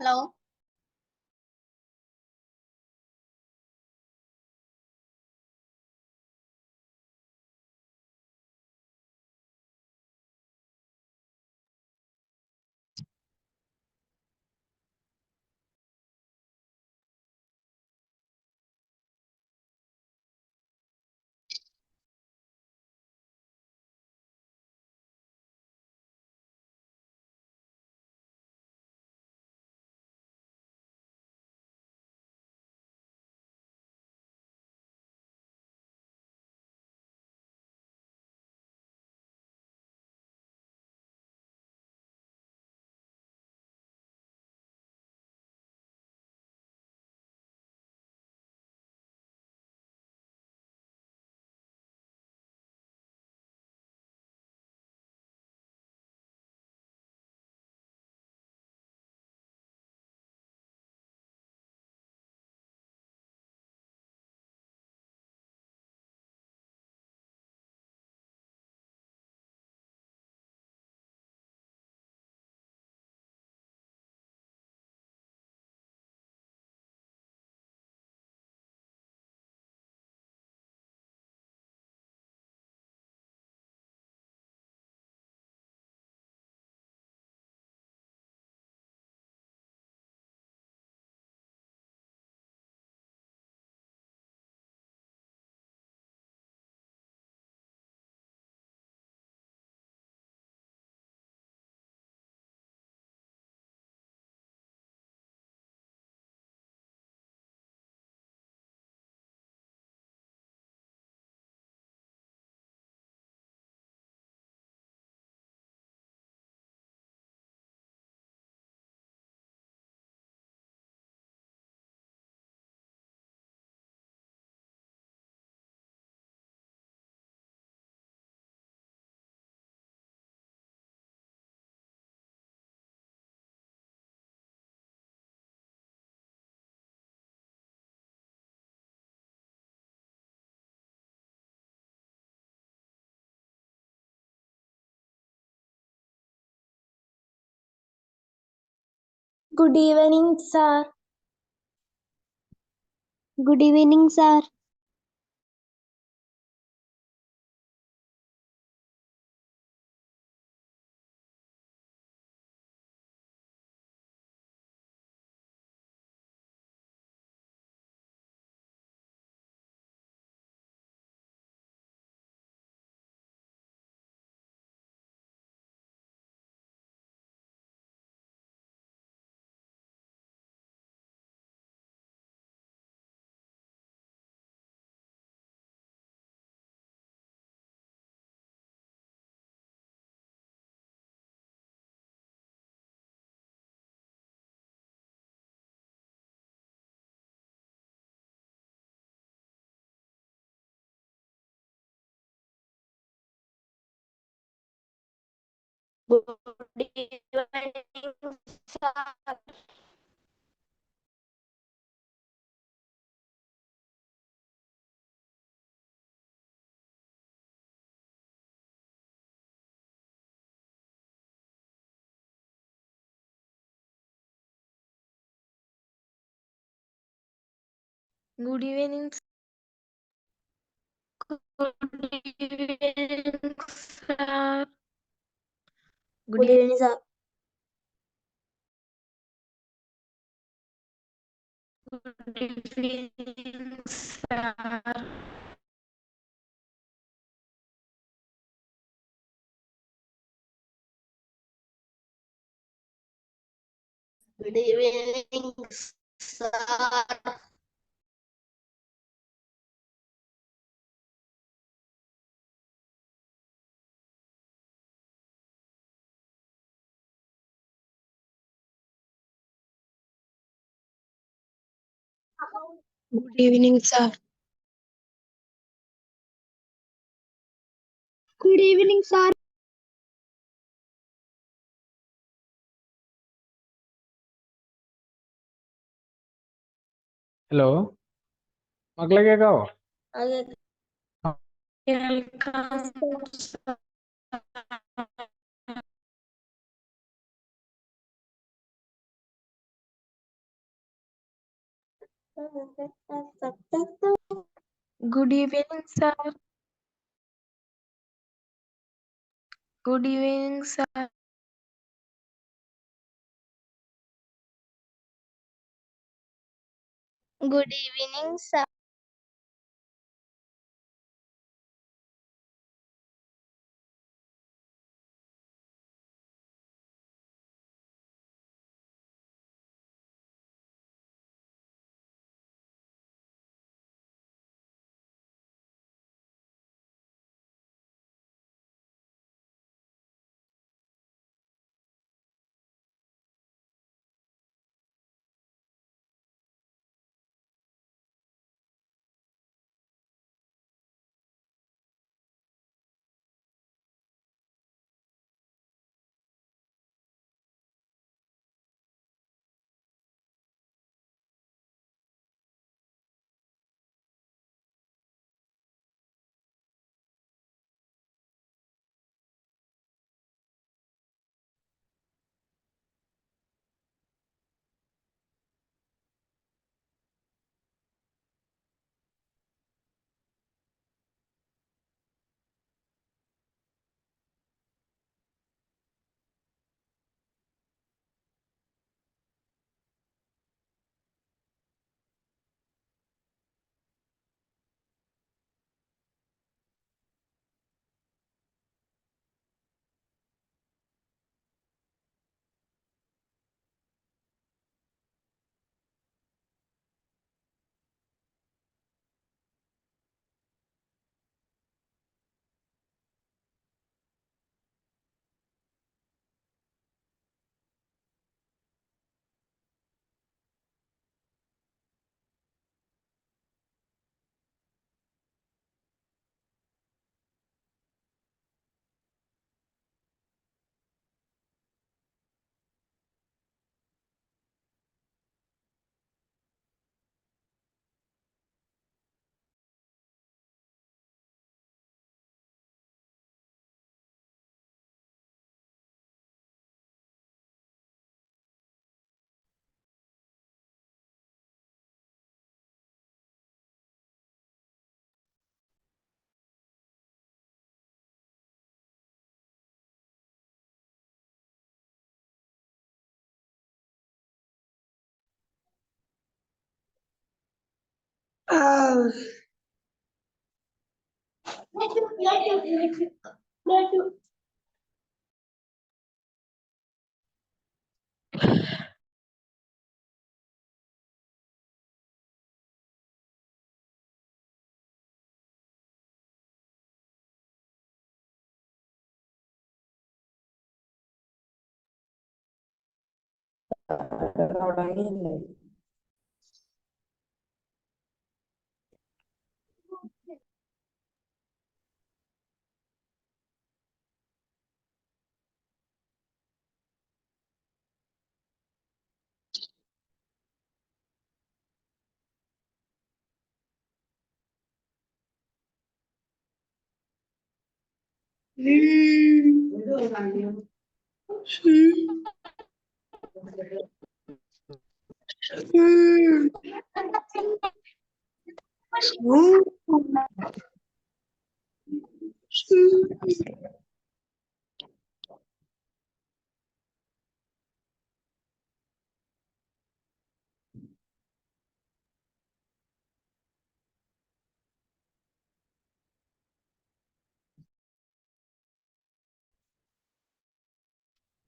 Hello. Good evening, sir. Good evening, sir. Good evening, sir. Good evening. Good evening, sir. Good evening, sir. Good evening, sir. Good evening, sir. Good evening, sir. Good evening, sir. Hello മക്കളെ കേൾക്കാവോ? അതെ. Welcome, sir. Good evening, sir. Good evening, sir. Good evening, sir. Good evening, sir.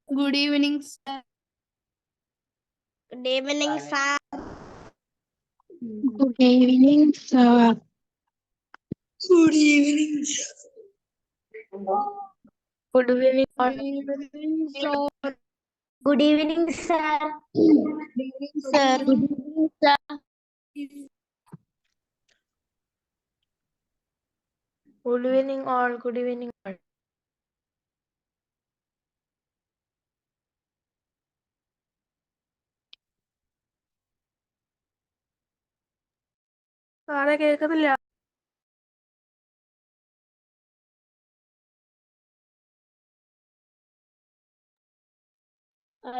Good evening, sir. Good evening, sir. Good evening, sir. Good evening, all. Good evening, sir. Good evening, sir. Good evening, sir. Good evening, all. Good evening, all. സാറേ കേൾക്കുന്നില്ല.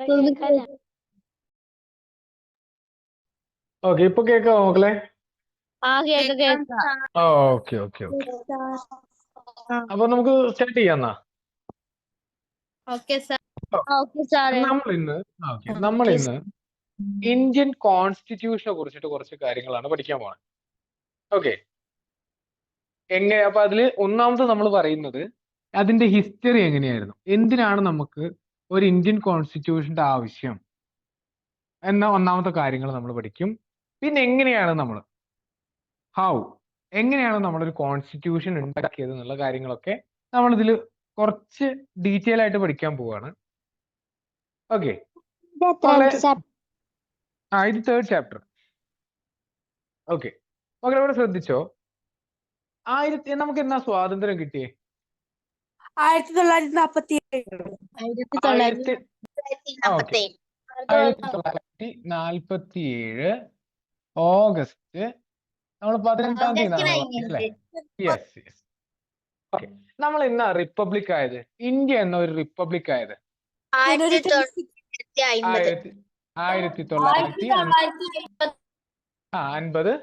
കേൾക്കാനാ? Okay, ഇപ്പൊ കേൾക്കാമോ മക്കളെ? കേൾക്കാം. Okay okay okay. അപ്പൊ നമുക്ക് start ചെയ്യാന്നാ. Okay സാറേ. നമ്മൾ ഇന്ന് ഇന്ത്യൻ കോൺസ്റ്റിറ്റ്യൂഷനെ കുറിച്ചിട്ട് കുറച്ച് കാര്യങ്ങളാണ് പഠിക്കാൻ പോകുന്നത്. ഓക്കെ, അപ്പൊ അതില് ഒന്നാമത് നമ്മൾ പറയുന്നത് അതിന്റെ ഹിസ്റ്ററി എങ്ങനെയായിരുന്നു, എന്തിനാണ് നമുക്ക് ഒരു ഇന്ത്യൻ കോൺസ്റ്റിറ്റ്യൂഷന്റെ ആവശ്യം എന്ന ഒന്നാമത്തെ കാര്യങ്ങൾ നമ്മൾ പഠിക്കും. പിന്നെ എങ്ങനെയാണ് നമ്മളൊരു കോൺസ്റ്റിറ്റ്യൂഷൻ ഉണ്ടാക്കിയത് എന്നുള്ള കാര്യങ്ങളൊക്കെ നമ്മൾ ഇതിൽ കുറച്ച് ഡീറ്റെയിൽ ആയിട്ട് പഠിക്കാൻ പോവാണ്. ഓക്കെ, ഇത് 3rd ചാപ്റ്റർ. ഓക്കെ, മക്കളെ ശ്രദ്ധിച്ചോ. നമുക്ക് എന്നാ സ്വാതന്ത്ര്യം കിട്ടിയേ? 1947 ഓഗസ്റ്റ് നമ്മൾ 15-ാം തീയതി അല്ലേ? Yes yes. ഓക്കെ, നമ്മൾ എന്നാ റിപ്പബ്ലിക് ആയത്? ഇന്ത്യ എന്ന ഒരു റിപ്പബ്ലിക് ആയത് 1950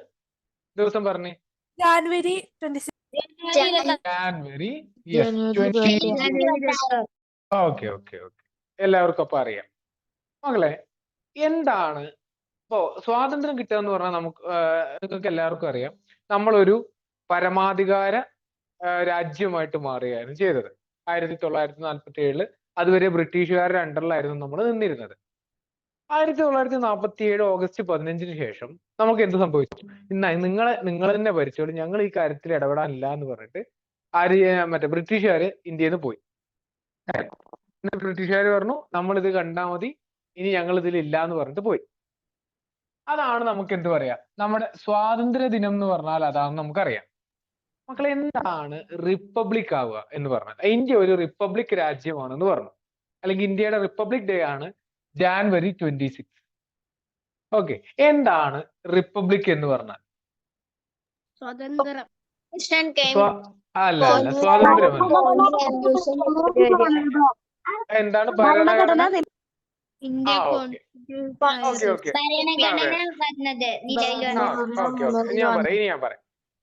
ദിവസം പറഞ്ഞേ. ജാനുവരി ഓക്കെ ഓക്കെ ഓക്കെ, എല്ലാവർക്കും അപ്പൊ അറിയാം. മകളെ, എന്താണ് ഇപ്പോ സ്വാതന്ത്ര്യം കിട്ടുക എന്ന് പറഞ്ഞാൽ നിങ്ങൾക്ക് എല്ലാവർക്കും അറിയാം, നമ്മളൊരു പരമാധികാര രാജ്യമായിട്ട് മാറുകയാണ് ചെയ്തത്. 1947 അതുവരെ ബ്രിട്ടീഷുകാരുടെ അണ്ടറിലായിരുന്നു നമ്മൾ നിന്നിരുന്നത്. 1947 ഓഗസ്റ്റ് 15 ശേഷം നമുക്ക് എന്ത് സംഭവിച്ചു? നിങ്ങൾ തന്നെ ഭരിച്ചോളൂ, ഞങ്ങൾ ഈ കാര്യത്തിൽ ഇടപെടാനില്ല എന്ന് പറഞ്ഞിട്ട് മറ്റേ ബ്രിട്ടീഷുകാര് ഇന്ത്യയിൽ നിന്ന് പോയി. ബ്രിട്ടീഷുകാർ പറഞ്ഞു നമ്മൾ ഇത് കണ്ടാൽ മതി, ഇനി ഞങ്ങൾ ഇതിൽ ഇല്ല എന്ന് പറഞ്ഞിട്ട് പോയി. അതാണ് നമുക്ക് എന്ത് പറയാ, നമ്മുടെ സ്വാതന്ത്ര്യ ദിനം എന്ന് പറഞ്ഞാൽ അതാണെന്ന് നമുക്കറിയാം. മക്കളെ, എന്താണ് റിപ്പബ്ലിക് ആവുക എന്ന് പറഞ്ഞാൽ? ഇന്ത്യ ഒരു റിപ്പബ്ലിക് രാജ്യമാണെന്ന് പറഞ്ഞു, അല്ലെങ്കിൽ ഇന്ത്യയുടെ റിപ്പബ്ലിക് ഡേ ആണ് ജാനുവരി 26. ഓക്കെ, എന്താണ് റിപ്പബ്ലിക് എന്ന് പറഞ്ഞാൽ? അല്ല സ്വാതന്ത്ര്യമല്ല. എന്താണ് ഭരണഘടന? ഓക്കെ,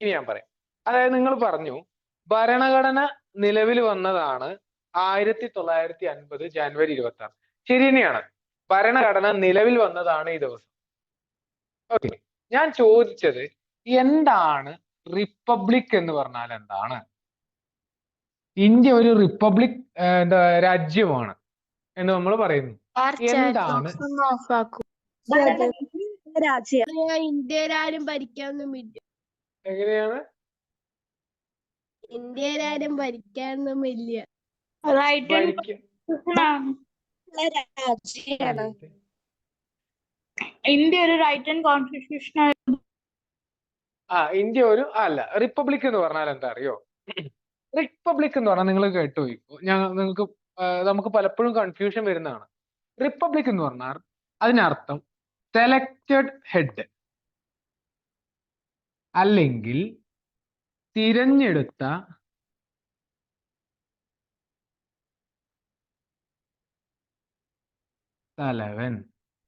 ഇനി ഞാൻ പറയാം. അതായത് നിങ്ങൾ പറഞ്ഞു ഭരണഘടന നിലവിൽ വന്നതാണ് 1950 ജാനുവരി 26. ശരി തന്നെയാണ്, ഭരണഘടന നിലവിൽ വന്നതാണ് ഈ ദിവസം. ഓക്കെ, ഞാൻ ചോദിച്ചത് എന്താണ് റിപ്പബ്ലിക് എന്ന് പറഞ്ഞാൽ എന്താണ്? ഇന്ത്യ ഒരു റിപ്പബ്ലിക് രാജ്യമാണ് എന്ന് നമ്മൾ പറയുന്നു. എന്താണ്? ഇന്ത്യയിലാരും ഭരിക്കാനൊന്നുമില്ല. എങ്ങനെയാണ്? ഇന്ത്യയിലാരും ഭരിക്കാനൊന്നുമില്ല. ഇന്ത്യ ഒരു റൈറ്റ് ആൻഡ് കോൺസ്റ്റിറ്റ്യൂഷൻ. ഇന്ത്യ ഒരു റിപ്പബ്ലിക് എന്ന് പറഞ്ഞാൽ എന്താ അറിയോ? റിപ്പബ്ലിക് എന്ന് പറഞ്ഞാൽ നിങ്ങൾ കേട്ടുപോയി, നമുക്ക് പലപ്പോഴും കൺഫ്യൂഷൻ വരുന്നതാണ്. റിപ്പബ്ലിക് എന്ന് പറഞ്ഞാൽ അതിനർത്ഥം സെലക്റ്റഡ് ഹെഡ്, അല്ലെങ്കിൽ തിരഞ്ഞെടുത്ത തലവൻ.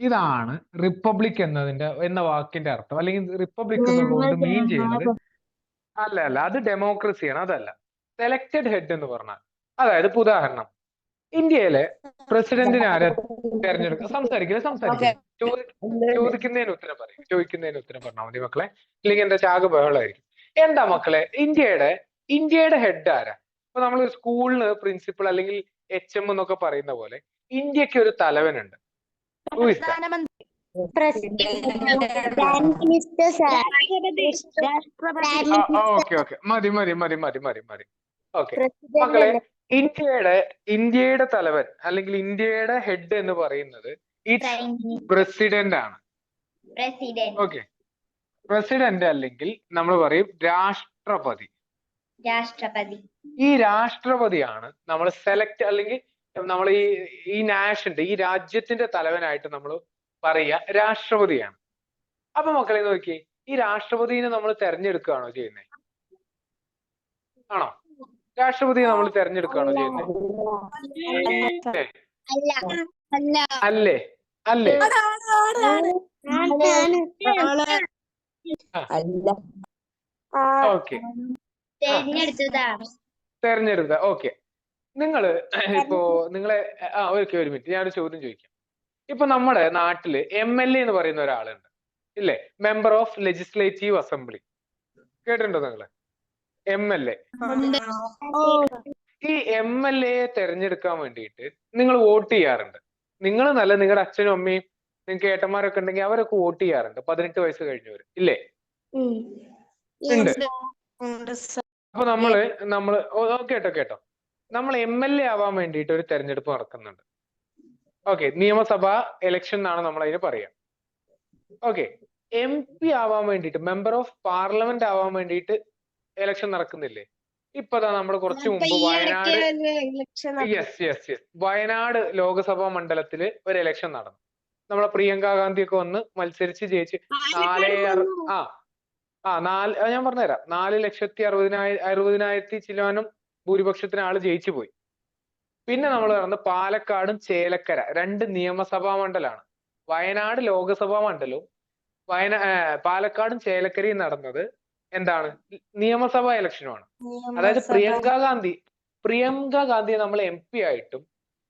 ഇതാണ് റിപ്പബ്ലിക് എന്ന വാക്കിന്റെ അർത്ഥം, അല്ലെങ്കിൽ റിപ്പബ്ലിക് എന്നുള്ളത് മീൻ ചെയ്യുന്നത്. അല്ല, അത് ഡെമോക്രസിയാണ്, അതല്ല. സെലക്റ്റഡ് ഹെഡ് എന്ന് പറഞ്ഞാൽ, അതായത് ഇപ്പൊ ഉദാഹരണം, ഇന്ത്യയിലെ പ്രസിഡന്റിനെ ആരെ തെരഞ്ഞെടുക്കുക? സംസാരിക്കുക. ചോദിക്കുന്നതിന് ഉത്തരം പറഞ്ഞാൽ മതി മക്കളെ, ഇല്ലെങ്കിൽ എന്താ ചാക ബഹളമായിരിക്കും. എന്താ മക്കളെ, ഇന്ത്യയുടെ ഹെഡ് ആരാ? ഇപ്പൊ നമ്മൾ സ്കൂളിന് പ്രിൻസിപ്പൾ അല്ലെങ്കിൽ HM എന്നൊക്കെ പറയുന്ന പോലെ ഇന്ത്യക്ക് ഒരു തലവനുണ്ട്. ഓക്കെ, മതി. ഓക്കെ മക്കളെ, ഇന്ത്യയുടെ തലവൻ അല്ലെങ്കിൽ ഇന്ത്യയുടെ ഹെഡ് എന്ന് പറയുന്നത് പ്രസിഡന്റ് ആണ്. ഓക്കെ, പ്രസിഡന്റ് അല്ലെങ്കിൽ നമ്മൾ പറയും രാഷ്ട്രപതി. ഈ രാഷ്ട്രപതിയാണ് നമ്മൾ സെലക്ട്, അല്ലെങ്കിൽ നമ്മൾ ഈ രാജ്യത്തിന്റെ തലവനായിട്ട് നമ്മൾ പറയുക രാഷ്ട്രപതിയാണ്. അപ്പൊ മക്കളെ നോക്കി, ഈ രാഷ്ട്രപതിനെ നമ്മൾ തെരഞ്ഞെടുക്കുകയാണോ ചെയ്യുന്നത്? ആണോ? രാഷ്ട്രപതിയെ നമ്മൾ തെരഞ്ഞെടുക്കുകയാണോ ചെയ്യുന്നത്? അല്ലേ? അല്ല ഓക്കെ, തെരഞ്ഞെടുത്തതാണ്. തെരഞ്ഞെടുത്ത. ഓക്കെ, നിങ്ങള് ഇപ്പോ നിങ്ങളെ ഓക്കെ, ഒരു മിനിറ്റ്, ഞാനൊരു ചോദ്യം ചോദിക്കാം. ഇപ്പൊ നമ്മുടെ നാട്ടില് MLA എന്ന് പറയുന്ന ഒരാളുണ്ട്, ഇല്ലേ? Member of legislative assembly. കേട്ടിട്ടുണ്ടോ നിങ്ങള്? MLA. ഈ MLA തെരഞ്ഞെടുക്കാൻ വേണ്ടിയിട്ട് നിങ്ങൾ വോട്ട് ചെയ്യാറുണ്ട്. നിങ്ങൾ നല്ല, നിങ്ങളുടെ അച്ഛനും അമ്മയും നിങ്ങൾക്ക് ഏട്ടന്മാരൊക്കെ ഉണ്ടെങ്കിൽ അവരൊക്കെ വോട്ട് ചെയ്യാറുണ്ട്, 18 വയസ്സ് കഴിഞ്ഞവര്, ഇല്ലേ? ഉണ്ട്. അപ്പൊ നമ്മള് കേട്ടോ, നമ്മൾ MLA ആവാൻ വേണ്ടിയിട്ട് ഒരു തെരഞ്ഞെടുപ്പ് നടക്കുന്നുണ്ട്. ഓക്കെ, നിയമസഭാ ഇലക്ഷൻ എന്നാണ് നമ്മൾ അതിന് പറയാം. ഓക്കെ, MP ആവാൻ വേണ്ടിയിട്ട്, മെമ്പർ ഓഫ് പാർലമെന്റ് ആവാൻ വേണ്ടിയിട്ട് ഇലക്ഷൻ നടക്കുന്നില്ലേ? ഇപ്പതാ നമ്മൾ കുറച്ചു മുമ്പ് വയനാട്, വയനാട് ലോക്സഭാ മണ്ഡലത്തില് ഒരു ഇലക്ഷൻ നടന്നു. നമ്മളെ പ്രിയങ്ക ഗാന്ധി ഒക്കെ വന്ന് മത്സരിച്ച് ജയിച്ച് ഞാൻ പറഞ്ഞുതരാം, 4,60,000 ചില്ലാനും ഭൂരിപക്ഷത്തിന് ആള് ജയിച്ചു പോയി. പിന്നെ നമ്മൾ പറഞ്ഞ പാലക്കാടും ചേലക്കര 2 നിയമസഭാ മണ്ഡലമാണ്. വയനാട് ലോക്സഭാ മണ്ഡലവും പാലക്കാടും ചേലക്കരയും നടന്നത് എന്താണ്? നിയമസഭാ ഇലക്ഷനുമാണ്. അതായത് പ്രിയങ്ക ഗാന്ധിയെ നമ്മൾ MP ആയിട്ടും,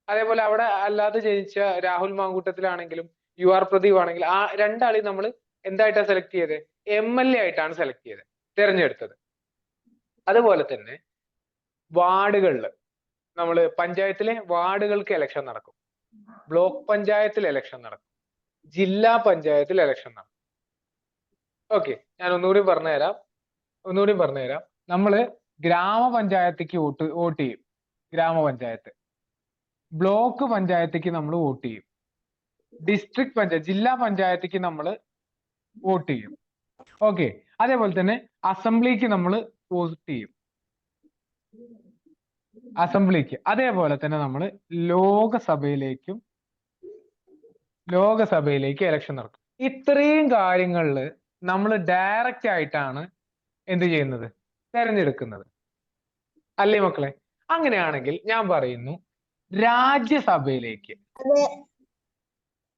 അതേപോലെ അവിടെ അല്ലാതെ ജയിച്ച രാഹുൽ മാങ്കൂട്ടത്തിലാണെങ്കിലും UR പ്രദീപ് ആണെങ്കിലും ആ രണ്ടാളെയും നമ്മൾ എന്തായിട്ടാണ് സെലക്ട് ചെയ്തത്? MLA ആയിട്ടാണ് സെലക്ട് ചെയ്തത്, തിരഞ്ഞെടുത്തത്. അതുപോലെ തന്നെ വാർഡുകളില് നമ്മള് പഞ്ചായത്തിലെ വാർഡുകൾക്ക് ഇലക്ഷൻ നടക്കും, ബ്ലോക്ക് പഞ്ചായത്തിൽ ഇലക്ഷൻ നടക്കും, ജില്ലാ പഞ്ചായത്തിൽ ഇലക്ഷൻ നടക്കും. ഓക്കെ, ഞാൻ ഒന്നുകൂടി പറഞ്ഞുതരാം. നമ്മള് ഗ്രാമപഞ്ചായത്തേക്ക് വോട്ട് ചെയ്യും, ഗ്രാമപഞ്ചായത്ത്. ബ്ലോക്ക് പഞ്ചായത്തേക്ക് നമ്മൾ വോട്ട് ചെയ്യും. ഡിസ്ട്രിക്ട് പഞ്ചായത്ത്, ജില്ലാ പഞ്ചായത്തേക്ക് നമ്മൾ വോട്ട് ചെയ്യും. ഓക്കെ, അതേപോലെ തന്നെ അസംബ്ലിക്ക് നമ്മൾ വോട്ട് ചെയ്യും, അസംബ്ലിക്ക്. അതേപോലെ തന്നെ നമ്മൾ ലോകസഭയിലേക്ക് ഇലക്ഷൻ നടക്കും. ഇത്രയും കാര്യങ്ങളിൽ നമ്മൾ ഡയറക്റ്റ് ആയിട്ടാണ് എന്ത് ചെയ്യുന്നത്? തെരഞ്ഞെടുക്കുന്നത്, അല്ലേ മക്കളെ? അങ്ങനെയാണെങ്കിൽ ഞാൻ പറയുന്നു,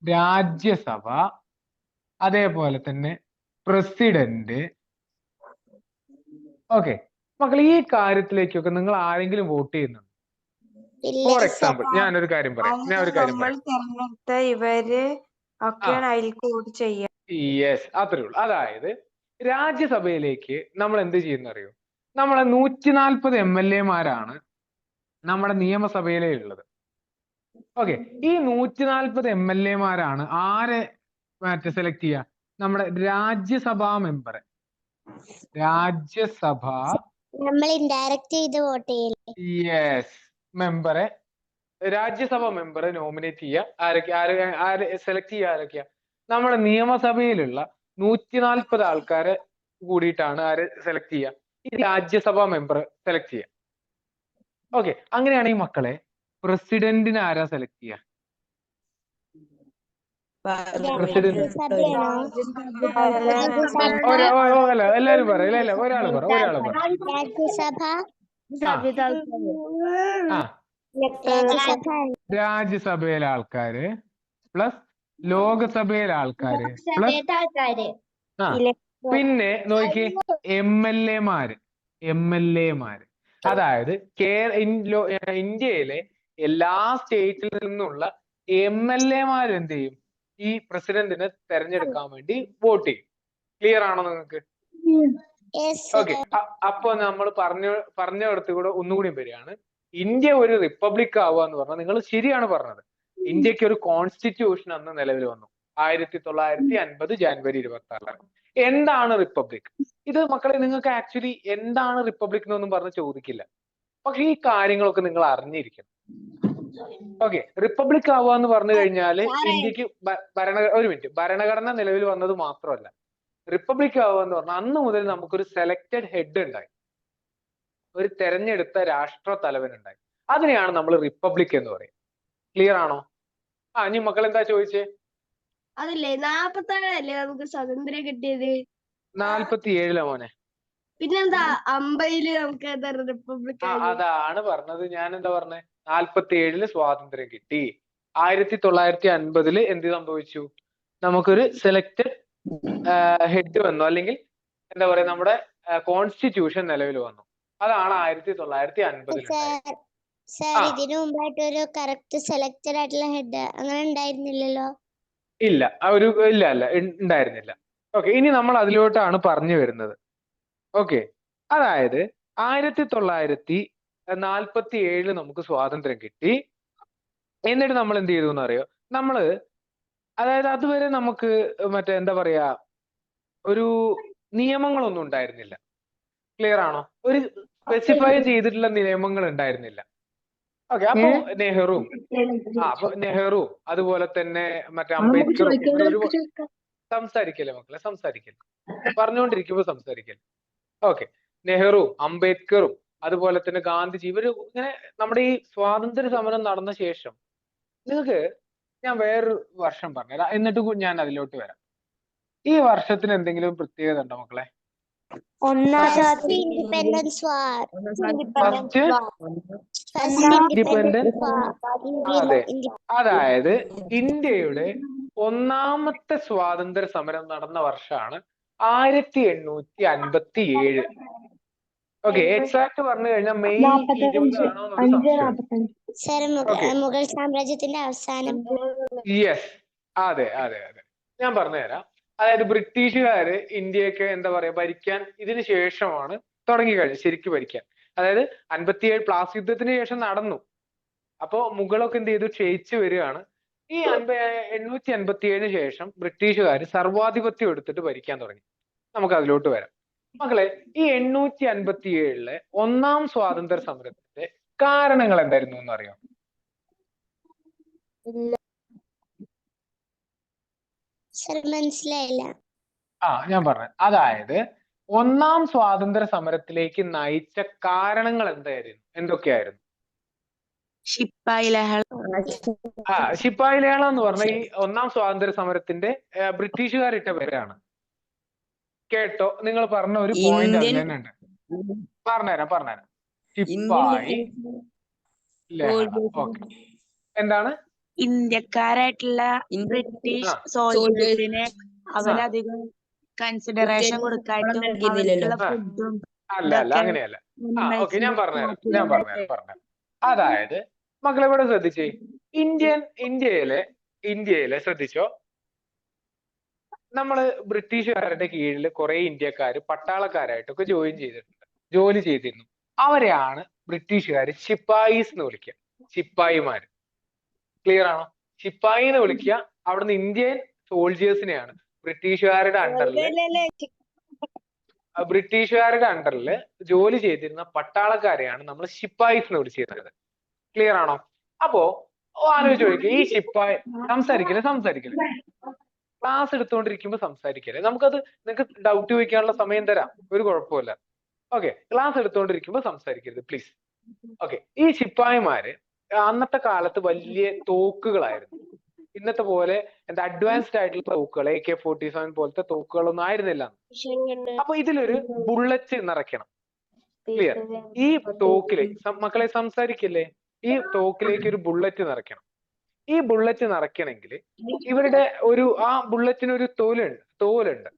രാജ്യസഭ, അതേപോലെ തന്നെ പ്രസിഡന്റ്. ഓക്കെ മക്കളെ, ഈ കാര്യത്തിലേക്കൊക്കെ നിങ്ങൾ ആരെങ്കിലും വോട്ട് ചെയ്യുന്നുണ്ടോ? ഫോർ എക്സാമ്പിൾ ഞാനൊരു കാര്യം പറയാം. തെരഞ്ഞെടുത്ത ഇവര് ഒക്കെയാണ് അതിലേക്ക് വോട്ട് ചെയ്യുക. യെസ്, അത്രേ ഉള്ളൂ. അതായത് രാജ്യസഭയിലേക്ക് നമ്മൾ എന്ത് ചെയ്യുന്നറിയോ? നമ്മളെ 140 MLA മാരാണ് നമ്മുടെ നിയമസഭയിലേ ഉള്ളത്. ഓക്കെ, ഈ 140 MLA മാരാണ് ആരെ സെലക്ട് ചെയ്യുക? നമ്മുടെ രാജ്യസഭാ മെമ്പറെ, നമ്മൾ ഇൻഡയറക്റ്റ് ചെയ്ത് വോട്ട് ചെയ്യില്ലേ? യെസ്, രാജ്യസഭാ മെമ്പറെ നോമിനേറ്റ് ചെയ്യുക. ആരെ സെലക്ട് ചെയ്യുക? ആരൊക്കെയാ? നമ്മുടെ നിയമസഭയിലുള്ള 140 ആൾക്കാരെ കൂടിയിട്ടാണ് ആര് സെലക്ട് ചെയ്യുക? ഈ രാജ്യസഭാ മെമ്പർ സെലക്ട് ചെയ്യുക. ഓക്കെ, അങ്ങനെയാണെങ്കിൽ മക്കളെ, പ്രസിഡന്റിനെ ആരാ സെലക്ട് ചെയ്യുക? എല്ലാരും പറ, ഒരാൾ പറ. രാജ്യസഭയിലെ ആൾക്കാര് പ്ലസ് ലോകസഭയിലെ ആൾക്കാര് പ്ലസ് പിന്നെ നോക്കി MLA മാര്. അതായത് ഇന്ത്യയിലെ എല്ലാ സ്റ്റേറ്റിൽ നിന്നുള്ള MLA മാര് എന്ത് ചെയ്യും? ഈ പ്രസിഡന്റിനെ തെരഞ്ഞെടുക്കാൻ വേണ്ടി വോട്ട് ചെയ്യും. ക്ലിയർ ആണോ നിങ്ങൾക്ക്? ഓക്കെ, അപ്പൊ നമ്മൾ പറഞ്ഞിടത്ത് കൂടെ ഒന്നുകൂടി വരികയാണ്. ഇന്ത്യ ഒരു റിപ്പബ്ലിക് ആവുക എന്ന് പറഞ്ഞാൽ നിങ്ങൾ ശരിയാണ് പറഞ്ഞത്. ഇന്ത്യക്ക് ഒരു കോൺസ്റ്റിറ്റ്യൂഷൻ അന്ന് നിലവിൽ വന്നു 1950 ജനുവരി 26. എന്താണ് റിപ്പബ്ലിക്? ഇത് മക്കളെ നിങ്ങൾക്ക് ആക്ച്വലി എന്താണ് റിപ്പബ്ലിക് എന്നൊന്നും പറഞ്ഞ് ചോദിക്കില്ല. പക്ഷെ ഈ കാര്യങ്ങളൊക്കെ നിങ്ങൾ അറിഞ്ഞിരിക്കണം. ഓക്കെ, റിപ്പബ്ലിക് ആവുക എന്ന് പറഞ്ഞു കഴിഞ്ഞാൽ ഇന്ത്യക്ക് ഭരണഘടന നിലവിൽ വന്നത് മാത്രമല്ല, റിപ്പബ്ലിക് ആവുക എന്ന് പറഞ്ഞാൽ അന്ന് മുതൽ നമുക്കൊരു സെലക്ടഡ് ഹെഡ് ഉണ്ടായി, ഒരു തെരഞ്ഞെടുത്ത രാഷ്ട്ര തലവൻ ഉണ്ടായി. അതിനെയാണ് നമ്മൾ റിപ്പബ്ലിക് എന്ന് പറയുന്നത്. ക്ലിയർ ആണോ? ഇനി മക്കൾ എന്താ ചോദിച്ചേ? അതല്ലേ 47 നമുക്ക് സ്വാതന്ത്ര്യം കിട്ടിയത്? 47 മോനെ. പിന്നെന്താ 50 നമുക്ക് റിപ്പബ്ലിക്? അതാണ് പറഞ്ഞത്. ഞാൻ എന്താ പറഞ്ഞത്? 47 സ്വാതന്ത്ര്യം കിട്ടി. 1950 എന്ത് സംഭവിച്ചു? നമുക്കൊരു സെലക്ടഡ് ഹെഡ് വന്നു, അല്ലെങ്കിൽ എന്താ പറയാ നമ്മുടെ കോൺസ്റ്റിറ്റ്യൂഷൻ നിലവിൽ വന്നു. അതാണ് 1950 ഉണ്ടായത്. സാർ ഇതിനു മുമ്പായിട്ട് ഒരു കറക്റ്റ് സെലക്ടഡ് ആയിട്ടുള്ള ഹെഡ് അങ്ങനെ ഉണ്ടായിരുന്നില്ലല്ലോ. ഇല്ല ഉണ്ടായിരുന്നില്ല. ഓക്കെ, ഇനി നമ്മൾ അതിലോട്ടാണ് പറഞ്ഞു വരുന്നത്. ഓക്കെ, അതായത് 1947 നമുക്ക് സ്വാതന്ത്ര്യം കിട്ടി. എന്നിട്ട് നമ്മൾ എന്ത് ചെയ്തു എന്നറിയോ? നമ്മള് അതായത് അതുവരെ നമുക്ക് മറ്റേ എന്താ പറയാ ഒരു നിയമങ്ങളൊന്നും ഉണ്ടായിരുന്നില്ല. ക്ലിയർ ആണോ? ഒരു സ്പെസിഫൈ ചെയ്തിട്ടുള്ള നിയമങ്ങൾ ഉണ്ടായിരുന്നില്ല. ഓക്കെ, അപ്പൊ നെഹ്റു അതുപോലെ തന്നെ മറ്റേ അംബേദ്കറും സംസാരിക്കല്ലേ മക്കളെ, സംസാരിക്കല്ലേ, പറഞ്ഞുകൊണ്ടിരിക്കുമ്പോ സംസാരിക്കല്ലേ. ഓക്കെ, നെഹ്റു, അംബേദ്കറും അതുപോലെ തന്നെ ഗാന്ധിജി, ഇവര് ഇങ്ങനെ നമ്മുടെ ഈ സ്വാതന്ത്ര്യ സമരം നടന്ന ശേഷം നിങ്ങൾക്ക് ഞാൻ വേറൊരു വർഷം പറഞ്ഞുതരാം, എന്നിട്ട് ഞാൻ അതിലോട്ട് വരാം. ഈ വർഷത്തിന് എന്തെങ്കിലും പ്രത്യേകത ഉണ്ടോ മക്കളെ? ഇൻഡിപെൻഡൻസ് വാർ. അതെ, അതായത് ഇന്ത്യയുടെ ഒന്നാമത്തെ സ്വാതന്ത്ര്യ സമരം നടന്ന വർഷമാണ് 1857. ഓക്കെ, എക്സാക്ട് പറഞ്ഞു കഴിഞ്ഞാൽ മെയ് 20 ആണോ മുഗൾ സാമ്രാജ്യത്തിന്റെ അവസാനം. യെസ്, അതെ അതെ അതെ, ഞാൻ പറഞ്ഞുതരാം. അതായത് ബ്രിട്ടീഷുകാര് ഇന്ത്യയൊക്കെ എന്താ പറയാ ഭരിക്കാൻ ഇതിന് ശേഷമാണ് തുടങ്ങി കഴിഞ്ഞത് ശരിക്കും ഭരിക്കാൻ. അതായത് 57 പ്ലാസി യുദ്ധത്തിന് ശേഷം നടന്നു. അപ്പോ മുഗളൊക്കെ എന്ത് ചെയ്തു? ക്ഷയിച്ചു വരികയാണ്. ഈ 857 ശേഷം ബ്രിട്ടീഷുകാർ സർവാധിപത്യം എടുത്തിട്ട് ഭരിക്കാൻ തുടങ്ങി. നമുക്ക് അതിലോട്ട് വരാം മക്കളെ. ഈ 857 ഒന്നാം സ്വാതന്ത്ര്യ സമരത്തിന്റെ കാരണങ്ങൾ എന്തായിരുന്നു എന്ന് അറിയാം? മനസ്സിലായില്ല. ഞാൻ പറഞ്ഞു. അതായത് ഒന്നാം സ്വാതന്ത്ര്യ സമരത്തിലേക്ക് നയിച്ച കാരണങ്ങൾ എന്തൊക്കെയായിരുന്നു? ശിപ്പായി ലഹള. ശിപ്പായി ലഹള എന്ന് പറഞ്ഞ ഈ ഒന്നാം സ്വാതന്ത്ര്യ സമരത്തിന്റെ ബ്രിട്ടീഷുകാരിട്ട പേരാണ്. കേട്ടോ, നിങ്ങൾ പറഞ്ഞ ഒരു പോയിന്റ് അതിൽ തന്നെ ഉണ്ട്. പറഞ്ഞുതരാം. ശിപ്പായി ലഹള. ഓക്കെ, എന്താണ്? ഇന്ത്യക്കാരായിട്ടുള്ള ബ്രിട്ടീഷ് സോൾജേഴ്സിന് അവരധികം കൺസിഡറേഷൻ കൊടുക്കായിട്ടും അവർക്കുള്ള ഫുഡും അല്ല അങ്ങനെയല്ല. ഓക്കെ, ഞാൻ പറഞ്ഞുതരാം. അതായത് മക്കളെ ഇവിടെ ശ്രദ്ധിച്ചേ, ഇന്ത്യയിലെ ശ്രദ്ധിച്ചോ, നമ്മള് ബ്രിട്ടീഷുകാരുടെ കീഴിൽ കുറെ ഇന്ത്യക്കാര് പട്ടാളക്കാരായിട്ടൊക്കെ ജോലി ചെയ്തിരുന്നു. അവരെയാണ് ബ്രിട്ടീഷുകാര് ശിപ്പായിസ് എന്ന് വിളിക്കുക, ശിപ്പായിമാര്. ക്ലിയർ ആണോ? ശിപ്പായി എന്ന് വിളിക്കുക. അവിടുന്ന് ഇന്ത്യൻ സോൾജേഴ്സിനെയാണ് ബ്രിട്ടീഷുകാരുടെ അണ്ടറിൽ ജോലി ചെയ്തിരുന്ന പട്ടാളക്കാരെയാണ് നമ്മൾ ശിപ്പായിസ് എന്ന് വിളിച്ചിരുന്നത്. ക്ലിയർ ആണോ? അപ്പോ ആലോചിച്ച് നോക്കിയേ, ഈ ശിപ്പായി സംസാരിക്കല്ലേ ക്ലാസ് എടുത്തുകൊണ്ടിരിക്കുമ്പോ സംസാരിക്കല്ലേ. നിങ്ങൾക്ക് ഡൗട്ട് ചോദിക്കാനുള്ള സമയം തരാം, ഒരു കുഴപ്പമില്ല. ഓക്കെ, ക്ലാസ് എടുത്തുകൊണ്ടിരിക്കുമ്പോ സംസാരിക്കരുത് പ്ലീസ്. ഓക്കെ, ഈ ശിപ്പായിമാര് അന്നത്തെ കാലത്ത് വലിയ തോക്കുകളായിരുന്നു. ഇന്നത്തെ പോലെ എന്താ അഡ്വാൻസ്ഡ് ആയിട്ടുള്ള തോക്കുകൾ, AK-47 പോലത്തെ തോക്കുകളൊന്നും ആയിരുന്നില്ല. അപ്പൊ ഇതിലൊരു ബുള്ളറ്റ് നിറയ്ക്കണം. ക്ലിയർ? ഈ തോക്കില് മക്കളെ സംസാരിക്കില്ലേ, ഈ തോക്കിലേക്ക് ഒരു ബുള്ളറ്റ് നിറയ്ക്കണം. ഈ ബുള്ളറ്റ് നിറയ്ക്കണമെങ്കിൽ ഇവരുടെ ആ ബുള്ളറ്റിന് ഒരു തോലുണ്ട്.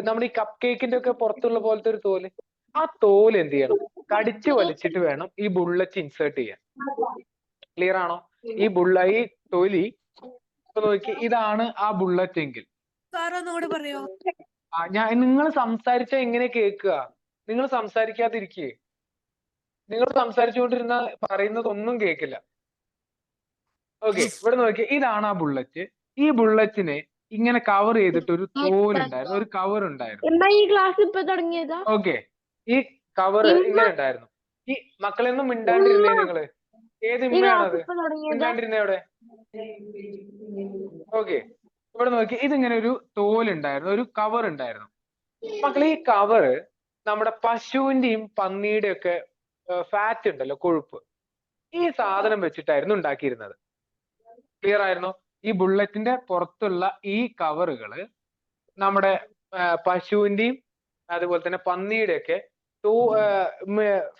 നമ്മുടെ ഈ കപ്പ് കേക്കിന്റെ ഒക്കെ പുറത്തുള്ള പോലത്തെ ഒരു തോല്. ആ തോല് എന്ത് ചെയ്യണം? കടിച്ചു വലിച്ചിട്ട് വേണം ഈ ബുള്ളറ്റ് ഇൻസേർട്ട് ചെയ്യാൻ. ക്ലിയർ ആണോ? ഈ തൊലി ഇപ്പൊ നോക്കി, ഇതാണ് ആ ബുള്ളറ്റ് എങ്കിൽ നിങ്ങൾ സംസാരിച്ചാ എങ്ങനെ കേൾക്കുക? നിങ്ങൾ സംസാരിക്കാതിരിക്കേ, നിങ്ങൾ സംസാരിച്ചുകൊണ്ടിരുന്ന പറയുന്നതൊന്നും കേൾക്കില്ല. ഓക്കെ, ഇവിടെ നോക്കിയേ, ഇതാണ് ആ ബുള്ളറ്റ്. ഈ ബുള്ളറ്റിനെ ഇങ്ങനെ കവർ ചെയ്തിട്ട് ഒരു തോലുണ്ടായിരുന്നു, ഒരു കവർ ഉണ്ടായിരുന്നു. ഈ ക്ലാസ് ഇപ്പൊ തുടങ്ങിയതാ? ഓക്കെ, ഈ കവർ ഇങ്ങനെ ഉണ്ടായിരുന്നു. ഈ മക്കളെയൊന്നും മിണ്ടാണ്ടിരുന്നേ നിങ്ങള്. ഏത് ഇമ്മയാണത് മിണ്ടാണ്ടിരുന്നേ അവിടെ? ഓക്കെ, ഇവിടെ നോക്കി, ഇതിങ്ങനെ ഒരു തോലുണ്ടായിരുന്നു, ഒരു കവർ ഉണ്ടായിരുന്നു. മക്കളെ, ഈ കവർ നമ്മുടെ പശുവിന്റെയും പന്നിയുടെയും ഒക്കെ ഫാറ്റ് ഉണ്ടല്ലോ, കൊഴുപ്പ്, ഈ സാധനം വെച്ചിട്ടായിരുന്നു ഉണ്ടാക്കിയിരുന്നത്. ക്ലിയർ ആയിരുന്നോ? ഈ ബുള്ളറ്റിന്റെ പുറത്തുള്ള ഈ കവറുകള് നമ്മുടെ പശുവിന്റെയും അതുപോലെ തന്നെ പന്നിയുടെ ഒക്കെ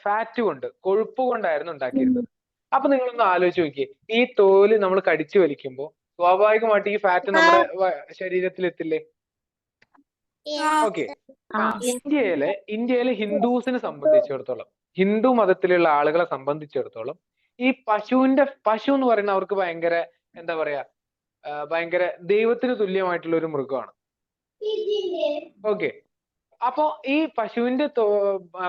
ഫാറ്റ് കൊണ്ട്, കൊഴുപ്പ് കൊണ്ടായിരുന്നു ഉണ്ടാക്കിയിരുന്നത്. അപ്പൊ നിങ്ങളൊന്ന് ആലോചിച്ച് നോക്കിയേ, ഈ തോല് നമ്മൾ കടിച്ചു വലിക്കുമ്പോൾ സ്വാഭാവികമായിട്ട് ഈ ഫാറ്റ് നമ്മുടെ ശരീരത്തിൽ എത്തില്ലേ? ഓക്കെ. ഇന്ത്യയിലെ ഹിന്ദുസിനെ സംബന്ധിച്ചിടത്തോളം, ഹിന്ദു മതത്തിലുള്ള ആളുകളെ സംബന്ധിച്ചിടത്തോളം ഈ പശു എന്ന് പറയുന്ന അവർക്ക് ഭയങ്കര എന്താ പറയാ, ഭയങ്കര ദൈവത്തിന് തുല്യമായിട്ടുള്ള ഒരു മൃഗമാണ്. ഓക്കെ. അപ്പോ ഈ പശുവിന്റെ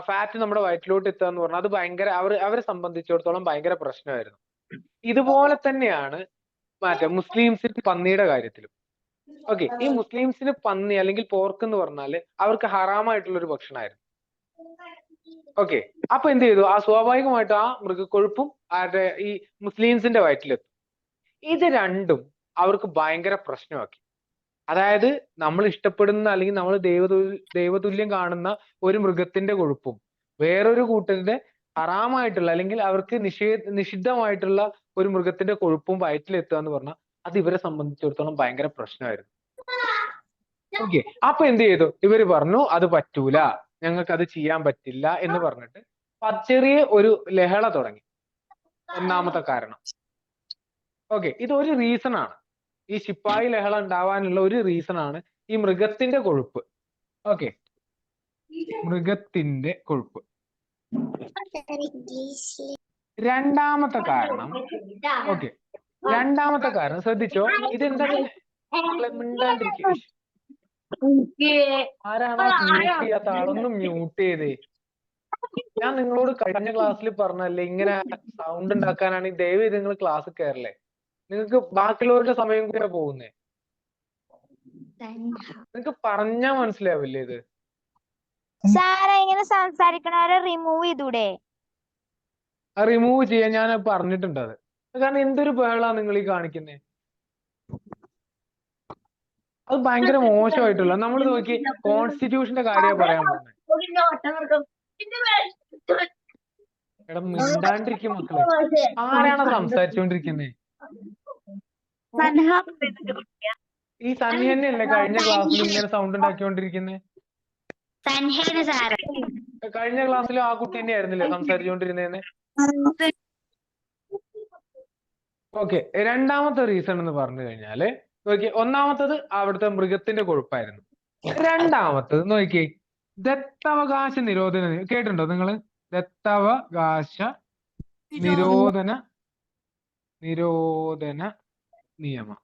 ഫാറ്റ് നമ്മുടെ വയറ്റിലോട്ട് എത്തുക എന്ന് പറഞ്ഞാൽ അത് ഭയങ്കര അവരെ സംബന്ധിച്ചിടത്തോളം ഭയങ്കര പ്രശ്നമായിരുന്നു. ഇതുപോലെ തന്നെയാണ് മുസ്ലിംസിന് പന്നിയുടെ കാര്യത്തിലും. ഓക്കെ. ഈ മുസ്ലിംസിന് പന്നി അല്ലെങ്കിൽ പോർക്ക് എന്ന് പറഞ്ഞാല് അവർക്ക് ഹറാമായിട്ടുള്ള ഒരു ഭക്ഷണമായിരുന്നു. ഓക്കെ. അപ്പൊ എന്ത് ചെയ്തു? സ്വാഭാവികമായിട്ടും ആ മൃഗക്കൊഴുപ്പും ഈ മുസ്ലിംസിന്റെ വയറ്റിലെത്തും. ഇത് രണ്ടും അവർക്ക് ഭയങ്കര പ്രശ്നമാക്കി. അതായത് നമ്മൾ ഇഷ്ടപ്പെടുന്ന അല്ലെങ്കിൽ നമ്മൾ ദൈവതുല്യം കാണുന്ന ഒരു മൃഗത്തിന്റെ കൊഴുപ്പും വേറൊരു കൂട്ടരുടെ ഹറാമായിട്ടുള്ള അല്ലെങ്കിൽ അവർക്ക് നിഷിദ്ധമായിട്ടുള്ള ഒരു മൃഗത്തിന്റെ കൊഴുപ്പും വയറ്റിലെത്തുക എന്ന് പറഞ്ഞാൽ അത് ഇവരെ സംബന്ധിച്ചിടത്തോളം ഭയങ്കര പ്രശ്നമായിരുന്നു. ഓക്കെ. അപ്പൊ എന്ത് ചെയ്തു? ഇവര് പറഞ്ഞു അത് പറ്റൂല, ഞങ്ങൾക്ക് അത് ചെയ്യാൻ പറ്റില്ല എന്ന് പറഞ്ഞിട്ട് ചെറിയ ഒരു ലഹള തുടങ്ങി. ഒന്നാമത്തെ കാരണം. ഓക്കെ. ഇതൊരു റീസൺ ആണ്. ഈ ശിപ്പായി ലഹള ഉണ്ടാവാനുള്ള ഒരു റീസൺ ആണ് ഈ മൃഗത്തിന്റെ കൊഴുപ്പ്. ഓക്കെ. മൃഗത്തിന്റെ കൊഴുപ്പ്. രണ്ടാമത്തെ കാരണം, ഓക്കെ, രണ്ടാമത്തെ കാരണം ശ്രദ്ധിച്ചോ. ഇതെന്താ മിണ്ടാണ്ടിരിക്കുക? ആരാണ് മ്യൂട്ട് ചെയ്യാത്ത ആളൊന്നും മ്യൂട്ട് ചെയ്തേ? ഞാൻ നിങ്ങളോട് കഴിഞ്ഞ ക്ലാസ്സിൽ പറഞ്ഞല്ലേ ഇങ്ങനെ സൗണ്ട് ഉണ്ടാക്കാനാണ് ദയവ് നിങ്ങൾ ക്ലാസ് കയറല്ലേ? നിങ്ങൾക്ക് ബാക്കിയുള്ളവരുടെ സമയം കൂടെ പോകുന്നേ. നിങ്ങക്ക് പറഞ്ഞാ മനസ്സിലാവില്ലേ ഇത്? സാറേ ഇങ്ങനെ സംസാരിക്കണവരെ റിമൂവ് ചെയ്തൂടെ? റിമൂവ് ചെയ്യാൻ ഞാൻ പറഞ്ഞിട്ടുണ്ട് അത്. കാരണം എന്തൊരു ബഹളാ നിങ്ങൾ ഈ കാണിക്കുന്നേ? അത് ഭയങ്കര മോശമായിട്ടുള്ള. നമ്മൾ നോക്കി കോൺസ്റ്റിറ്റ്യൂഷന്റെ കാര്യമാണ് പറയാൻ പോകുന്നത്. എടാ മിണ്ടാണ്ടിരിക്കും മക്കളെ. ആരാണ് സംസാരിച്ചോണ്ടിരിക്കുന്നേ? ഈ സന്നി തന്നെയല്ലേ കഴിഞ്ഞ ക്ലാസ്സിൽ ഇങ്ങനെ സൗണ്ട് ഉണ്ടാക്കിക്കൊണ്ടിരിക്കുന്നേ? കഴിഞ്ഞ ക്ലാസ്സിലും ആ കുട്ടി തന്നെ ആയിരുന്നില്ലേ സംസാരിച്ചുകൊണ്ടിരുന്നേന്ന്? ഓക്കെ. രണ്ടാമത്തെ റീസൺ എന്ന് പറഞ്ഞു കഴിഞ്ഞാല് നോക്കിയേ, ഒന്നാമത്തത് അവിടുത്തെ മൃഗത്തിന്റെ കൊഴുപ്പായിരുന്നു. രണ്ടാമത്തത് നോക്കിയേ, ദത്തവകാശ നിരോധന കേട്ടിട്ടുണ്ടോ നിങ്ങള്? ദത്തവകാശ നിരോധന നിയമം.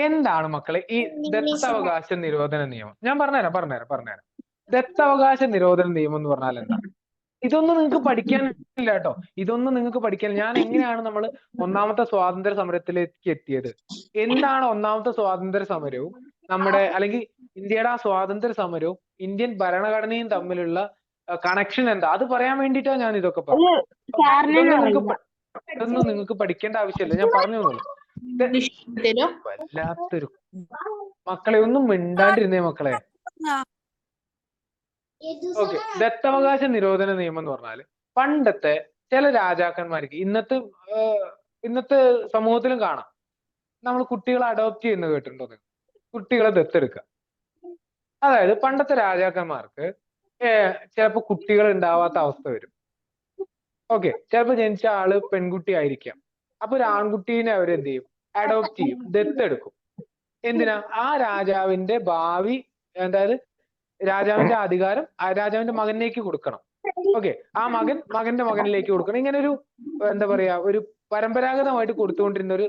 എന്താണ് മക്കളെ ഈ ദത്തവകാശ നിരോധന നിയമം? ഞാൻ പറഞ്ഞുതരാം. ദത്തവകാശ നിരോധന നിയമം എന്ന് പറഞ്ഞാൽ എന്താ? ഇതൊന്നും നിങ്ങൾക്ക് പഠിക്കാനില്ല കേട്ടോ. ഇതൊന്നും നിങ്ങൾക്ക് പഠിക്കാൻ. ഞാൻ എങ്ങനെയാണ് നമ്മൾ ഒന്നാമത്തെ സ്വാതന്ത്ര്യ സമരത്തിലേക്ക് എത്തിയത്, എന്താണ് ഒന്നാമത്തെ സ്വാതന്ത്ര്യ സമരവും നമ്മുടെ അല്ലെങ്കിൽ ഇന്ത്യയുടെ ആ സ്വാതന്ത്ര്യ സമരവും ഇന്ത്യൻ ഭരണഘടനയും തമ്മിലുള്ള കണക്ഷൻ എന്താ, അത് പറയാൻ വേണ്ടിയിട്ടാണ് ഞാൻ ഇതൊക്കെ പറഞ്ഞത്. ഇതൊന്നും നിങ്ങൾക്ക് പഠിക്കേണ്ട ആവശ്യമില്ല, ഞാൻ പറഞ്ഞു തന്നുള്ളൂ. വല്ലാത്തൊരു മക്കളെ, ഒന്നും മിണ്ടാണ്ടിരുന്നേ മക്കളെ. ഓക്കെ. ദത്തവകാശ നിരോധന നിയമം എന്ന് പറഞ്ഞാല് പണ്ടത്തെ ചില രാജാക്കന്മാർക്ക് ഇന്നത്തെ സമൂഹത്തിലും കാണാം. നമ്മൾ കുട്ടികളെ അഡോപ്റ്റ് ചെയ്യുന്നത് കേട്ടിട്ടുണ്ടോ? കുട്ടികളെ ദത്തെടുക്കുക. അതായത് പണ്ടത്തെ രാജാക്കന്മാർക്ക് ചിലപ്പോ കുട്ടികൾ ഉണ്ടാവാത്ത അവസ്ഥ വരും. ഓക്കെ. ചിലപ്പോ ജനിച്ച ആള് പെൺകുട്ടി ആയിരിക്കാം. അപ്പൊ ഒരു ആൺകുട്ടീനെ അവരെന്ത് ചെയ്യും? അഡോപ്റ്റ് ചെയ്യും, ദത്തെടുക്കും. എന്തിനാ? ആ രാജാവിന്റെ ഭാവി, അതായത് രാജാവിന്റെ അധികാരം ആ രാജാവിന്റെ മകനിലേക്ക് കൊടുക്കണം. ഓക്കെ. ആ മകന്റെ മകനിലേക്ക് കൊടുക്കണം. ഇങ്ങനെ ഒരു എന്താ പറയാ, ഒരു പരമ്പരാഗതമായിട്ട് കൊടുത്തുകൊണ്ടിരുന്ന ഒരു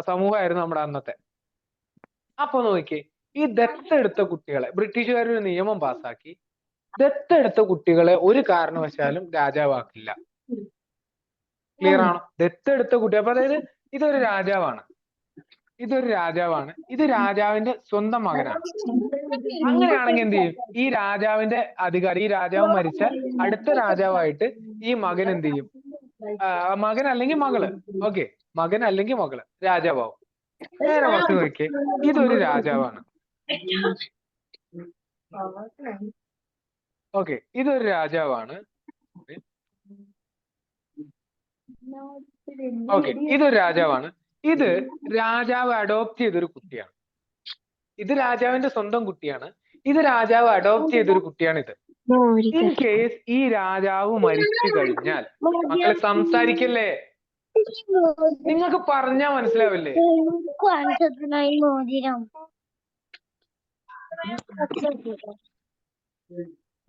സമൂഹമായിരുന്നു നമ്മുടെ അന്നത്തെ. അപ്പൊ നോക്കിയേ, ഈ ദത്തെടുത്ത കുട്ടികളെ ബ്രിട്ടീഷുകാർ ഒരു നിയമം പാസ്സാക്കി. ദത്തെടുത്ത കുട്ടികളെ ഒരു കാരണവശാലും രാജാവാക്കില്ല. ക്ലിയർ ആണോ? ദത്തെടുത്ത കുട്ടി, അപ്പൊ അതായത് ഇതൊരു രാജാവാണ്, ഇത് രാജാവിന്റെ സ്വന്തം മകനാണ്. അങ്ങനെയാണെങ്കിൽ എന്ത് ചെയ്യും? ഈ രാജാവിന്റെ അധികാരം, ഈ രാജാവ് മരിച്ചാൽ അടുത്ത രാജാവായിട്ട് ഈ മകൻ എന്ത് ചെയ്യും? മകൻ അല്ലെങ്കിൽ മകള്, ഓക്കെ, മകൻ അല്ലെങ്കിൽ മകള് രാജാവാവും. നേരെ മറിച്ച് നോക്കിയേ, ഇതൊരു രാജാവാണ്. ഓക്കെ, ഇതൊരു രാജാവാണ്. ഓക്കെ, ഇതൊരു രാജാവാണ്. ഇത് രാജാവ് അഡോപ്റ്റ് ചെയ്തൊരു കുട്ടിയാണ്. ഇത് രാജാവിന്റെ സ്വന്തം കുട്ടിയാണ്. ഇത് രാജാവ് അഡോപ്റ്റ് ചെയ്തൊരു കുട്ടിയാണ്. ഇത് ഇൻ കേസ് ഈ രാജാവ് മരിച്ചു കഴിഞ്ഞാൽ, മക്കളെ സംസാരിക്കല്ലേ, നിങ്ങൾക്ക് പറഞ്ഞാ മനസ്സിലാവില്ലേ? മോതിരം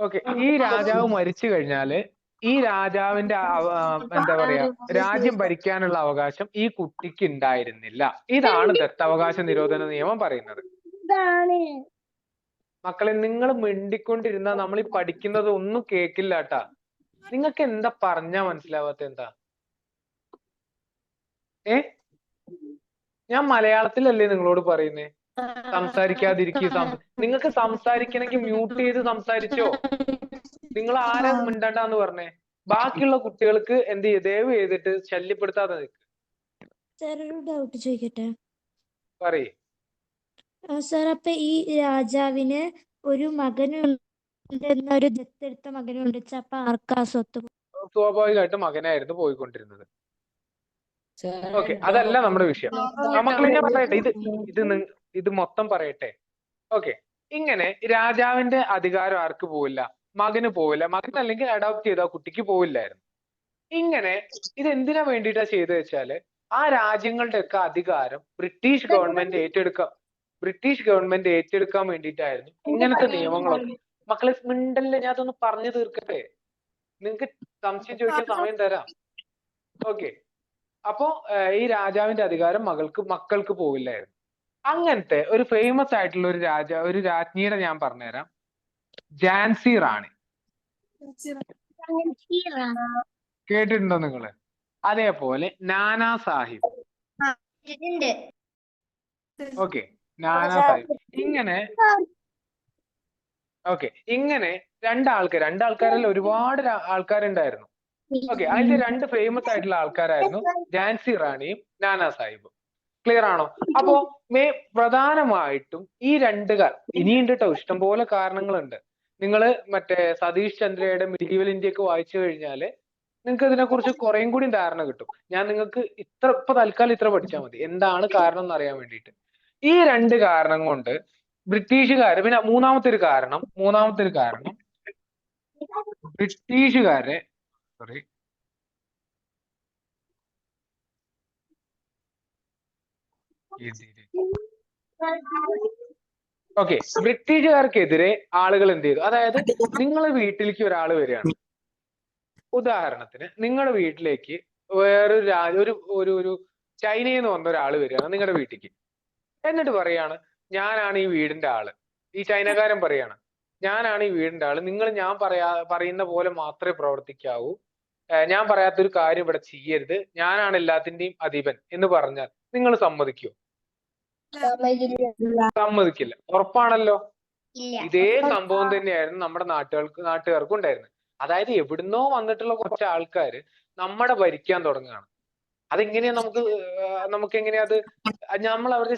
ഓക്കെ, ഈ രാജാവ് മരിച്ചു കഴിഞ്ഞാല് ഈ രാജാവിന്റെ എന്താ പറയാ രാജ്യം ഭരിക്കാനുള്ള അവകാശം ഈ കുട്ടിക്ക് ഉണ്ടായിരുന്നില്ല. ഇതാണ് ദത്തവകാശ നിരോധന നിയമം പറയുന്നത്. മക്കളെ, നിങ്ങൾ മിണ്ടിക്കൊണ്ടിരുന്ന നമ്മൾ ഈ പഠിക്കുന്നത് ഒന്നും കേക്കില്ല കേട്ടാ. നിങ്ങൾക്ക് എന്താ പറഞ്ഞാ മനസ്സിലാവാത്ത എന്താ? ഞാൻ മലയാളത്തിലല്ലേ നിങ്ങളോട് പറയുന്നേ സംസാരിക്കാതിരിക്കുക. നിങ്ങൾക്ക് സംസാരിക്കണമെങ്കിൽ മ്യൂട്ട് ചെയ്ത് സംസാരിച്ചോ. നിങ്ങൾ ആരാ മിണ്ടണ്ടെന്ന് പറഞ്ഞേ? ബാക്കിയുള്ള കുട്ടികൾക്ക് എന്ത് ചെയ്യും, ദയവ് ചെയ്തിട്ട് ശല്യപ്പെടുത്താതെ നിൽക്ക്. സാർ ഒരു ഡൗട്ട് ചോദിക്കട്ടെ? പറയേ. സാർ, അപ്പൊ ഈ രാജാവിന് ഒരു മകനുണ്ട്, ഒരു ദത്തെടുത്ത മകനുണ്ട്, അപ്പൊ ആർക്കാ സ്വത്ത്? സ്വാഭാവികമായിട്ട് മകനായിരുന്നു പോയിക്കൊണ്ടിരുന്നത്. ഓക്കെ, അതല്ല നമ്മുടെ വിഷയം. മക്കളെ ഞാൻ പറയട്ടെ, ഇത് മൊത്തം പറയട്ടെ. ഓക്കെ, ഇങ്ങനെ രാജാവിന്റെ അധികാരം ആർക്ക് പോവില്ല? മകന് പോവില്ല. മകൻ അല്ലെങ്കിൽ അഡോപ്റ്റ് ചെയ്ത കുട്ടിക്ക് പോവില്ലായിരുന്നു. ഇങ്ങനെ ഇത് എന്തിനാ വേണ്ടിയിട്ടാ ചെയ്തു വെച്ചാല് ആ രാജ്യങ്ങളുടെ ഒക്കെ അധികാരം ബ്രിട്ടീഷ് ഗവൺമെന്റ് ഏറ്റെടുക്കാൻ വേണ്ടിയിട്ടായിരുന്നു ഇങ്ങനത്തെ നിയമങ്ങളൊക്കെ. മക്കളെ മിണ്ടല്ലേ, ഞാൻ അതൊന്ന് പറഞ്ഞു തീർക്കട്ടെ. നിങ്ങക്ക് സംശയം ചോദിക്കാൻ സമയം തരാം. ഓക്കെ, അപ്പോ ഈ രാജാവിന്റെ അധികാരം മക്കൾക്ക് പോവില്ലായിരുന്നു. അങ്ങനത്തെ ഒരു ഫേമസ് ആയിട്ടുള്ള ഒരു രാജ്ഞിയുടെ ഞാൻ പറഞ്ഞുതരാം. ഝാൻസി റാണി കേട്ടിട്ടുണ്ടോ നിങ്ങള്? അതേപോലെ നാനാ സാഹിബ്. ഓക്കെ, നാനാ സാഹിബ്. ഇങ്ങനെ രണ്ടാൾക്കാരല്ല, ഒരുപാട് ആൾക്കാരുണ്ടായിരുന്നു. ഓക്കെ, അതിന്റെ രണ്ട് ഫേമസ് ആയിട്ടുള്ള ആൾക്കാരായിരുന്നു ഝാൻസി റാണിയും നാനാ സാഹിബും. ക്ലിയർ ആണോ? അപ്പോ പ്രധാനമായിട്ടും ഈ ഇനിയുണ്ട് കേട്ടോ, ഇഷ്ടംപോലെ കാരണങ്ങളുണ്ട്. നിങ്ങള് മറ്റേ സതീഷ് ചന്ദ്രയുടെ മിഡീവൽ ഇന്ത്യക്ക് വായിച്ചു കഴിഞ്ഞാല് നിങ്ങൾക്ക് ഇതിനെ കുറിച്ച് കുറേം കൂടി ധാരണ കിട്ടും. ഞാൻ നിങ്ങൾക്ക് ഇപ്പൊ തൽക്കാലം ഇത്ര പഠിച്ചാൽ മതി, എന്താണ് കാരണം എന്ന് അറിയാൻ വേണ്ടിയിട്ട്. ഈ രണ്ട് കാരണം കൊണ്ട് ബ്രിട്ടീഷുകാര്, പിന്നെ മൂന്നാമത്തെ ഒരു കാരണം ബ്രിട്ടീഷുകാരെ സോറി ഓക്കെ, ബ്രിട്ടീഷുകാർക്കെതിരെ ആളുകൾ എന്ത് ചെയ്തു? അതായത് നിങ്ങളെ വീട്ടിലേക്ക് ഒരാൾ വരികയാണ്. ഉദാഹരണത്തിന് നിങ്ങളുടെ വീട്ടിലേക്ക് വേറൊരു ഒരു ചൈനയിൽ നിന്ന് വന്ന ഒരാൾ വരികയാണ് നിങ്ങളുടെ വീട്ടിലേക്ക്. എന്നിട്ട് പറയാണ്, ഞാനാണ് ഈ വീടിന്റെ ആള്. ഈ ചൈനക്കാരൻ പറയാണ്, ഞാനാണ് ഈ വീടിന്റെ ആള്, നിങ്ങൾ ഞാൻ പറയുന്ന പോലെ മാത്രമേ പ്രവർത്തിക്കാവൂ, ഞാൻ പറയാത്തൊരു കാര്യം ഇവിടെ ചെയ്യരുത്, ഞാനാണ് എല്ലാത്തിന്റെയും അധിപൻ എന്ന് പറഞ്ഞാൽ നിങ്ങൾ സമ്മതിക്കുമോ? സമ്മതിക്കില്ല. ഉറപ്പാണല്ലോ. ഇതേ സംഭവം തന്നെയായിരുന്നു നമ്മുടെ നാട്ടുകാർക്കും ഉണ്ടായിരുന്നത്. അതായത് എവിടുന്നോ വന്നിട്ടുള്ള കുറച്ച് ആൾക്കാര് നമ്മടെ ഭരിക്കാൻ തുടങ്ങുകയാണ്. അതെങ്ങനെയാ നമുക്ക് എങ്ങനെയാ അത്? നമ്മൾ അവരെ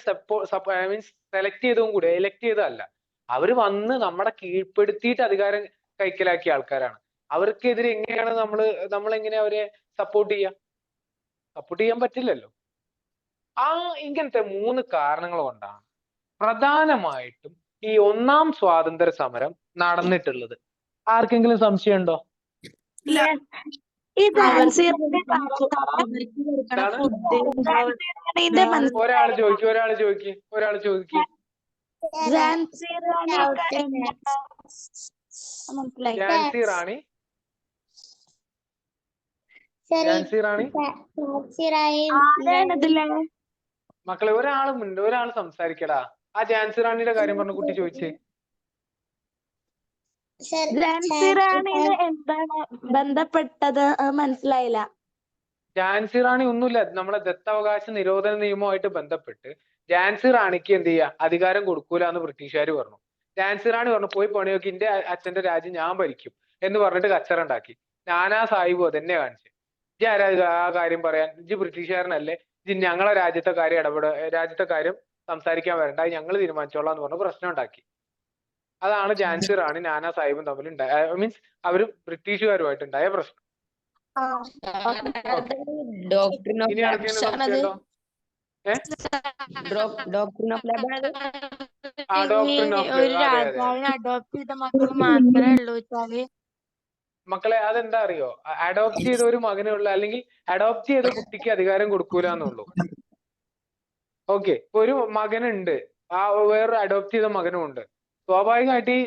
മീൻസ് സെലക്ട് ചെയ്തതും കൂടെ എലക്ട് ചെയ്തതല്ല. അവര് വന്ന് നമ്മളെ കീഴ്പ്പെടുത്തിയിട്ട് അധികാരം കൈക്കലാക്കിയ ആൾക്കാരാണ്. അവർക്കെതിരെ എങ്ങനെയാണ് നമ്മൾ എങ്ങനെയാ അവരെ സപ്പോർട്ട് ചെയ്യാൻ പറ്റില്ലല്ലോ. ഇങ്ങനത്തെ 3 കാരണങ്ങൾ കൊണ്ടാണ് പ്രധാനമായിട്ടും ഈ ഒന്നാം സ്വാതന്ത്ര്യ സമരം നടന്നിട്ടുള്ളത്. ആർക്കെങ്കിലും സംശയമുണ്ടോ? ഒരാള് ചോദിക്കും. ഝാൻസി റാണി മക്കളെ, ഒരാൾ സംസാരിക്കടാ. ആ ഝാൻസി റാണിയുടെ കാര്യം പറഞ്ഞ കുട്ടി ചോദിച്ചേ. എന്താണ് ബന്ധപ്പെട്ടത്? മനസ്സിലായില്ല. ഝാൻസി റാണി ഒന്നുമില്ല, നമ്മളെ ദത്തവകാശ നിരോധന നിയമവുമായിട്ട് ബന്ധപ്പെട്ട് ഝാൻസി റാണിക്ക് എന്ത് ചെയ്യാ, അധികാരം കൊടുക്കൂല എന്ന് ബ്രിട്ടീഷുകാർ പറഞ്ഞു. ഝാൻസി റാണി പറഞ്ഞു, പോയി പണിയൊക്കെ, എന്റെ അച്ഛന്റെ രാജ്യം ഞാൻ ഭരിക്കും എന്ന് പറഞ്ഞിട്ട് കച്ചറ ഉണ്ടാക്കി. നാനാ സാഹിബും അതെന്നെ കാണിച്ചു. ഇജ്ജ് ആരാ ആ കാര്യം പറയാൻ? ഇജ്ജ് ബ്രിട്ടീഷുകാരനല്ലേ, ഇജ്ജ് ഞങ്ങളെ രാജ്യത്തെ കാര്യം സംസാരിക്കാൻ വരണ്ട, ഞങ്ങൾ തീരുമാനിച്ചോളാം എന്ന് പറഞ്ഞ് പ്രശ്നം ഉണ്ടാക്കി. അതാണ് ഝാൻസി റാണി നാനാ സാഹിബും തമ്മിൽ മീൻസ് അവര് ബ്രിട്ടീഷുകാരുമായിട്ടുണ്ടായ പ്രശ്നം. ഇനി ആർക്കെങ്കിലും സംശയമുണ്ടോ? ഒരു രാജാവിനെ അഡോപ്റ്റ് ചെയ്ത മക്കൾ മാത്രമേ ഉള്ളൂ വെച്ചാല് മക്കളെ അതെന്താ അറിയോ? അഡോപ്റ്റ് ചെയ്ത ഒരു മകനേ ഉള്ളൂ, അല്ലെങ്കിൽ അഡോപ്റ്റ് ചെയ്ത കുട്ടിക്ക് അധികാരം കൊടുക്കൂല എന്നുള്ളൂ. ഓക്കെ, ഒരു മകനുണ്ട്, ആ വേറൊരു അഡോപ്റ്റ് ചെയ്ത മകനും ഉണ്ട്. സ്വാഭാവികമായിട്ട് ഈ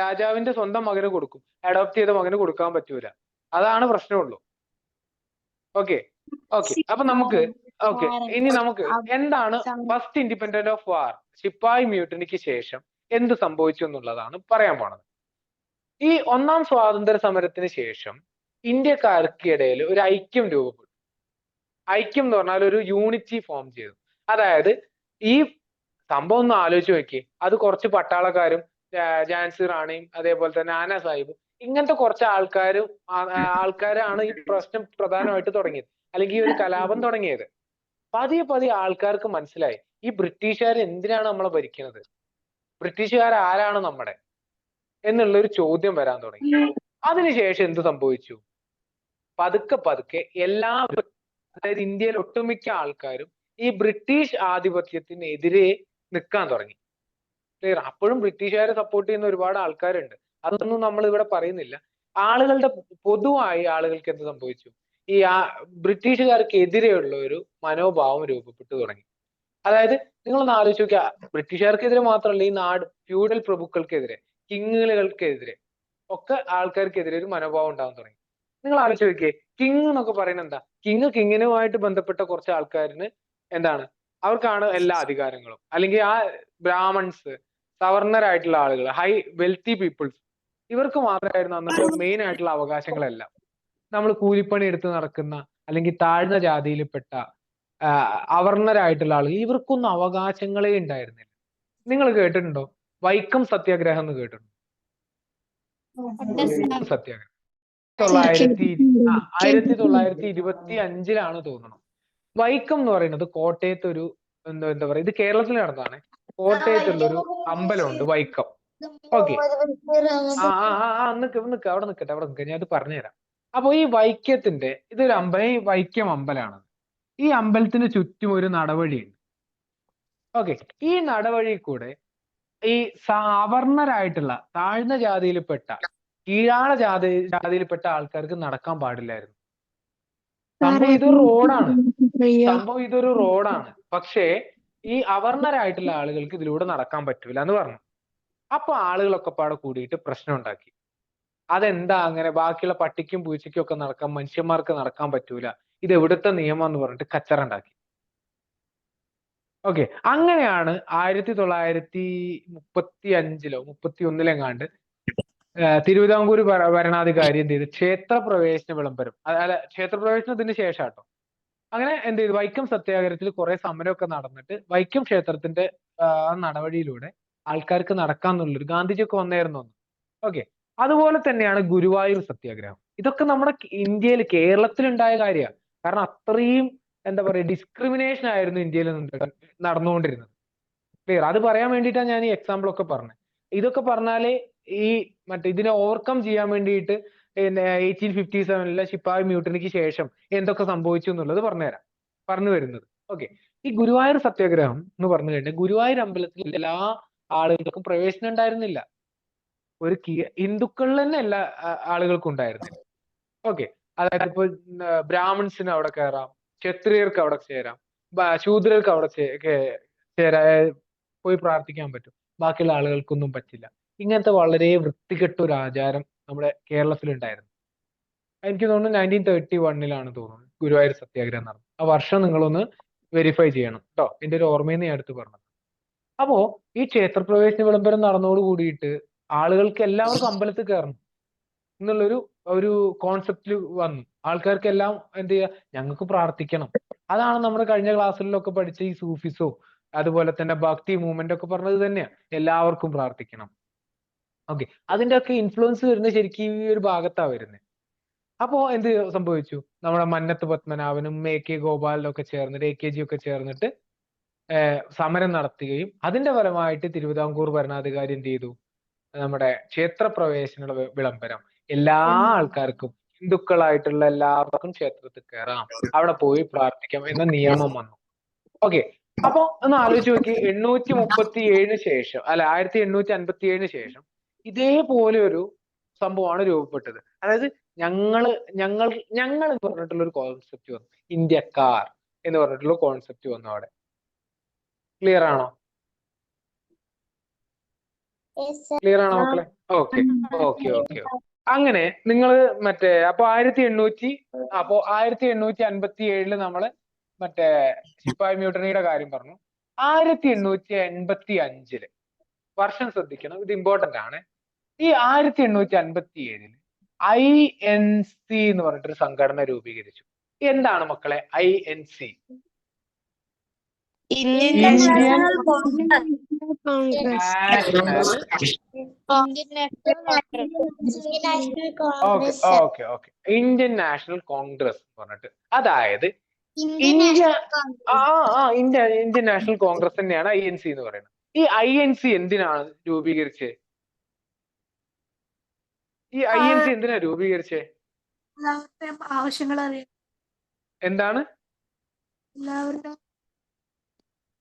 രാജാവിന്റെ സ്വന്തം മകന് കൊടുക്കും, അഡോപ്റ്റ് ചെയ്ത മകന് കൊടുക്കാൻ പറ്റൂല. അതാണ് പ്രശ്നമുള്ളൂ. ഓക്കെ ഓക്കെ, അപ്പൊ നമുക്ക് ഇനി നമുക്ക് എന്താണ് ഫസ്റ്റ് ഇൻഡിപെൻഡന്റ് ഓഫ് വാർ, ശിപ്പായി മ്യൂട്ടണിക്ക് ശേഷം എന്ത് സംഭവിച്ചു എന്നുള്ളതാണ് പറയാൻ പോണത്. ഈ ഒന്നാം സ്വാതന്ത്ര്യ സമരത്തിന് ശേഷം ഇന്ത്യക്കാർക്കിടയിൽ ഒരു ഐക്യം രൂപപ്പെട്ടു. ഐക്യം എന്ന് പറഞ്ഞാൽ ഒരു യൂണിറ്റി ഫോം ചെയ്തു. അതായത് ഈ സംഭവം ഒന്ന് ആലോചിച്ച് നോക്കി, അത് കുറച്ച് പട്ടാളക്കാരും ഝാൻസി റാണിയും അതേപോലെ തന്നെ നാനാ സാഹിബും ഇങ്ങനത്തെ കുറച്ച് ആൾക്കാരാണ് ഈ പ്രശ്നം പ്രധാനമായിട്ട് തുടങ്ങിയത്, അല്ലെങ്കിൽ ഈ ഒരു കലാപം തുടങ്ങിയത്. പതിയെ പതിയെ ആൾക്കാർക്ക് മനസ്സിലായി ഈ ബ്രിട്ടീഷുകാർ എന്തിനാണ് നമ്മളെ ഭരിക്കുന്നത്, ബ്രിട്ടീഷുകാർ ആരാണ് നമ്മുടെ എന്നുള്ളൊരു ചോദ്യം വരാൻ തുടങ്ങി. അതിനുശേഷം എന്ത് സംഭവിച്ചു? പതുക്കെ പതുക്കെ അതായത് ഇന്ത്യയിൽ ഒട്ടുമിക്ക ആൾക്കാരും ഈ ബ്രിട്ടീഷ് ആധിപത്യത്തിനെതിരെ നിൽക്കാൻ തുടങ്ങി. ക്ലിയർ? അപ്പോഴും ബ്രിട്ടീഷുകാരെ സപ്പോർട്ട് ചെയ്യുന്ന ഒരുപാട് ആൾക്കാരുണ്ട്, അതൊന്നും നമ്മൾ ഇവിടെ പറയുന്നില്ല. ആളുകളുടെ പൊതുവായി ആളുകൾക്ക് എന്ത് സംഭവിച്ചു? ഈ ബ്രിട്ടീഷുകാർക്ക് എതിരെയുള്ള ഒരു മനോഭാവം രൂപപ്പെട്ടു തുടങ്ങി. അതായത് നിങ്ങളൊന്ന് ആലോചിച്ച് നോക്കിയാ, ബ്രിട്ടീഷുകാർക്കെതിരെ മാത്രമല്ല, ഈ നാട് ഫ്യൂഡൽ പ്രഭുക്കൾക്കെതിരെ, കിങ്ങുകൾക്കെതിരെ ഒക്കെ ആൾക്കാർക്കെതിരെ ഒരു മനോഭാവം ഉണ്ടാകാൻ തുടങ്ങി. നിങ്ങൾ ആലോചിച്ച് നോക്കിയേ, കിങ് എന്നൊക്കെ പറയുന്നത് എന്താ? കിങ്ങിനുമായിട്ട് ബന്ധപ്പെട്ട കുറച്ച് ആൾക്കാരിന് എന്താണ്, അവർക്കാണ് എല്ലാ അധികാരങ്ങളും, അല്ലെങ്കിൽ ആ ബ്രാഹ്മൺസ്, സവർണരായിട്ടുള്ള ആളുകൾ, ഹൈ വെൽത്തി പീപ്പിൾസ്, ഇവർക്ക് മാത്രമായിരുന്നു അന്നത്തെ മെയിൻ ആയിട്ടുള്ള അവകാശങ്ങളെല്ലാം. നമ്മൾ കൂലിപ്പണി എടുത്ത് നടക്കുന്ന അല്ലെങ്കിൽ താഴ്ന്ന ജാതിയിൽപ്പെട്ട അവർണരായിട്ടുള്ള ആളുകൾ, ഇവർക്കൊന്നും അവകാശങ്ങളേ ഉണ്ടായിരുന്നില്ല. നിങ്ങൾ കേട്ടിട്ടുണ്ടോ വൈക്കം സത്യാഗ്രഹം എന്ന് കേട്ടിട്ടുണ്ടോ? സത്യാഗ്രഹം 1925 തോന്നണം. വൈക്കം എന്ന് പറയുന്നത് കോട്ടയത്ത് ഒരു എന്താ പറയാ, ഇത് കേരളത്തിൽ നടന്നതാണ്. കോട്ടയത്തുള്ളൊരു അമ്പലമുണ്ട് വൈക്കം. ഓക്കെ, അവിടെ നിൽക്കട്ടെ, ഞാൻ അത് പറഞ്ഞുതരാം. അപ്പൊ ഈ വൈക്കത്തിന്റെ ഇതൊരു ഈ വൈക്കം അമ്പലമാണ്. ഈ അമ്പലത്തിന് ചുറ്റും ഒരു നടവഴിയുണ്ട്. ഓക്കെ, ഈ നടവഴി കൂടെ ഈ അവർണരായിട്ടുള്ള താഴ്ന്ന ജാതിയിൽപ്പെട്ട കീഴാള ജാതിയിൽപ്പെട്ട ആൾക്കാർക്ക് നടക്കാൻ പാടില്ലായിരുന്നു. സംഭവം ഇതൊരു റോഡാണ്, പക്ഷേ ഈ അവർണരായിട്ടുള്ള ആളുകൾക്ക് ഇതിലൂടെ നടക്കാൻ പറ്റൂല എന്ന് പറഞ്ഞു. അപ്പൊ ആളുകളൊക്കെ പാടെ കൂടിയിട്ട് പ്രശ്നം ഉണ്ടാക്കി. അതെന്താ അങ്ങനെ, ബാക്കിയുള്ള പട്ടിക്കും പൂച്ചയ്ക്കും ഒക്കെ നടക്കാൻ, മനുഷ്യന്മാർക്ക് നടക്കാൻ പറ്റൂല, ഇത് എവിടുത്തെ നിയമം എന്ന് പറഞ്ഞിട്ട് കച്ചറ ഉണ്ടാക്കി. ഓക്കെ, അങ്ങനെയാണ് 1935-31 തിരുവിതാംകൂർ ഭരണാധികാരി എന്ത് ചെയ്തു? ക്ഷേത്രപ്രവേശന വിളംബരം, അല്ല ക്ഷേത്രപ്രവേശനത്തിന് ശേഷം കേട്ടോ. അങ്ങനെ എന്ത് ചെയ്തു? വൈക്കം സത്യാഗ്രഹത്തിൽ കുറെ സമരമൊക്കെ നടന്നിട്ട് വൈക്കം ക്ഷേത്രത്തിന്റെ നടവഴിയിലൂടെ ആൾക്കാർക്ക് നടക്കാന്നുള്ളൊരു ഗാന്ധിജിയൊക്കെ വന്നായിരുന്നു. ഓക്കെ, അതുപോലെ തന്നെയാണ് ഗുരുവായൂർ സത്യാഗ്രഹം. ഇതൊക്കെ നമ്മുടെ ഇന്ത്യയിൽ, കേരളത്തിലുണ്ടായ കാര്യമാണ്. കാരണം അത്രയും എന്താ പറയുക, ഡിസ്ക്രിമിനേഷൻ ആയിരുന്നു ഇന്ത്യയിൽ നടന്നുകൊണ്ടിരുന്നത്. ക്ലിയർ? അത് പറയാൻ വേണ്ടിയിട്ടാണ് ഞാൻ ഈ എക്സാമ്പിൾ ഒക്കെ പറഞ്ഞത്. ഇതൊക്കെ പറഞ്ഞാലേ ഈ ഇതിനെ ഓവർകം ചെയ്യാൻ വേണ്ടിയിട്ട് 1857 ശിപ്പായി മ്യൂട്ടണിക്ക് ശേഷം എന്തൊക്കെ സംഭവിച്ചു എന്നുള്ളത് പറഞ്ഞു വരുന്നത്. ഓക്കെ, ഈ ഗുരുവായൂർ സത്യാഗ്രഹം എന്ന് പറഞ്ഞു കഴിഞ്ഞാൽ ഗുരുവായൂർ അമ്പലത്തിൽ എല്ലാ ആളുകൾക്കും പ്രവേശനം ഉണ്ടായിരുന്നില്ല. ഒരു ഹിന്ദുക്കളിൽ തന്നെ എല്ലാ ആളുകൾക്കും ഉണ്ടായിരുന്നില്ല. ഓക്കെ, അതായത് ഇപ്പൊ ബ്രാഹ്മിൺസിന് അവിടെ കയറാം, ക്ഷത്രിയർക്ക് അവിടെ ചേരാം, ശൂദ്രർക്ക് അവിടെ പോയി പ്രാർത്ഥിക്കാൻ പറ്റും, ബാക്കിയുള്ള ആളുകൾക്കൊന്നും പറ്റില്ല. ഇങ്ങനത്തെ വളരെ വൃത്തികെട്ട ഒരു ആചാരം നമ്മുടെ കേരളത്തിലുണ്ടായിരുന്നു. എനിക്ക് തോന്നുന്നു 1931 തോന്നുന്നു ഗുരുവായൂർ സത്യാഗ്രഹം നടന്നു. ആ വർഷം നിങ്ങളൊന്ന് വെരിഫൈ ചെയ്യണം കേട്ടോ, എന്റെ ഒരു ഓർമ്മയിൽ നിന്ന് ഞാൻ എടുത്ത് പറഞ്ഞത്. അപ്പോ ഈ ക്ഷേത്രപ്രവേശന വിളംബരം നടന്നോട് കൂടിയിട്ട് ആളുകൾക്ക് എല്ലാവർക്കും അമ്പലത്തിൽ കയറണം എന്നുള്ളൊരു കോൺസെപ്റ്റിൽ വന്നു. ആൾക്കാർക്കെല്ലാം എന്ത് ചെയ്യുക, ഞങ്ങൾക്ക് പ്രാർത്ഥിക്കണം. അതാണ് നമ്മുടെ കഴിഞ്ഞ ക്ലാസ്സിലൊക്കെ പഠിച്ച ഈ സൂഫിസോ അതുപോലെ തന്നെ ഭക്തി മൂവ്മെന്റ് ഒക്കെ പറഞ്ഞത് തന്നെയാണ്, എല്ലാവർക്കും പ്രാർത്ഥിക്കണം. ഓക്കെ, അതിന്റെ ഒക്കെ ഇൻഫ്ലുവൻസ് വരുന്നത് ശരിക്കും ഈ ഒരു ഭാഗത്താണ് വരുന്നത്. അപ്പോ എന്ത് സംഭവിച്ചു? നമ്മുടെ മന്നത്ത് പത്മനാഭനും AK ഗോപാലനും ഒക്കെ ചേർന്നിട്ട്, AKG ഒക്കെ ചേർന്നിട്ട് സമരം നടത്തുകയും അതിന്റെ ഫലമായിട്ട് തിരുവിതാംകൂർ ഭരണാധികാരി എന്ത് ചെയ്തു? നമ്മുടെ ക്ഷേത്രപ്രവേശന വിളംബരം എല്ലാ ആൾക്കാർക്കും, ഹിന്ദുക്കളായിട്ടുള്ള എല്ലാവർക്കും ക്ഷേത്രത്തിൽ കയറാം, അവിടെ പോയി പ്രാർത്ഥിക്കാം എന്ന നിയമം വന്നു. ഓക്കെ, അപ്പൊ ഒന്ന് ആലോചിച്ച് നോക്കി, 1837 ശേഷം, അല്ല 1857 ശേഷം ഇതേപോലെ ഒരു സംഭവമാണ് രൂപപ്പെട്ടത്. അതായത് ഞങ്ങൾ ഞങ്ങൾ എന്ന് പറഞ്ഞിട്ടുള്ള ഒരു കോൺസെപ്റ്റ് വന്നു, ഇന്ത്യക്കാർ എന്ന് പറഞ്ഞിട്ടുള്ള കോൺസെപ്റ്റ് വന്നു അവിടെ. ക്ലിയർ ആണോ? ക്ലിയർ ആണോ മക്കളെ? Okay okay okay. അങ്ങനെ നിങ്ങൾ മറ്റേ അപ്പൊ 1857 നമ്മള് മറ്റേ ശിപ്പായി മ്യൂട്ടണിയുടെ കാര്യം പറഞ്ഞു. 1885 വർഷം ശ്രദ്ധിക്കണം, ഇത് ഇമ്പോർട്ടന്റ് ആണ്. ഈ 1857 INC എന്ന് പറഞ്ഞിട്ടൊരു സംഘടന രൂപീകരിച്ചു. എന്താണ് മക്കളെ INC? Indian Indian Indian national Congress എന്ന് പറഞ്ഞിട്ട്, അതായത് ഇന്ത്യൻ നാഷണൽ കോൺഗ്രസ് തന്നെയാണ് INC എന്ന് പറയുന്നത്. ഈ INC എന്തിനാണ് രൂപീകരിച്ചത്? ഈ INC എന്തിനാ രൂപീകരിച്ചേ? ആവശ്യങ്ങൾ അറിയാം. എന്താണ്? എല്ലാവരുടെ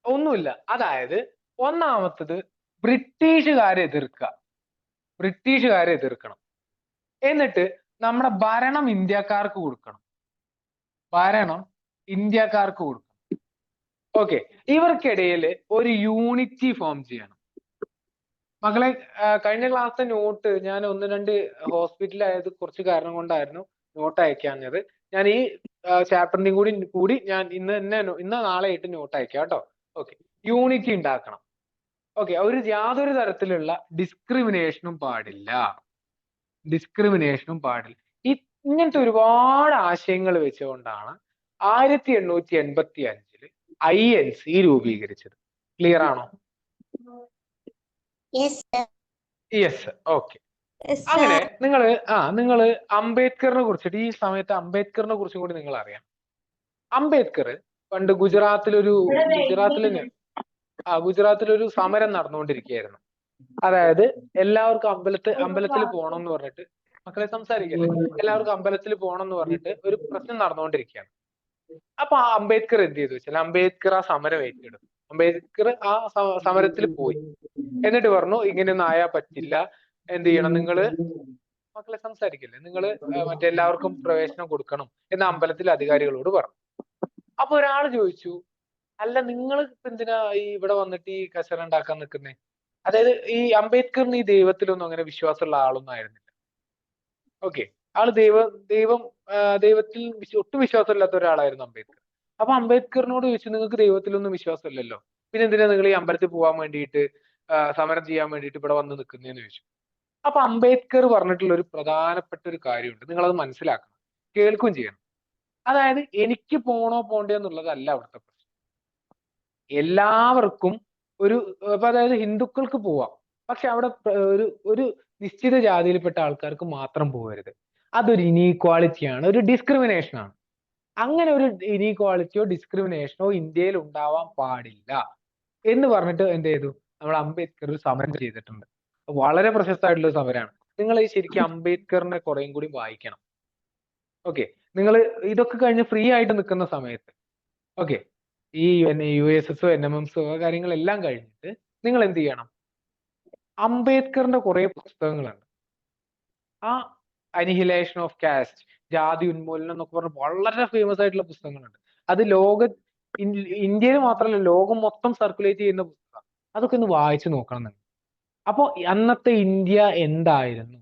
ഒന്നുമില്ല. അതായത് ഒന്നാമത്തത് ബ്രിട്ടീഷുകാരെ എതിർക്കണം. എന്നിട്ട് നമ്മുടെ ഭരണം ഇന്ത്യക്കാർക്ക് കൊടുക്കണം. ഓക്കെ. ഇവർക്കിടയിൽ ഒരു യൂണിറ്റി ഫോം ചെയ്യണം. മക്കളെ, കഴിഞ്ഞ ക്ലാസ്സിലെ നോട്ട് ഞാൻ 1-2 ഹോസ്പിറ്റലായത് കുറച്ച് കാരണം കൊണ്ടായിരുന്നു നോട്ട് അയക്കാഞ്ഞത്. ഞാൻ ഈ ചാപ്റ്ററിന്റെയും കൂടി ഞാൻ ഇന്ന് നാളെ ആയിട്ട് നോട്ട് അയക്കാം കേട്ടോ. ഓക്കെ. യൂണിറ്റി ഉണ്ടാക്കണം. ഓക്കെ. യാതൊരു തരത്തിലുള്ള ഡിസ്ക്രിമിനേഷനും പാടില്ല. ഇങ്ങനത്തെ ഒരുപാട് ആശയങ്ങൾ വെച്ചുകൊണ്ടാണ് 1885 INC രൂപീകരിച്ചത്. ക്ലിയർ ആണോ? യെസ്. ഓക്കെ. അങ്ങനെ നിങ്ങള് അംബേദ്കറിനെ കുറിച്ചിട്ട് ഈ സമയത്ത് അംബേദ്കറിനെ കുറിച്ചും കൂടി നിങ്ങൾ അറിയാം. അംബേദ്കർ പണ്ട് ഗുജറാത്തിലൊരു സമരം നടന്നുകൊണ്ടിരിക്കുകയായിരുന്നു. അതായത് എല്ലാവർക്കും അമ്പലത്തിൽ പോകണം എന്ന് പറഞ്ഞിട്ട്, മക്കളെ സംസാരിക്കല്ലേ, എല്ലാവർക്കും അമ്പലത്തിൽ പോകണം എന്ന് പറഞ്ഞിട്ട് ഒരു പ്രശ്നം നടന്നുകൊണ്ടിരിക്കുകയാണ്. അപ്പൊ ആ അംബേദ്കർ എന്ത് ചെയ്തു വെച്ചാൽ അംബേദ്കർ ആ സമരം ഏറ്റെടുത്തു. അംബേദ്കർ ആ സമരത്തിൽ പോയി. എന്നിട്ട് പറഞ്ഞു, ഇങ്ങനെയൊന്നും ആയാൽ പറ്റില്ല, എന്ത് ചെയ്യണം, മക്കളെ സംസാരിക്കില്ലേ, മറ്റെല്ലാവർക്കും പ്രവേശനം കൊടുക്കണം എന്ന് അമ്പലത്തിലെ അധികാരികളോട് പറഞ്ഞു. അപ്പൊ ഒരാൾ ചോദിച്ചു, അല്ല നിങ്ങൾ എന്തിനാ ഇവിടെ വന്നിട്ട് ഈ കച്ചറ ഉണ്ടാക്കാൻ നിൽക്കുന്നേ? അതായത് ഈ അംബേദ്കറിന് ഈ ദൈവത്തിലൊന്നും അങ്ങനെ വിശ്വാസമുള്ള ആളൊന്നും ആയിരുന്നില്ല. ഓക്കെ. ആള് ദൈവത്തിൽ ഒട്ടും വിശ്വാസമില്ലാത്ത ഒരാളായിരുന്നു അംബേദ്കർ. അപ്പൊ അംബേദ്കറിനോട് ചോദിച്ചു, നിങ്ങൾക്ക് ദൈവത്തിലൊന്നും വിശ്വാസമില്ലല്ലോ, പിന്നെ എന്തിനാ നിങ്ങൾ ഈ അമ്പലത്തിൽ പോകാൻ വേണ്ടിയിട്ട് സമരം ചെയ്യാൻ വേണ്ടിയിട്ട് ഇവിടെ വന്ന് നിൽക്കുന്നതെന്ന് ചോദിച്ചു. അപ്പൊ അംബേദ്കർ പറഞ്ഞിട്ടുള്ള ഒരു പ്രധാനപ്പെട്ട ഒരു കാര്യമുണ്ട്, നിങ്ങളത് മനസ്സിലാക്കണം, കേൾക്കുകയും ചെയ്യണം. അതായത് എനിക്ക് പോണോ പോണ്ടേ എന്നുള്ളതല്ല അവിടുത്തെ പ്രശ്നം. എല്ലാവർക്കും അതായത് ഹിന്ദുക്കൾക്ക് പോവാം, പക്ഷെ അവിടെ ഒരു നിശ്ചിത ജാതിയിൽപ്പെട്ട ആൾക്കാർക്ക് മാത്രം പോകരുത്. അതൊരു ഇനീക്വാളിറ്റിയാണ്, ഒരു ഡിസ്ക്രിമിനേഷൻ ആണ്. അങ്ങനെ ഒരു ഇനീക്വാളിറ്റിയോ ഡിസ്ക്രിമിനേഷനോ ഇന്ത്യയിൽ ഉണ്ടാവാൻ പാടില്ല എന്ന് പറഞ്ഞിട്ട് എന്ത് ചെയ്തു, നമ്മൾ അംബേദ്കർ ഒരു സമരം ചെയ്തിട്ടുണ്ട്. വളരെ പ്രശസ്തമായിട്ടുള്ള സമരമാണ്. നിങ്ങൾ ശരിക്കും അംബേദ്കറിനെ കുറേയും കൂടി വായിക്കണം. ഓക്കെ. നിങ്ങൾ ഇതൊക്കെ കഴിഞ്ഞ് ഫ്രീ ആയിട്ട് നിൽക്കുന്ന സമയത്ത്, ഓക്കെ, ഈ USS NMMS കാര്യങ്ങളെല്ലാം കഴിഞ്ഞിട്ട് നിങ്ങൾ എന്ത് ചെയ്യണം, അംബേദ്കറിന്റെ കുറെ പുസ്തകങ്ങളുണ്ട്. ആ അനിഹിലേഷൻ ഓഫ് കാസ്റ്റ്, ജാതി ഉന്മൂലനം എന്നൊക്കെ പറഞ്ഞ വളരെ ഫേമസ് ആയിട്ടുള്ള പുസ്തകങ്ങളുണ്ട്. അത് ഇന്ത്യയിൽ മാത്രമല്ല ലോകം മൊത്തം സർക്കുലേറ്റ് ചെയ്യുന്ന പുസ്തകം. അതൊക്കെ ഒന്ന് വായിച്ചു നോക്കണം നിങ്ങൾ. അപ്പൊ അന്നത്തെ ഇന്ത്യ എന്തായിരുന്നു,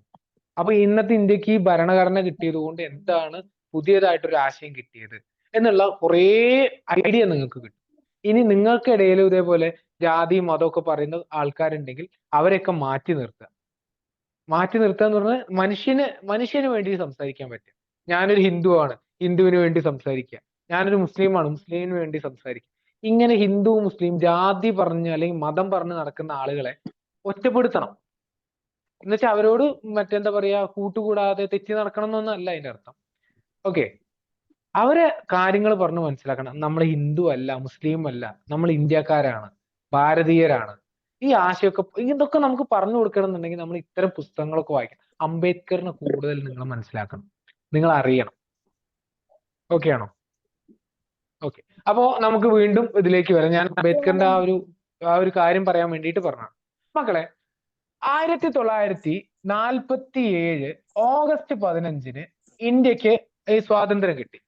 അപ്പൊ ഇന്നത്തെ ഇന്ത്യക്ക് ഈ ഭരണഘടന കിട്ടിയത് കൊണ്ട് എന്താണ് പുതിയതായിട്ടൊരു ആശയം കിട്ടിയത് എന്നുള്ള കുറേ ഐഡിയ നിങ്ങൾക്ക് കിട്ടും. ഇനി നിങ്ങൾക്കിടയിൽ ഇതേപോലെ ജാതി മതമൊക്കെ പറയുന്ന ആൾക്കാരുണ്ടെങ്കിൽ അവരെയൊക്കെ മാറ്റി നിർത്തുക എന്ന് പറഞ്ഞാൽ മനുഷ്യന് വേണ്ടി സംസാരിക്കാൻ പറ്റുക. ഞാനൊരു ഹിന്ദുവാണ്, ഹിന്ദുവിന് വേണ്ടി സംസാരിക്കുക. ഞാനൊരു മുസ്ലിമാണ്, മുസ്ലിമിന് വേണ്ടി സംസാരിക്കുക. ഇങ്ങനെ ഹിന്ദു മുസ്ലിം ജാതി പറഞ്ഞ് അല്ലെങ്കിൽ മതം പറഞ്ഞ് നടക്കുന്ന ആളുകളെ ഒറ്റപ്പെടുത്തണം. എന്നുവെച്ചാൽ അവരോട് മറ്റെന്താ പറയാ, കൂട്ടുകൂടാതെ തെറ്റി നടക്കണം എന്നൊന്നും അല്ല അതിന്റെ അർത്ഥം. ഓക്കെ. അവരെ കാര്യങ്ങൾ പറഞ്ഞ് മനസ്സിലാക്കണം. നമ്മൾ ഹിന്ദു അല്ല, മുസ്ലിം അല്ല, നമ്മൾ ഇന്ത്യക്കാരാണ്, ഭാരതീയരാണ്. ഈ ആശയമൊക്കെ ഇതൊക്കെ നമുക്ക് പറഞ്ഞു കൊടുക്കണം എന്നുണ്ടെങ്കിൽ നമ്മൾ ഇത്തരം പുസ്തകങ്ങളൊക്കെ വായിക്കണം. അംബേദ്കറിനെ കൂടുതൽ നിങ്ങൾ മനസ്സിലാക്കണം, നിങ്ങൾ അറിയണം. ഓക്കെ ആണോ? ഓക്കെ. അപ്പോ നമുക്ക് വീണ്ടും ഇതിലേക്ക് വരാം. ഞാൻ അംബേദ്കറിന്റെ ആ ഒരു കാര്യം പറയാൻ വേണ്ടിയിട്ട് പറഞ്ഞതാണ്. മക്കളെ, 1947 ഓഗസ്റ്റ് 15 ഇന്ത്യക്ക് ഈ സ്വാതന്ത്ര്യം കിട്ടി.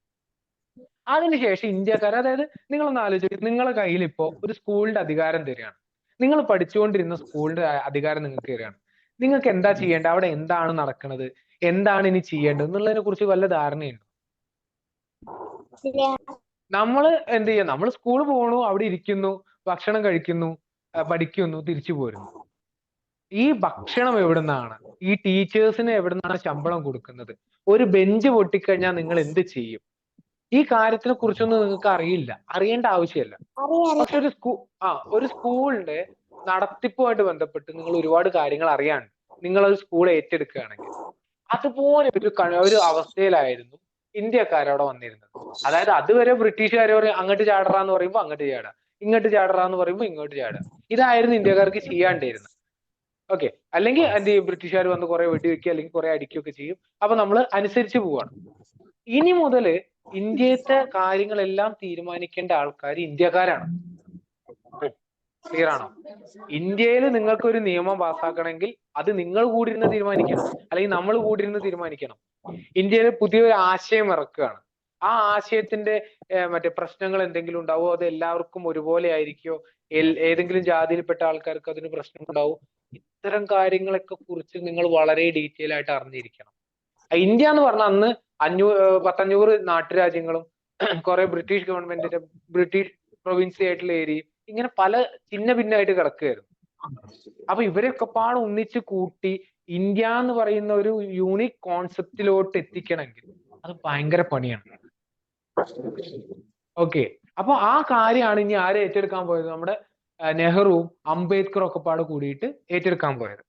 അതിനുശേഷം ഇന്ത്യക്കാർ, അതായത് നിങ്ങളൊന്ന് ആലോചിച്ച്, നിങ്ങളുടെ കയ്യിൽ ഇപ്പോ ഒരു സ്കൂളിന്റെ അധികാരം തരികയാണ്. നിങ്ങൾ പഠിച്ചുകൊണ്ടിരുന്ന സ്കൂളിന്റെ അധികാരം നിങ്ങൾക്ക് തരികയാണ്. നിങ്ങൾക്ക് എന്താ ചെയ്യേണ്ടത്, അവിടെ എന്താണ് നടക്കുന്നത്, എന്താണ് ഇനി ചെയ്യേണ്ടത് എന്നുള്ളതിനെ കുറിച്ച് വല്ല ധാരണയുണ്ടോ? നമ്മൾ എന്ത് ചെയ്യുക, നമ്മൾ സ്കൂളിൽ പോകണു, അവിടെ ഇരിക്കുന്നു, ഭക്ഷണം കഴിക്കുന്നു, പഠിക്കുന്നു, തിരിച്ചു പോരുന്നു. ഈ ഭക്ഷണം എവിടുന്നാണ്, ഈ ടീച്ചേഴ്സിന് എവിടുന്നാണ് ശമ്പളം കൊടുക്കുന്നത്, ഒരു ബെഞ്ച് പൊട്ടിക്കഴിഞ്ഞാൽ നിങ്ങൾ എന്ത് ചെയ്യും, ഈ കാര്യത്തിനെ കുറിച്ചൊന്നും നിങ്ങൾക്ക് അറിയില്ല, അറിയേണ്ട ആവശ്യമില്ല. പക്ഷെ ഒരു സ്കൂളിന്റെ നടത്തിപ്പുമായിട്ട് ബന്ധപ്പെട്ട് നിങ്ങൾ ഒരുപാട് കാര്യങ്ങൾ അറിയാണ്ട് നിങ്ങൾ ഒരു സ്കൂൾ ഏറ്റെടുക്കുകയാണെങ്കിൽ, അതുപോലെ ഒരു അവസ്ഥയിലായിരുന്നു ഇന്ത്യക്കാരവിടെ വന്നിരുന്നത്. അതായത് അതുവരെ ബ്രിട്ടീഷുകാർ അങ്ങോട്ട് ചാടറാന്ന് പറയുമ്പോൾ അങ്ങോട്ട് ചാടുക, ഇങ്ങോട്ട് ചാടറാന്ന് പറയുമ്പോൾ ഇങ്ങോട്ട് ചാടുക. ഇതായിരുന്നു ഇന്ത്യക്കാർക്ക് ചെയ്യാണ്ടിരുന്നത്. ഓക്കെ, അല്ലെങ്കിൽ എന്ത് ചെയ്യും, ബ്രിട്ടീഷുകാർ വന്ന് കുറെ വെടിവെക്കുക അല്ലെങ്കിൽ കുറെ അടിക്കുകയൊക്കെ ചെയ്യും. അപ്പൊ നമ്മൾ അനുസരിച്ച് പോവാണ്. ഇനി മുതല് ഇന്ത്യത്തെ കാര്യങ്ങളെല്ലാം തീരുമാനിക്കേണ്ട ആൾക്കാർ ഇന്ത്യക്കാരാണ്. ക്ലിയർ ആണോ? ഇന്ത്യയിൽ നിങ്ങൾക്ക് ഒരു നിയമം പാസ്സാക്കണമെങ്കിൽ അത് നിങ്ങൾ കൂടിയിരുന്ന് തീരുമാനിക്കണം, അല്ലെങ്കിൽ നമ്മൾ കൂടിയിരുന്ന് തീരുമാനിക്കണം. ഇന്ത്യയിൽ പുതിയൊരു ആശയം ഇറക്കുകയാണ്. ആ ആശയത്തിന്റെ മറ്റേ പ്രശ്നങ്ങൾ എന്തെങ്കിലും ഉണ്ടാവോ, അത് എല്ലാവർക്കും ഒരുപോലെ ആയിരിക്കോ, ഏതെങ്കിലും ജാതിയിൽപ്പെട്ട ആൾക്കാർക്ക് അതിന് പ്രശ്നം ഉണ്ടാവും. ഇത്തരം കാര്യങ്ങളൊക്കെ കുറിച്ച് നിങ്ങൾ വളരെ ഡീറ്റെയിൽ ആയിട്ട് അറിഞ്ഞിരിക്കണം. ഇന്ത്യ എന്ന് പറഞ്ഞാൽ അന്ന് 500 നാട്ടുരാജ്യങ്ങളും കുറെ ബ്രിട്ടീഷ് ഗവൺമെന്റിന്റെ ബ്രിട്ടീഷ് പ്രൊവിൻസി ആയിട്ടുള്ള ഏരിയയും ഇങ്ങനെ പല ചിന്ന ഭിന്നമായിട്ട് കിടക്കുകയായിരുന്നു. അപ്പൊ ഇവരെയൊക്കെ പാടെ ഒന്നിച്ച് കൂട്ടി ഇന്ത്യ എന്ന് പറയുന്ന ഒരു യൂണിക് കോൺസെപ്റ്റിലോട്ട് എത്തിക്കണമെങ്കിൽ അത് ഭയങ്കര പണിയാണ്. ഓക്കെ, അപ്പൊ ആ കാര്യമാണ് ഇനി ആരെ ഏറ്റെടുക്കാൻ പോയത്, നമ്മുടെ നെഹ്റുവും അംബേദ്കറും ഒക്കെ പാടെ കൂടിയിട്ട് ഏറ്റെടുക്കാൻ പോയത്.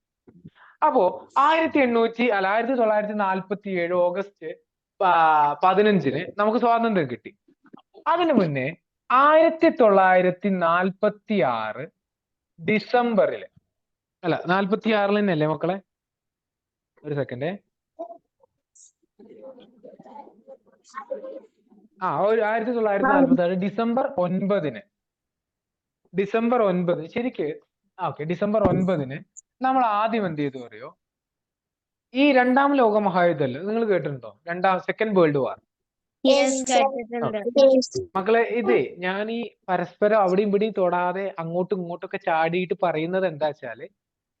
അപ്പോ 1947 ഓഗസ്റ്റ് 15 നമുക്ക് സ്വാതന്ത്ര്യം കിട്ടി. അതിനു മുന്നേ 1946 ഡിസംബറില്, അല്ല 46 തന്നെയല്ലേ മക്കളെ, ഒരു സെക്കൻഡേ, ഒരു 1946 ഡിസംബർ 9 ശരിക്ക് ഡിസംബർ 9 നമ്മൾ ആദ്യം എന്ത് ചെയ്തു അറിയോ, ഈ രണ്ടാം ലോക മഹായുദ്ധമല്ലേ നിങ്ങൾ കേട്ടിട്ടുണ്ടോ, സെക്കൻഡ് വേൾഡ് വാർ. മക്കളെ, ഞാൻ ഈ പരസ്പരം അവിടെയും ഇവിടെയും തൊടാതെ അങ്ങോട്ടും ഇങ്ങോട്ടൊക്കെ ചാടിയിട്ട് പറയുന്നത് എന്താ വെച്ചാല്,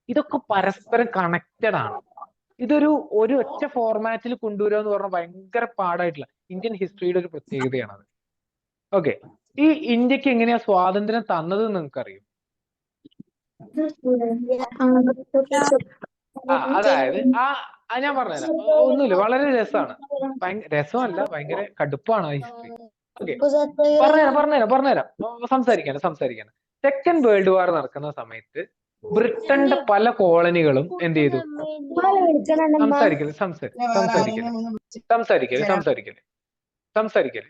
ഇതൊക്കെ പരസ്പരം കണക്റ്റഡ് ആണ്. ഇതൊരു ഒറ്റ ഫോർമാറ്റിൽ കൊണ്ടുവരിക എന്ന് പറഞ്ഞാൽ ഭയങ്കര പാടായിട്ടുള്ള ഇന്ത്യൻ ഹിസ്റ്ററിയുടെ ഒരു പ്രത്യേകതയാണത്. ഓക്കെ, ഈ ഇന്ത്യക്ക് എങ്ങനെയാ സ്വാതന്ത്ര്യം തന്നത് നിങ്ങൾക്കറിയോ? അതായത് ഞാൻ പറഞ്ഞുതരാം, ഒന്നുമില്ല, വളരെ രസമാണ്, രസമല്ല ഭയങ്കര കടുപ്പാണ് ആ ഹിസ്റ്ററി. ഓക്കെ, പറഞ്ഞുതരാം, സംസാരിക്കാൻ. സെക്കൻഡ് വേൾഡ് വാർ നടക്കുന്ന സമയത്ത് ബ്രിട്ടന്റെ പല കോളനികളും എന്ത് ചെയ്തു, സംസാരിക്കല്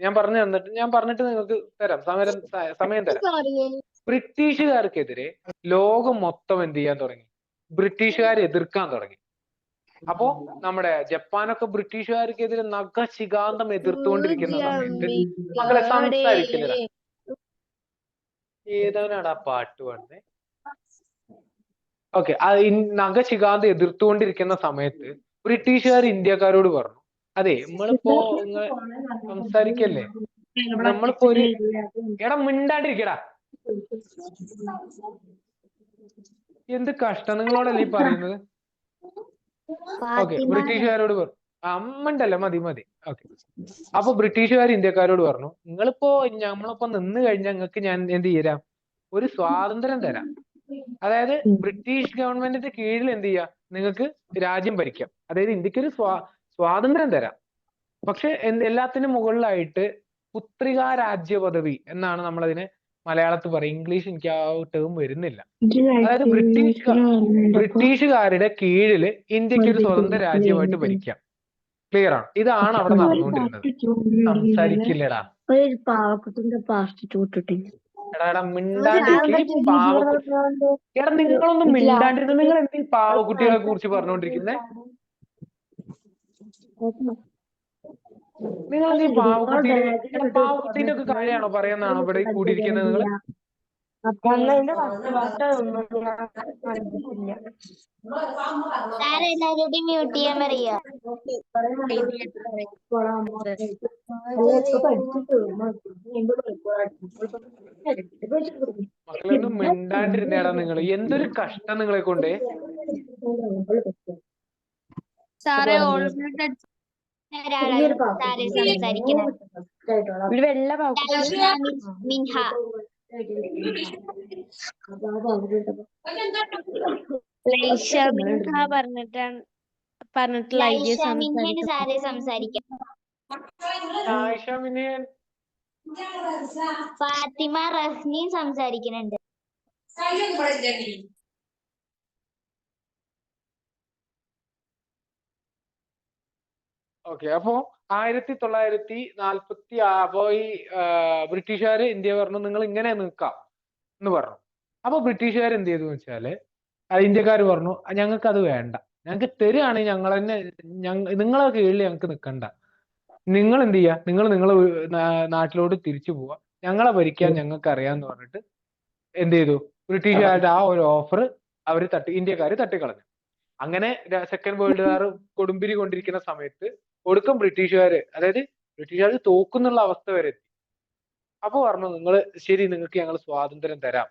ഞാൻ പറഞ്ഞിട്ട് നിങ്ങൾക്ക് തരാം, സമയം തരാം. ബ്രിട്ടീഷുകാർക്കെതിരെ ലോകം മൊത്തം എന്ത് ചെയ്യാൻ തുടങ്ങി, ബ്രിട്ടീഷുകാരെ എതിർക്കാൻ തുടങ്ങി. അപ്പോ നമ്മുടെ ജപ്പാനൊക്കെ ബ്രിട്ടീഷുകാർക്കെതിരെ നഖശികാന്തം എതിർത്തുകൊണ്ടിരിക്കുന്ന സമയത്ത്, മക്കളെ സംസാരിക്കില്ല, ഏതവനാടാ പാട്ട് പാടുന്നേ? ഓക്കെ, നഖശികാന്തം എതിർത്തുകൊണ്ടിരിക്കുന്ന സമയത്ത് ബ്രിട്ടീഷുകാർ ഇന്ത്യക്കാരോട് പറഞ്ഞു, അതെ നമ്മളിപ്പോ സംസാരിക്കല്ലേ, നമ്മളിപ്പോ മിണ്ടാണ്ടിരിക്കടാ, എന്ത് കഷ്ടം, നിങ്ങളോടല്ലേ ഈ പറയുന്നത്. ഓക്കെ, ബ്രിട്ടീഷുകാരോട് പറഞ്ഞു, അമ്മണ്ടല്ലേ, മതി. ഓക്കെ, അപ്പൊ ബ്രിട്ടീഷുകാർ ഇന്ത്യക്കാരോട് പറഞ്ഞു, നമ്മളിപ്പോ നിന്ന് കഴിഞ്ഞാൽ നിങ്ങൾക്ക് ഞാൻ എന്ത് ചെയ്യാം, ഒരു സ്വാതന്ത്ര്യം തരാം. അതായത് ബ്രിട്ടീഷ് ഗവൺമെന്റിന്റെ കീഴിൽ എന്ത് ചെയ്യാം, നിങ്ങൾക്ക് രാജ്യം ഭരിക്കാം, അതായത് ഇന്ത്യക്ക് ഒരു സ്വാതന്ത്ര്യം തരാം. പക്ഷെ എല്ലാത്തിനും മുകളിലായിട്ട് പുത്രികാ രാജ്യ പദവി എന്നാണ് നമ്മളതിനെ മലയാളത്തിൽ പറയും, ഇംഗ്ലീഷ് എനിക്ക് ആ ടേം വരുന്നില്ല. അതായത് ബ്രിട്ടീഷുകാരുടെ കീഴിൽ ഇന്ത്യക്ക് ഒരു സ്വതന്ത്ര രാജ്യമായിട്ട് ഭരിക്കാം. ക്ലിയർ ആണ്? ഇതാണ് അവിടെ നടന്നുകൊണ്ടിരുന്നത്. സംസാരിക്കില്ലടാ, എടാ മിണ്ടാണ്ടിരിക്കും, എടാ നിങ്ങളൊന്നും മിണ്ടാണ്ടിരുന്നു, നിങ്ങൾ എന്ത് ഈ പാവക്കുട്ടികളെ കുറിച്ച് പറഞ്ഞുകൊണ്ടിരിക്കുന്നേ, നിങ്ങൾ എന്ത് ഈ പാവക്കുട്ടീന്റെ ഒക്കെ കാര്യമാണോ പറയുന്നതാണോ ഇവിടെ കൂടിയിരിക്കുന്നത് നിങ്ങൾ? സാർ എല്ലാവരുടെയും മ്യൂട്ട് ചെയ്യാൻ പറയുക. മക്കളൊന്നും മിണ്ടാണ്ടിരുന്നേടാ നിങ്ങൾ. എന്തൊരു കഷ്ടം നിങ്ങളെ കൊണ്ടേ. സാറേ ഓൾറെഡി ഒരാളാണ് സാറേ സംസാരിക്കുന്നത്. ലൈഷ മിൻഹ. ലൈഷ മിൻഹ പറഞ്ഞിട്ടുള്ള ഐഡിയ ലൈഷ മിൻഹയാണ് സാറേ സംസാരിക്കുന്നത്. ആയിഷ മിനിയൻ ഫാത്തിമ റഹ്നിയും സംസാരിക്കുന്നുണ്ട്. ഓക്കെ. അപ്പോ 1940 അപ്പോ ഈ ബ്രിട്ടീഷുകാര് ഇന്ത്യ പറഞ്ഞു നിങ്ങൾ ഇങ്ങനെ നിൽക്കാം എന്ന് പറഞ്ഞു. അപ്പൊ ബ്രിട്ടീഷുകാർ എന്ത് ചെയ്തു വെച്ചാല് ഇന്ത്യക്കാർ പറഞ്ഞു ഞങ്ങൾക്ക് അത് വേണ്ട, ഞങ്ങൾക്ക് തരികയാണെങ്കിൽ ഞങ്ങൾ തന്നെ നിങ്ങളെ കീഴിൽ ഞങ്ങൾക്ക് നിൽക്കണ്ട, നിങ്ങൾ എന്ത് ചെയ്യാ, നിങ്ങൾ നാട്ടിലോട്ട് തിരിച്ചു പോവാ, ഞങ്ങളെ ഭരിക്കാൻ ഞങ്ങൾക്ക് അറിയാന്ന് പറഞ്ഞിട്ട് എന്ത് ചെയ്തു, ബ്രിട്ടീഷുകാരുടെ ആ ഒരു ഓഫർ അവർ ഇന്ത്യക്കാർ തട്ടിക്കളഞ്ഞു. അങ്ങനെ സെക്കൻഡ് വേൾഡ് വാർ കൊടുമ്പിരി കൊണ്ടിരിക്കുന്ന സമയത്ത് ഒടുക്കം ബ്രിട്ടീഷുകാര്, അതായത് ബ്രിട്ടീഷുകാർ തോക്കുന്നുള്ള അവസ്ഥ വരെ എത്തി. അപ്പൊ പറഞ്ഞു നിങ്ങൾ ശരി, നിങ്ങൾക്ക് ഞങ്ങൾ സ്വാതന്ത്ര്യം തരാം,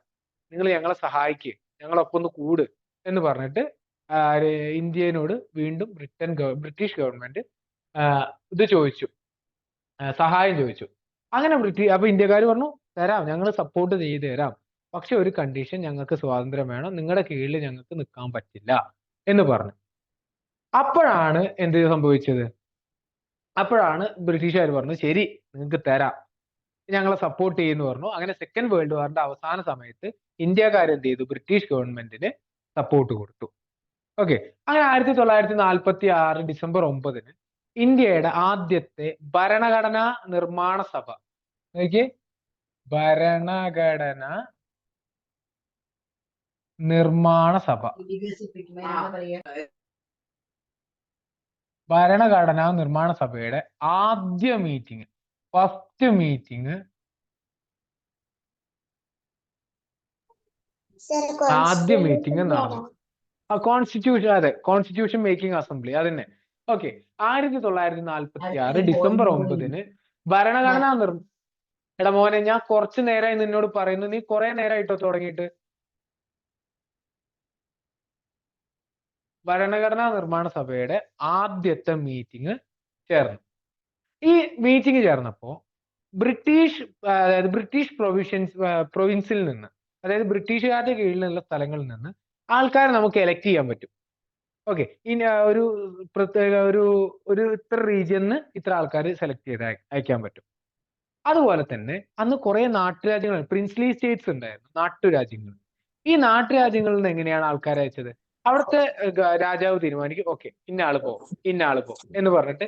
നിങ്ങൾ ഞങ്ങളെ സഹായിക്കുക, ഞങ്ങളൊപ്പം ഒന്ന് കൂട് എന്ന് പറഞ്ഞിട്ട് ഇന്ത്യനോട് വീണ്ടും ബ്രിട്ടീഷ് ഗവൺമെന്റ് ഇത് ചോദിച്ചു, സഹായം ചോദിച്ചു. അങ്ങനെ അപ്പൊ ഇന്ത്യക്കാർ പറഞ്ഞു തരാം, ഞങ്ങൾ സപ്പോർട്ട് ചെയ്ത് തരാം, പക്ഷെ ഒരു കണ്ടീഷൻ, ഞങ്ങൾക്ക് സ്വാതന്ത്ര്യം വേണം, നിങ്ങളുടെ കീഴിൽ ഞങ്ങൾക്ക് നിൽക്കാൻ പറ്റില്ല എന്ന് പറഞ്ഞു. അപ്പോഴാണ് എന്ത് സംഭവിച്ചത്, അപ്പോഴാണ് ബ്രിട്ടീഷുകാർ പറഞ്ഞു ശരി നിങ്ങൾക്ക് തരാം, ഞങ്ങളെ സപ്പോർട്ട് ചെയ്യുന്നു പറഞ്ഞു. അങ്ങനെ സെക്കൻഡ് വേൾഡ് വാറിന്റെ അവസാന സമയത്ത് ഇന്ത്യക്കാർ എന്ത് ചെയ്തു, ബ്രിട്ടീഷ് ഗവൺമെന്റിന് സപ്പോർട്ട് കൊടുത്തു. ഓക്കെ. അങ്ങനെ 1946 ഡിസംബർ 9 ഇന്ത്യയുടെ ആദ്യത്തെ ഭരണഘടനാ നിർമ്മാണ സഭ, ഭരണഘടന നിർമ്മാണ സഭ, ഭരണഘടനാ നിർമ്മാണ സഭയുടെ ആദ്യ മീറ്റിംഗ്, ഫസ്റ്റ് മീറ്റിംഗ്, ആദ്യ മീറ്റിംഗ് നടന്നു. കോൺസ്റ്റിറ്റ്യൂഷൻ, അതെ, കോൺസ്റ്റിറ്റ്യൂഷൻ മേക്കിംഗ് അസംബ്ലി, അതന്നെ. ഓക്കെ. 1946 ഡിസംബർ 9 ഭരണഘടനാ എടാ മോനെ, ഞാൻ കുറച്ചു നേരമായി നിന്നോട് പറയുന്നു, നീ കുറെ നേരമായിട്ടോ തുടങ്ങിയിട്ട്. ഭരണഘടനാ നിർമ്മാണ സഭയുടെ ആദ്യത്തെ മീറ്റിംഗ് ചേർന്നു. ഈ മീറ്റിംഗ് ചേർന്നപ്പോ ബ്രിട്ടീഷ് പ്രൊവിൻസിൽ നിന്ന്, അതായത് ബ്രിട്ടീഷുകാരുടെ കീഴിലുള്ള സ്ഥലങ്ങളിൽ നിന്ന് ആൾക്കാരെ നമുക്ക് എലക്ട് ചെയ്യാൻ പറ്റും. ഓക്കെ. ഇനി ഒരു പ്രത്യേക ഒരു ഇത്ര റീജിയന്ന് ഇത്ര ആൾക്കാർ സെലക്ട് ചെയ്ത് അയക്കാൻ പറ്റും. അതുപോലെ തന്നെ അന്ന് കുറെ നാട്ടുരാജ്യങ്ങൾ, പ്രിൻസ്ലി സ്റ്റേറ്റ്സ് ഉണ്ടായിരുന്നു, നാട്ടുരാജ്യങ്ങൾ. ഈ നാട്ടുരാജ്യങ്ങളിൽ നിന്ന് എങ്ങനെയാണ് ആൾക്കാരെ അയച്ചത്, അവിടുത്തെ രാജാവ് തീരുമാനിക്കും, ഓക്കെ ഇന്ന ആള് പോ എന്ന് പറഞ്ഞിട്ട്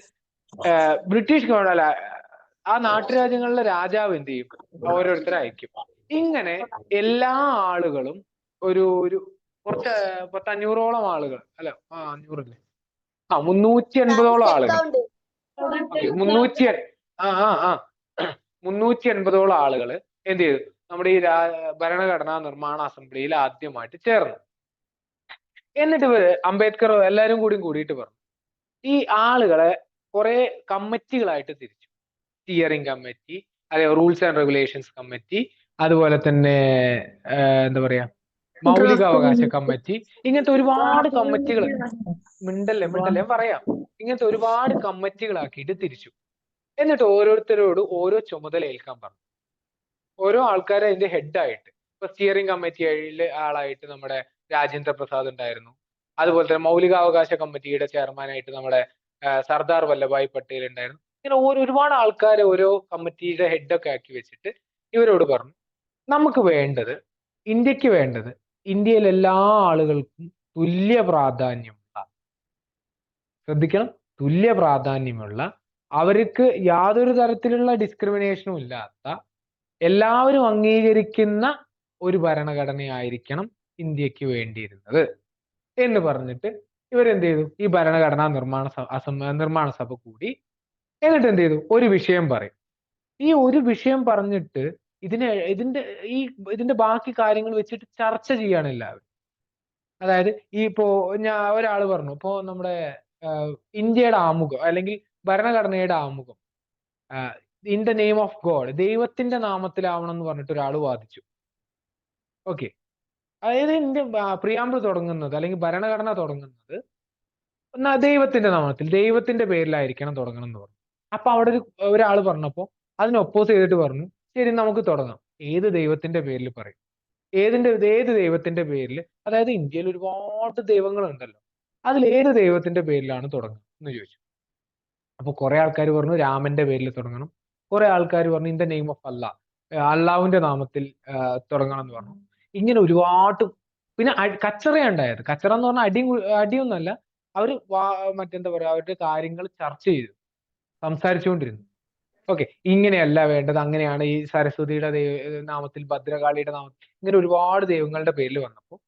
ബ്രിട്ടീഷ് ഗവൺമെന്റ് ആ നാട്ടുരാജ്യങ്ങളിലെ രാജാവ് എന്ത് ചെയ്യും, ഓരോരുത്തരെ അയക്കും. ഇങ്ങനെ എല്ലാ ആളുകളും ഒരു 500ഓളം ആളുകൾ, അല്ല 500 380ഓളം ആളുകൾ, 380ഓളം ആളുകൾ എന്ത് ചെയ്തു, നമ്മുടെ ഈ ഭരണഘടനാ നിർമ്മാണ അസംബ്ലിയിൽ ആദ്യമായിട്ട് ചേർന്നു. എന്നിട്ട് അംബേദ്കർ എല്ലാരും കൂടിയിട്ട് പറഞ്ഞു ഈ ആളുകളെ കുറെ കമ്മിറ്റികളായിട്ട് തിരിച്ചു. സ്റ്റിയറിംഗ് കമ്മിറ്റി, അതെ, റൂൾസ് ആൻഡ് റെഗുലേഷൻസ് കമ്മിറ്റി, അതുപോലെ തന്നെ എന്താ പറയാ, മൗലികാവകാശ കമ്മിറ്റി, ഇങ്ങനത്തെ ഒരുപാട് കമ്മിറ്റികൾ, മിണ്ടല്ലേ ഞാൻ പറയാം, ഇങ്ങനത്തെ ഒരുപാട് കമ്മിറ്റികളാക്കിയിട്ട് തിരിച്ചു. എന്നിട്ട് ഓരോരുത്തരോട് ഓരോ ചുമതല ഏൽക്കാൻ പറഞ്ഞു. ഓരോ ആൾക്കാരെ അതിന്റെ ഹെഡായിട്ട്, ഇപ്പൊ സ്റ്റിയറിംഗ് കമ്മിറ്റിയിലെ ആളായിട്ട് നമ്മുടെ രാജേന്ദ്ര പ്രസാദ് ഉണ്ടായിരുന്നു. അതുപോലെ തന്നെ മൗലികാവകാശ കമ്മിറ്റിയുടെ ചെയർമാനായിട്ട് നമ്മുടെ സർദാർ വല്ലഭായ് പട്ടേൽ ഉണ്ടായിരുന്നു. ഇങ്ങനെ ഒരുപാട് ആൾക്കാരെ ഓരോ കമ്മിറ്റിയുടെ ഹെഡൊക്കെ ആക്കി വെച്ചിട്ട് ഇവരോട് പറഞ്ഞു നമുക്ക് വേണ്ടത്, ഇന്ത്യക്ക് വേണ്ടത്, ഇന്ത്യയിലെ എല്ലാ ആളുകൾക്കും തുല്യ പ്രാധാന്യമുള്ള, ശ്രദ്ധിക്കണം, തുല്യ പ്രാധാന്യമുള്ള, അവർക്ക് യാതൊരു തരത്തിലുള്ള ഡിസ്ക്രിമിനേഷനും ഇല്ലാത്ത, എല്ലാവരും അംഗീകരിക്കുന്ന ഒരു ഭരണഘടനയായിരിക്കണം ഇന്ത്യക്ക് വേണ്ടിയിരുന്നത് എന്ന് പറഞ്ഞിട്ട് ഇവരെന്ത് ചെയ്തു, ഈ ഭരണഘടനാ നിർമ്മാണ സഭ കൂടി. എന്നിട്ട് എന്ത് ചെയ്തു, ഒരു വിഷയം പറയും. ഈ ഒരു വിഷയം പറഞ്ഞിട്ട് ഇതിന്റെ ബാക്കി കാര്യങ്ങൾ വെച്ചിട്ട് ചർച്ച ചെയ്യാണ് എല്ലാവരും. അതായത് ഇപ്പോ ഒരാള് പറഞ്ഞു, ഇപ്പോ നമ്മുടെ ഇന്ത്യയുടെ ആമുഖം അല്ലെങ്കിൽ ഭരണഘടനയുടെ ആമുഖം in the name of God, ദൈവത്തിന്റെ നാമത്തിലാവണം എന്ന് പറഞ്ഞിട്ട് ഒരാൾ വാദിച്ചു. ഓക്കെ, അതായത് ഇന്ത്യ പ്രിയാമ്പിൾ തുടങ്ങുന്നത് അല്ലെങ്കിൽ ഭരണഘടന തുടങ്ങുന്നത് ദൈവത്തിന്റെ നാമത്തിൽ, ദൈവത്തിന്റെ പേരിലായിരിക്കണം തുടങ്ങണം എന്ന് പറഞ്ഞു. അപ്പൊ അവിടെ ഒരാൾ പറഞ്ഞപ്പോ അതിന് ഒപ്പോസ് ചെയ്തിട്ട് പറഞ്ഞു, ശരി നമുക്ക് തുടങ്ങാം. ഏത് ദൈവത്തിന്റെ പേരിൽ പറയും? ഏത് ദൈവത്തിന്റെ പേരിൽ? അതായത് ഇന്ത്യയിൽ ഒരുപാട് ദൈവങ്ങളുണ്ടല്ലോ, അതിൽ ഏത് ദൈവത്തിന്റെ പേരിലാണ് തുടങ്ങുക എന്ന് ചോദിച്ചു. അപ്പൊ കുറെ ആൾക്കാർ പറഞ്ഞു രാമന്റെ പേരിൽ തുടങ്ങണം, കുറെ ആൾക്കാർ പറഞ്ഞു ഇൻ ദ നെയിം ഓഫ് അല്ലാഹ്, അള്ളാഹുവിന്റെ നാമത്തിൽ തുടങ്ങണം എന്ന് പറഞ്ഞു. ഇങ്ങനെ ഒരുപാട് പിന്നെ കച്ചറയുണ്ടായത്. കച്ചറ എന്ന് പറഞ്ഞാൽ അടിയൊന്നുമല്ല, അവര് മറ്റെന്താ പറയാ, അവരുടെ കാര്യങ്ങൾ ചർച്ച ചെയ്തു, സംസാരിച്ചുകൊണ്ടിരുന്നു. ഓക്കെ, ഇങ്ങനെയല്ല വേണ്ടത്, അങ്ങനെയാണ് ഈ സരസ്വതിയുടെ നാമത്തിൽ, ഭദ്രകാളിയുടെ നാമത്തിൽ, ഇങ്ങനെ ഒരുപാട് ദൈവങ്ങളുടെ പേരിൽ വന്നപ്പോൾ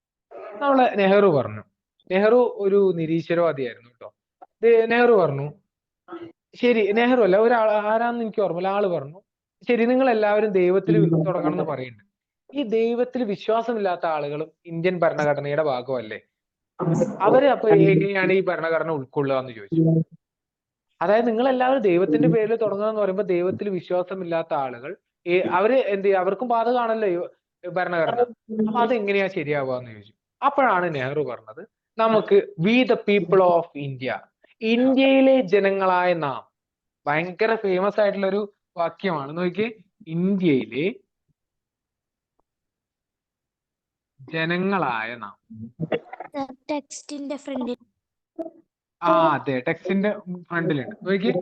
നമ്മളെ നെഹ്റു പറഞ്ഞു, നെഹ്റു ഒരു നിരീശ്വരവാദിയായിരുന്നു കേട്ടോ. നെഹ്റു പറഞ്ഞു, ശരി, നെഹ്റു അല്ല, ഒരാൾ ആരാന്ന് എനിക്ക് ഓർമ്മയില്ല, ആള് പറഞ്ഞു, ശരി നിങ്ങൾ എല്ലാവരും ദൈവത്തിൽ തുടങ്ങണം എന്ന് പറയുന്നുണ്ട്, ഈ ദൈവത്തിൽ വിശ്വാസമില്ലാത്ത ആളുകളും ഇന്ത്യൻ ഭരണഘടനയുടെ ഭാഗമല്ലേ, അവര് അപ്പൊ എങ്ങനെയാണ് ഈ ഭരണഘടന ഉൾക്കൊള്ളുക എന്ന് ചോദിച്ചു. അതായത് നിങ്ങൾ എല്ലാവരും ദൈവത്തിന്റെ പേരിൽ തുടങ്ങുക എന്ന് പറയുമ്പോൾ ദൈവത്തിൽ വിശ്വാസമില്ലാത്ത ആളുകൾ അവര് എന്ത് ചെയ്യുക, അവർക്കും ബാധകമാണല്ലോ ഈ ഭരണഘടന. അപ്പൊ അതെങ്ങനെയാ ശരിയാവുക എന്ന് ചോദിച്ചു. അപ്പോഴാണ് നെഹ്റു പറഞ്ഞത്, നമുക്ക് V the people of India, ഇന്ത്യയിലെ ജനങ്ങളായ നാം. ഭയങ്കര ഫേമസ് ആയിട്ടുള്ള ഒരു വാക്യമാണ്, നോക്കിയേ, ഇന്ത്യയിലെ ജനങ്ങളായ നാം. ടെക്സ്റ്റിന്റെ ഫ്രണ്ടിൽ. അതെ, ടെക്സ്റ്റിന്റെ ഫ്രണ്ടിലുണ്ട്, നോക്കിയേ,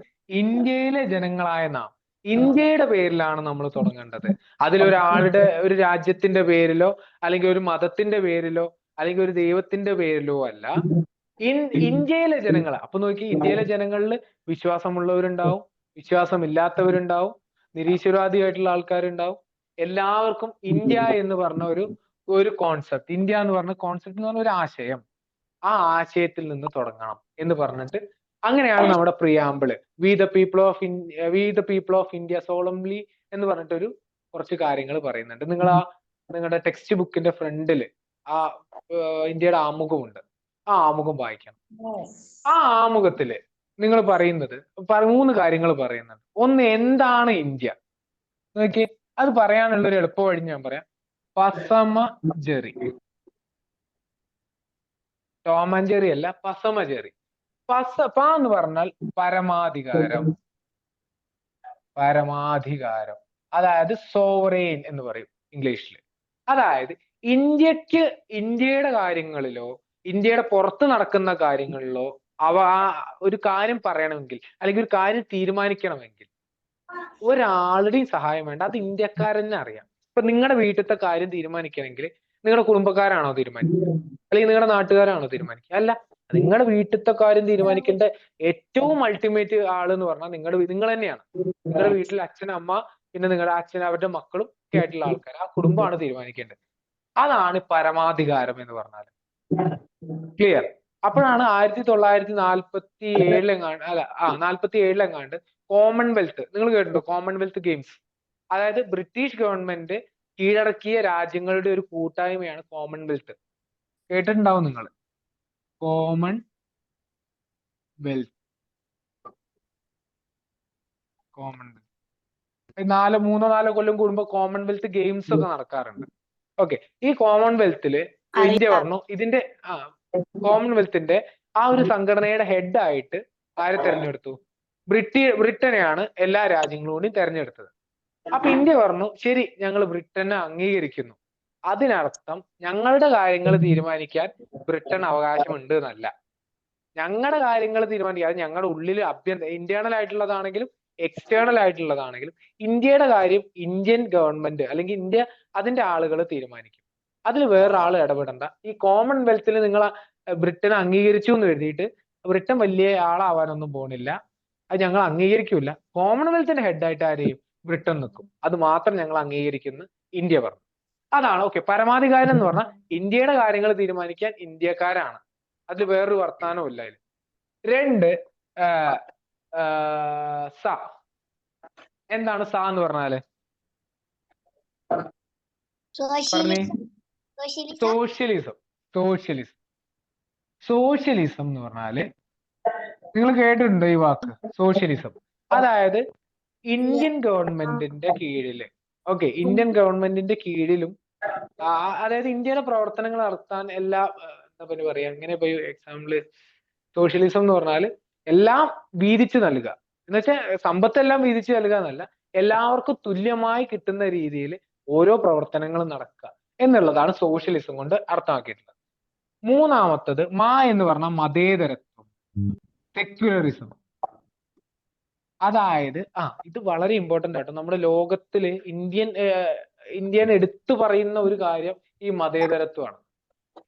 ഇന്ത്യയിലെ ജനങ്ങളായ നാം. ഇന്ത്യയുടെ പേരിലാണ് നമ്മൾ തുടങ്ങേണ്ടത്. അതിലൊരാളുടെ, ഒരു രാജ്യത്തിന്റെ പേരിലോ അല്ലെങ്കിൽ ഒരു മതത്തിന്റെ പേരിലോ അല്ലെങ്കിൽ ഒരു ദൈവത്തിന്റെ പേരിലോ അല്ല, ഇന്ത്യയിലെ ജനങ്ങൾ. അപ്പൊ നോക്കി, ഇന്ത്യയിലെ ജനങ്ങളിൽ വിശ്വാസമുള്ളവരുണ്ടാവും, വിശ്വാസമില്ലാത്തവരുണ്ടാവും, നിരീശ്വരവാദിയായിട്ടുള്ള ആൾക്കാരുണ്ടാവും. എല്ലാവർക്കും ഇന്ത്യ എന്ന് പറഞ്ഞ ഒരു കോൺസെപ്റ്റ്, ഇന്ത്യ എന്ന് പറഞ്ഞ കോൺസെപ്റ്റ് എന്ന് പറഞ്ഞ ഒരു ആശയം, ആ ആശയത്തിൽ നിന്ന് തുടങ്ങണം എന്ന് പറഞ്ഞിട്ട്, അങ്ങനെയാണ് നമ്മുടെ preamble we the people of India solemnly എന്ന് പറഞ്ഞിട്ടൊരു കുറച്ച് കാര്യങ്ങൾ പറയുന്നുണ്ട്. നിങ്ങളുടെ ടെക്സ്റ്റ് ബുക്കിന്റെ ഫ്രണ്ടില് ആ ഇന്ത്യയുടെ ആമുഖമുണ്ട്, ആ ആമുഖം വായിക്കണം. ആ ആമുഖത്തില് നിങ്ങൾ പറയുന്നത് 3 കാര്യങ്ങൾ പറയുന്നുണ്ട്. ഒന്ന്, എന്താണ് ഇന്ത്യ? നോക്കിയേ, അത് പറയാനുള്ള ഒരു എളുപ്പ വഴി ഞാൻ പറയാം. പസമജറി, ടോം ആൻഡ് ജെറി അല്ല, പസമജറി. എന്ന് പറഞ്ഞാൽ പരമാധികാരം, പരമാധികാരം, അതായത് സോവറെയിൻ എന്ന് പറയും ഇംഗ്ലീഷിൽ. അതായത് ഇന്ത്യയുടെ കാര്യങ്ങളിലോ ഇന്ത്യയുടെ പുറത്ത് നടക്കുന്ന കാര്യങ്ങളിലോ ഒരു കാര്യം പറയണമെങ്കിൽ അല്ലെങ്കിൽ ഒരു കാര്യം തീരുമാനിക്കണമെങ്കിൽ ഒരാളുടെയും സഹായം വേണ്ട, അത് ഇന്ത്യക്കാരനെ അറിയാം. ഇപ്പൊ നിങ്ങളുടെ വീട്ടിലത്തെ കാര്യം തീരുമാനിക്കണമെങ്കിൽ നിങ്ങളുടെ കുടുംബക്കാരാണോ തീരുമാനിക്കുക, അല്ലെങ്കിൽ നിങ്ങളുടെ നാട്ടുകാരാണോ തീരുമാനിക്കുക? അല്ല, നിങ്ങളുടെ വീട്ടിലത്തെ കാര്യം തീരുമാനിക്കേണ്ട ഏറ്റവും അൾട്ടിമേറ്റ് ആള് എന്ന് പറഞ്ഞാൽ നിങ്ങൾ തന്നെയാണ്. നിങ്ങളുടെ വീട്ടിൽ അച്ഛൻ, അമ്മ, പിന്നെ നിങ്ങളുടെ അച്ഛൻ, അവരുടെ മക്കളും ഒക്കെ ആയിട്ടുള്ള ആൾക്കാർ, ആ കുടുംബമാണ് തീരുമാനിക്കേണ്ടത്. അതാണ് പരമാധികാരം എന്ന് പറഞ്ഞാൽ. ക്ലിയർ? അപ്പോഴാണ് 1947 കോമൺവെൽത്ത്, നിങ്ങൾ കേട്ടിട്ടുണ്ടോ? കോമൺവെൽത്ത് ഗെയിംസ്, അതായത് ബ്രിട്ടീഷ് ഗവൺമെന്റ് കീഴടക്കിയ രാജ്യങ്ങളുടെ ഒരു കൂട്ടായ്മയാണ് കോമൺവെൽത്ത്. കേട്ടിട്ടുണ്ടാവും നിങ്ങൾ, കോമൺവെൽത്ത്. 3-4 കൊല്ലം കൂടുമ്പോ കോമൺവെൽത്ത് ഗെയിംസ് ഒക്കെ നടക്കാറുണ്ട്. ഓക്കെ, ഈ കോമൺവെൽത്തില് ഇന്ത്യ പറഞ്ഞു, ഇതിന്റെ കോമൺവെൽത്തിന്റെ ആ ഒരു സംഘടനയുടെ ഹെഡ് ആയിട്ട് ആരെ തെരഞ്ഞെടുത്തു? ബ്രിട്ടനെയാണ് എല്ലാ രാജ്യങ്ങളും കൂടി തെരഞ്ഞെടുത്തത്. അപ്പൊ ഇന്ത്യ പറഞ്ഞു, ശരി, ഞങ്ങൾ ബ്രിട്ടനെ അംഗീകരിക്കുന്നു. അതിനർത്ഥം ഞങ്ങളുടെ കാര്യങ്ങൾ തീരുമാനിക്കാൻ ബ്രിട്ടൻ അവകാശമുണ്ട് എന്നല്ല. ഞങ്ങളുടെ കാര്യങ്ങൾ തീരുമാനിക്കാൻ, അത് ഞങ്ങളുടെ ഉള്ളിൽ ഇന്റേണൽ ആയിട്ടുള്ളതാണെങ്കിലും എക്സ്റ്റേണൽ ആയിട്ടുള്ളതാണെങ്കിലും ഇന്ത്യയുടെ കാര്യം ഇന്ത്യൻ ഗവൺമെന്റ് അല്ലെങ്കിൽ ഇന്ത്യ അതിന്റെ ആളുകൾ തീരുമാനിക്കും. അതിൽ വേറൊരാൾ ഇടപെടണ്ട. ഈ കോമൺവെൽത്തിൽ നിങ്ങൾ ബ്രിട്ടനെ അംഗീകരിച്ചു എന്ന് കരുതിയിട്ട് ബ്രിട്ടൻ വലിയ ആളാവാനൊന്നും പോണില്ല, അത് ഞങ്ങൾ അംഗീകരിക്കൂല. കോമൺവെൽത്തിന്റെ ഹെഡായിട്ട് ആരെയും ബ്രിട്ടൻ നിൽക്കും, അത് മാത്രം ഞങ്ങൾ അംഗീകരിക്കുന്നു ഇന്ത്യ പറഞ്ഞു. അതാണ് ഓക്കെ. പരമാധികാരം എന്ന് പറഞ്ഞാൽ ഇന്ത്യയുടെ കാര്യങ്ങൾ തീരുമാനിക്കാൻ ഇന്ത്യക്കാരാണ്, അതിൽ വേറൊരു വർത്താനവും ഇല്ല അതിൽ. 2, സ. എന്താണ് സ എന്ന് പറഞ്ഞാല്? പറഞ്ഞേ. Socialism socialism. സോഷ്യലിസം സോഷ്യലിസം എന്ന് പറഞ്ഞാല് നിങ്ങൾ കേട്ടിട്ടുണ്ടോ ഈ വാക്ക് സോഷ്യലിസം? അതായത് ഇന്ത്യൻ ഗവൺമെന്റിന്റെ കീഴില്, ഓക്കെ, ഇന്ത്യൻ ഗവൺമെന്റിന്റെ കീഴിലും അതായത് ഇന്ത്യയുടെ പ്രവർത്തനങ്ങൾ നടത്താൻ എല്ലാ എന്താ പിന്നെ പറയാ, എങ്ങനെ ഇപ്പൊ എക്സാമ്പിള് സോഷ്യലിസം എന്ന് പറഞ്ഞാൽ എല്ലാം വീതിച്ചു നൽകുക എന്ന് വെച്ചാൽ സമ്പത്തെല്ലാം വീതിച്ചു നൽകുക എന്നല്ല, എല്ലാവർക്കും തുല്യമായി കിട്ടുന്ന രീതിയിൽ ഓരോ പ്രവർത്തനങ്ങളും നടക്കുക എന്നുള്ളതാണ് സോഷ്യലിസം കൊണ്ട് അർത്ഥമാക്കിയിട്ടുള്ളത്. മൂന്നാമത്തത് എന്ന് പറഞ്ഞാൽ മതേതരത്വം, സെക്യുലറിസം. അതായത് ഇത് വളരെ ഇമ്പോർട്ടന്റ് ആട്ടോ. നമ്മുടെ ലോകത്തില് ഇന്ത്യൻ എടുത്തു പറയുന്ന ഒരു കാര്യം ഈ മതേതരത്വമാണ്.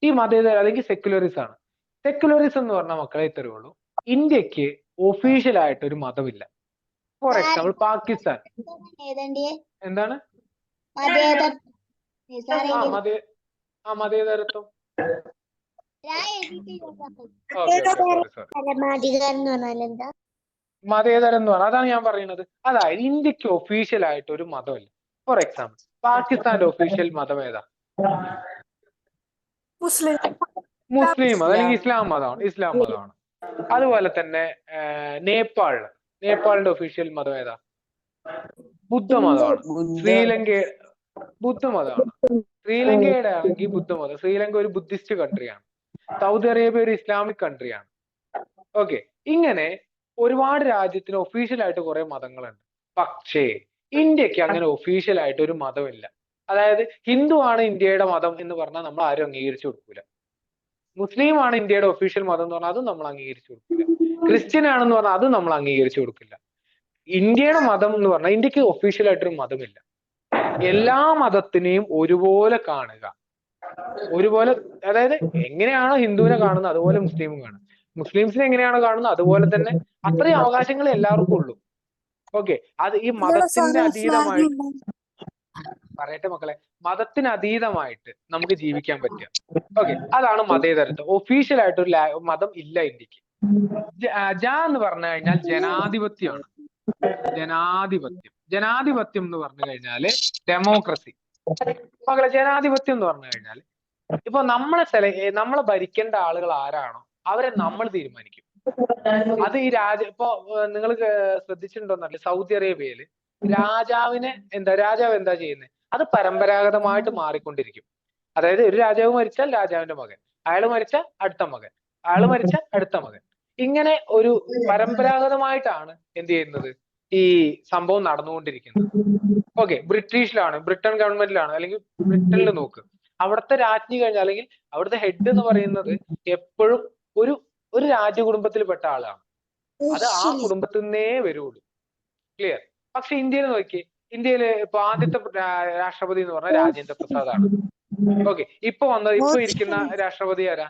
ഈ മതേതര അല്ലെങ്കിൽ സെക്യുലറിസം ആണ്. സെക്യുലറിസം എന്ന് പറഞ്ഞ മക്കളെ ഇത്രയേ ഉള്ളൂ, ഇന്ത്യക്ക് ഒഫീഷ്യൽ ആയിട്ട് ഒരു മതമില്ല. ഫോർ എക്സാമ്പിൾ പാകിസ്ഥാൻ എന്താണ് മതേതരത്വം. മതേതരം എന്ന് പറഞ്ഞാൽ അതാണ് ഞാൻ പറയുന്നത്. അതായത് ഇന്ത്യക്ക് ഒഫീഷ്യൽ ആയിട്ട് ഒരു മതമില്ല. ഫോർ എക്സാമ്പിൾ പാകിസ്ഥാന്റെ ഒഫീഷ്യൽ മതം ഏതാ? മുസ്ലിം മതം അല്ലെങ്കിൽ ഇസ്ലാം മതമാണ്. അതുപോലെ തന്നെ നേപ്പാളിന്റെ ഒഫീഷ്യൽ മതം ഏതാ? ബുദ്ധമതമാണ്. ബുദ്ധമതമാണ്. ശ്രീലങ്കയുടെ ആണെങ്കിൽ ബുദ്ധമതം. ശ്രീലങ്ക ഒരു ബുദ്ധിസ്റ്റ് കൺട്രിയാണ്. സൗദി അറേബ്യ ഒരു ഇസ്ലാമിക് കൺട്രിയാണ്. ഓക്കെ, ഇങ്ങനെ ഒരുപാട് രാജ്യത്തിന് ഒഫീഷ്യൽ ആയിട്ട് കുറെ മതങ്ങളുണ്ട്. പക്ഷേ ഇന്ത്യക്ക് അങ്ങനെ ഒഫീഷ്യൽ ആയിട്ട് ഒരു മതമില്ല. അതായത് ഹിന്ദു ആണ് ഇന്ത്യയുടെ മതം എന്ന് പറഞ്ഞാൽ നമ്മൾ ആരും അംഗീകരിച്ചു കൊടുക്കൂല. മുസ്ലിം ആണ് ഇന്ത്യയുടെ ഒഫീഷ്യൽ മതം എന്ന് പറഞ്ഞാൽ അതും നമ്മൾ അംഗീകരിച്ചു കൊടുക്കില്ല. ക്രിസ്ത്യൻ ആണെന്ന് പറഞ്ഞാൽ അതും നമ്മൾ അംഗീകരിച്ചു കൊടുക്കില്ല. ഇന്ത്യയുടെ മതം എന്ന് പറഞ്ഞാൽ ഇന്ത്യക്ക് ഒഫീഷ്യൽ ആയിട്ടൊരു മതമില്ല. എല്ലാ മതത്തിനെയും ഒരുപോലെ കാണുക, ഒരുപോലെ. അതായത് എങ്ങനെയാണോ ഹിന്ദുവിനെ കാണുന്നത് അതുപോലെ മുസ്ലിമും കാണും, മുസ്ലിംസിനെ എങ്ങനെയാണോ കാണുന്നത് അതുപോലെ തന്നെ അത്രയും അവകാശങ്ങൾ എല്ലാവർക്കും ഉള്ളൂ. ഓക്കെ, അത് ഈ മതത്തിന്റെ അതീതമായിട്ട് പറയട്ടെ മക്കളെ, മതത്തിന് അതീതമായിട്ട് നമുക്ക് ജീവിക്കാൻ പറ്റുക. ഓക്കെ, അതാണ് മതേതരത്വം. ഒഫീഷ്യൽ ആയിട്ടൊരു മതം ഇല്ല ഇന്ത്യക്ക്. എന്ന് പറഞ്ഞു കഴിഞ്ഞാൽ ജനാധിപത്യമാണ്. ജനാധിപത്യം എന്ന് പറഞ്ഞു കഴിഞ്ഞാല് ഡെമോക്രസി. മക്കളെ, ജനാധിപത്യം എന്ന് പറഞ്ഞു കഴിഞ്ഞാൽ ഇപ്പൊ നമ്മളെ ഭരിക്കേണ്ട ആളുകൾ ആരാണോ അവരെ നമ്മൾ തീരുമാനിക്കും. അത് ഈ ഇപ്പൊ നിങ്ങൾ ശ്രദ്ധിച്ചിട്ടുണ്ടോന്നറിയില്ല, സൗദി അറേബ്യയില് രാജാവ് എന്താ ചെയ്യുന്നത്? അത് പരമ്പരാഗതമായിട്ട് മാറിക്കൊണ്ടിരിക്കും. അതായത് ഒരു രാജാവ് മരിച്ചാൽ രാജാവിന്റെ മകൻ, അയാൾ മരിച്ചാൽ അടുത്ത മകൻ, അയാൾ മരിച്ചാൽ അടുത്ത മകൻ, ഇങ്ങനെ ഒരു പരമ്പരാഗതമായിട്ടാണ് എന്ത് ചെയ്യുന്നത്, ഈ സംഭവം നടന്നുകൊണ്ടിരിക്കുന്നത്. ഓക്കെ, ബ്രിട്ടൻ ഗവൺമെന്റിലാണ്, അല്ലെങ്കിൽ ബ്രിട്ടനിൽ നോക്ക്, അവിടുത്തെ രാജ്ഞി കഴിഞ്ഞാൽ അല്ലെങ്കിൽ അവിടുത്തെ ഹെഡ് എന്ന് പറയുന്നത് എപ്പോഴും ഒരു രാജകുടുംബത്തിൽപ്പെട്ട ആളാണ്. അത് ആ കുടുംബത്തിൽ നിന്നേ വരുള്ളൂ. ക്ലിയർ? പക്ഷെ ഇന്ത്യയിൽ നോക്കി, ഇന്ത്യയില് ഇപ്പൊ ആദ്യത്തെ രാഷ്ട്രപതി എന്ന് പറഞ്ഞാൽ രാജേന്ദ്ര പ്രസാദ് ആണ്. ഓക്കെ, ഇപ്പൊ ഇരിക്കുന്ന രാഷ്ട്രപതി ആരാ?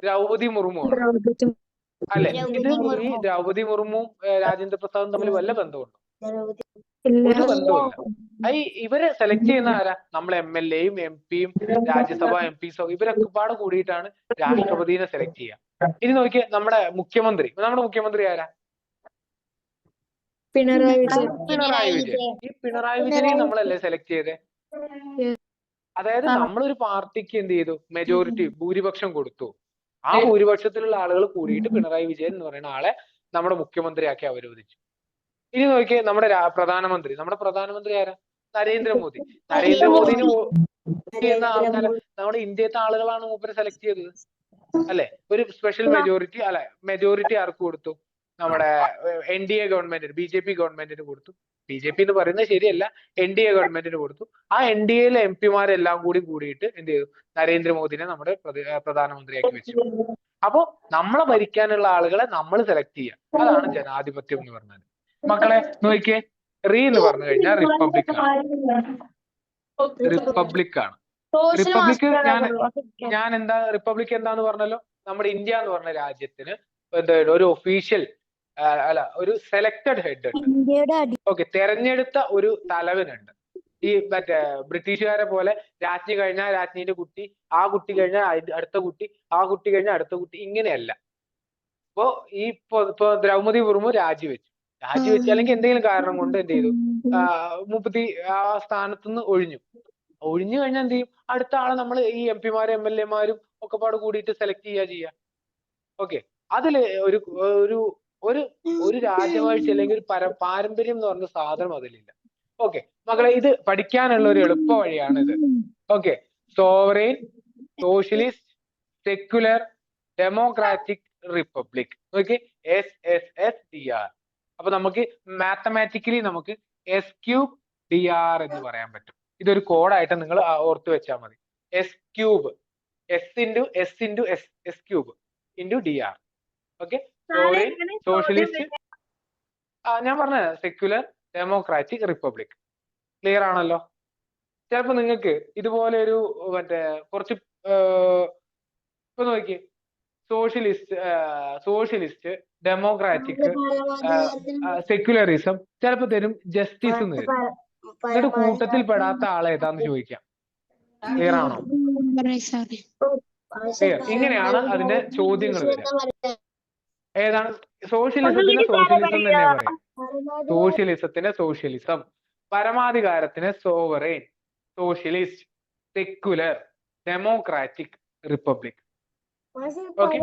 ദ്രൗപതി മുർമു ആണ്. അല്ലെ? ഇത് ഈ ദ്രൗപതി മുർമുവും രാജേന്ദ്ര പ്രസാദും തമ്മിൽ വല്ല ബന്ധമുണ്ടോ? ഒരു ബന്ധമില്ല. ഇവരെ സെലക്ട് ചെയ്യുന്ന ആരാ? നമ്മളെ MLA യും MP യും രാജ്യസഭ MPs ഇവരൊക്കെ പാടെ കൂടിയിട്ടാണ് രാഷ്ട്രപതിനെ സെലക്ട് ചെയ്യുക. ഇനി നോക്കിയേ, നമ്മുടെ മുഖ്യമന്ത്രി ആരാ? പിണറായി വിജയൻ. ഈ പിണറായി വിജയനെ നമ്മളല്ലേ സെലക്ട് ചെയ്തേ? അതായത് നമ്മളൊരു പാർട്ടിക്ക് എന്ത് ചെയ്തു? മെജോറിറ്റി, ഭൂരിപക്ഷം കൊടുത്തു. ആ ഭൂരിപക്ഷത്തിലുള്ള ആളുകൾ കൂടിയിട്ട് പിണറായി വിജയൻ എന്ന് പറയുന്ന ആളെ നമ്മുടെ മുഖ്യമന്ത്രിയാക്കി അവരോധിച്ചു. ഇനി നോക്കിയേ, നമ്മുടെ പ്രധാനമന്ത്രി ആരാ? നരേന്ദ്രമോദി. നരേന്ദ്രമോദിന് ചെയ്യുന്ന ആൾക്കാരെ നമ്മുടെ ഇന്ത്യത്തെ ആളുകളാണ് മൂപ്പരെ സെലക്ട് ചെയ്തത്. അല്ലെ? ഒരു സ്പെഷ്യൽ മെജോറിറ്റി ആർക്ക് കൊടുത്തു? നമ്മുടെ NDA ഗവൺമെന്റിന്, BJP ഗവൺമെന്റിന് കൊടുത്തു. BJP എന്ന് പറയുന്നത് ശരിയല്ല, NDA ഗവൺമെന്റിന് കൊടുത്തു. ആ NDAയിലെ MP മാരെല്ലാം കൂടിയിട്ട് എന്ത് ചെയ്തു? നരേന്ദ്രമോദിനെ നമ്മുടെ പ്രധാനമന്ത്രിയാക്കി വെച്ചു. അപ്പോ നമ്മളെ ഭരിക്കാനുള്ള ആളുകളെ നമ്മൾ സെലക്ട് ചെയ്യുക. അതാണ് ജനാധിപത്യം എന്ന് പറഞ്ഞാൽ. മക്കളെ നോക്കിയേ, എന്ന് പറഞ്ഞു കഴിഞ്ഞാൽ റിപ്പബ്ലിക് ആണ്. റിപ്പബ്ലിക് എന്താന്ന് പറഞ്ഞല്ലോ, നമ്മുടെ ഇന്ത്യ എന്ന് പറഞ്ഞ രാജ്യത്തിന് ഒരു ഒഫീഷ്യൽ ഒരു സെലക്ടഡ് ഹെഡ് ഉണ്ട്. ഓക്കെ, തെരഞ്ഞെടുത്ത ഒരു തലവനുണ്ട്. ഈ ബ്രിട്ടീഷുകാരെ പോലെ രാജ്ഞി കഴിഞ്ഞാൽ രാജ്ഞിന്റെ കുട്ടി, ആ കുട്ടി കഴിഞ്ഞാൽ അടുത്ത കുട്ടി, ആ കുട്ടി കഴിഞ്ഞാൽ അടുത്ത കുട്ടി, ഇങ്ങനെയല്ല. ഇപ്പൊ ദ്രൗപതി മുർമു രാജിവെച്ചു അല്ലെങ്കിൽ എന്തെങ്കിലും കാരണം കൊണ്ട് എന്ത് ചെയ്തു, മുപ്പത്തി ആ സ്ഥാനത്തുനിന്ന് ഒഴിഞ്ഞു. ഒഴിഞ്ഞു കഴിഞ്ഞാൽ എന്ത് ചെയ്യും? അടുത്ത ആളെ നമ്മൾ ഈ MP-മാരും MLA മാരും ഒക്കെ പാട് കൂടിയിട്ട് സെലക്ട് ചെയ്യുക. ഓക്കെ, അതില് ഒരു ഒരു ഒരു ഒരു രാജവാഴ്ച അല്ലെങ്കിൽ ഒരു പാരമ്പര്യം എന്ന് പറഞ്ഞ സാധനം അതിലില്ല. ഓക്കെ മക്കളെ, ഇത് പഠിക്കാനുള്ള ഒരു എളുപ്പ വഴിയാണ് ഇത്. Okay, sovereign, socialist, secular, democratic, republic. Okay, SSSDR. അപ്പൊ നമുക്ക് മാത്തമാറ്റിക്കലി നമുക്ക് S3DR എന്ന് പറയാൻ പറ്റും. ഇതൊരു കോഡായിട്ട് നിങ്ങൾ ഓർത്ത് വെച്ചാൽ മതി. S3 S×S/S3 okay, sovereign, socialist, ഞാൻ പറഞ്ഞ സെക്യുലർ, ഡെമോക്രാറ്റിക്, റിപ്പബ്ലിക്. ക്ലിയർ ആണല്ലോ? ചിലപ്പോ നിങ്ങൾക്ക് ഇതുപോലെ ഒരു കുറച്ച് ഇപ്പൊ നോക്കി, സോഷ്യലിസ്റ്റ്, ഡെമോക്രാറ്റിക്, സെക്യുലറിസം ചിലപ്പോ തരും, ജസ്റ്റിസ് എന്ന് തരും. എന്നിട്ട് കൂട്ടത്തിൽ പെടാത്ത ആളെ ഏതാന്ന് ചോദിക്കാം. ക്ലിയർ ആണോ? ക്ലിയർ. ഇങ്ങനെയാണ് അതിന്റെ ചോദ്യങ്ങൾ വരിക. ഏതാണ്? സോഷ്യലിസത്തിന് സോഷ്യലിസം തന്നെ പറയാം. സോഷ്യലിസത്തിന് സോഷ്യലിസം, പരമാധികാരത്തിന് sovereign, socialist, secular, democratic, republic. Okay,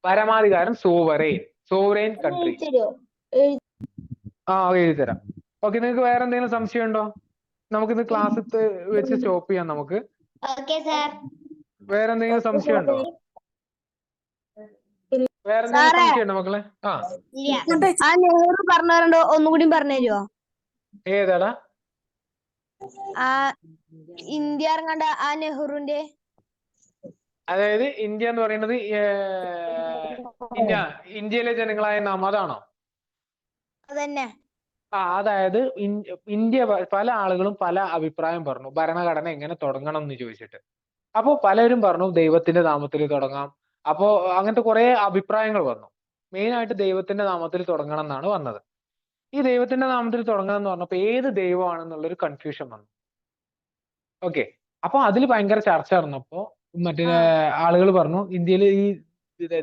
പരമാധികാരം സോവറൈൻ കൺട്രി. എഴുതിത്തരാം. ഓക്കെ, നിങ്ങൾക്ക് വേറെ എന്തെങ്കിലും സംശയം ഉണ്ടോ? നമുക്കിന്ന് ക്ലാസ് വെച്ച് സ്റ്റോപ്പ് ചെയ്യാം. നമുക്ക് വേറെ എന്തെങ്കിലും സംശയം ഉണ്ടോ? വേറെ എന്തെങ്കിലും സംശയം ഉണ്ടോ മക്കളെ? ആ നെഹ്റു പറഞ്ഞോ, ഒന്നുകൂടി പറഞ്ഞുതരുമോ? ഏതാടാ? ആ ഇന്ത്യ ഇറങ്ങാണ്ട ആ നെഹ്റുവിന്റെ, അതായത് ഇന്ത്യ എന്ന് പറയുന്നത് ഇന്ത്യയിലെ ജനങ്ങളായ നാം, അതാണോ? അതന്നെ. അതായത് ഇന്ത്യ, പല ആളുകളും പല അഭിപ്രായം പറഞ്ഞു ഭരണഘടന എങ്ങനെ തുടങ്ങണം എന്ന് ചോദിച്ചിട്ട്. അപ്പോ പലരും പറഞ്ഞു ദൈവത്തിന്റെ നാമത്തിൽ തുടങ്ങാം. അപ്പോ അങ്ങനത്തെ കുറെ അഭിപ്രായങ്ങൾ വന്നു. മെയിൻ ആയിട്ട് ദൈവത്തിന്റെ നാമത്തിൽ തുടങ്ങണം എന്നാണ് വന്നത്. ഈ ദൈവത്തിന്റെ നാമത്തിൽ തുടങ്ങണം എന്ന് പറഞ്ഞപ്പോ ഏത് ദൈവമാണെന്നുള്ളൊരു കൺഫ്യൂഷൻ വന്നു. ഓക്കെ, അപ്പൊ അതിൽ ഭയങ്കര ചർച്ച നടന്നപ്പോ മറ്റേ ആളുകൾ പറഞ്ഞു ഇന്ത്യയിൽ ഈ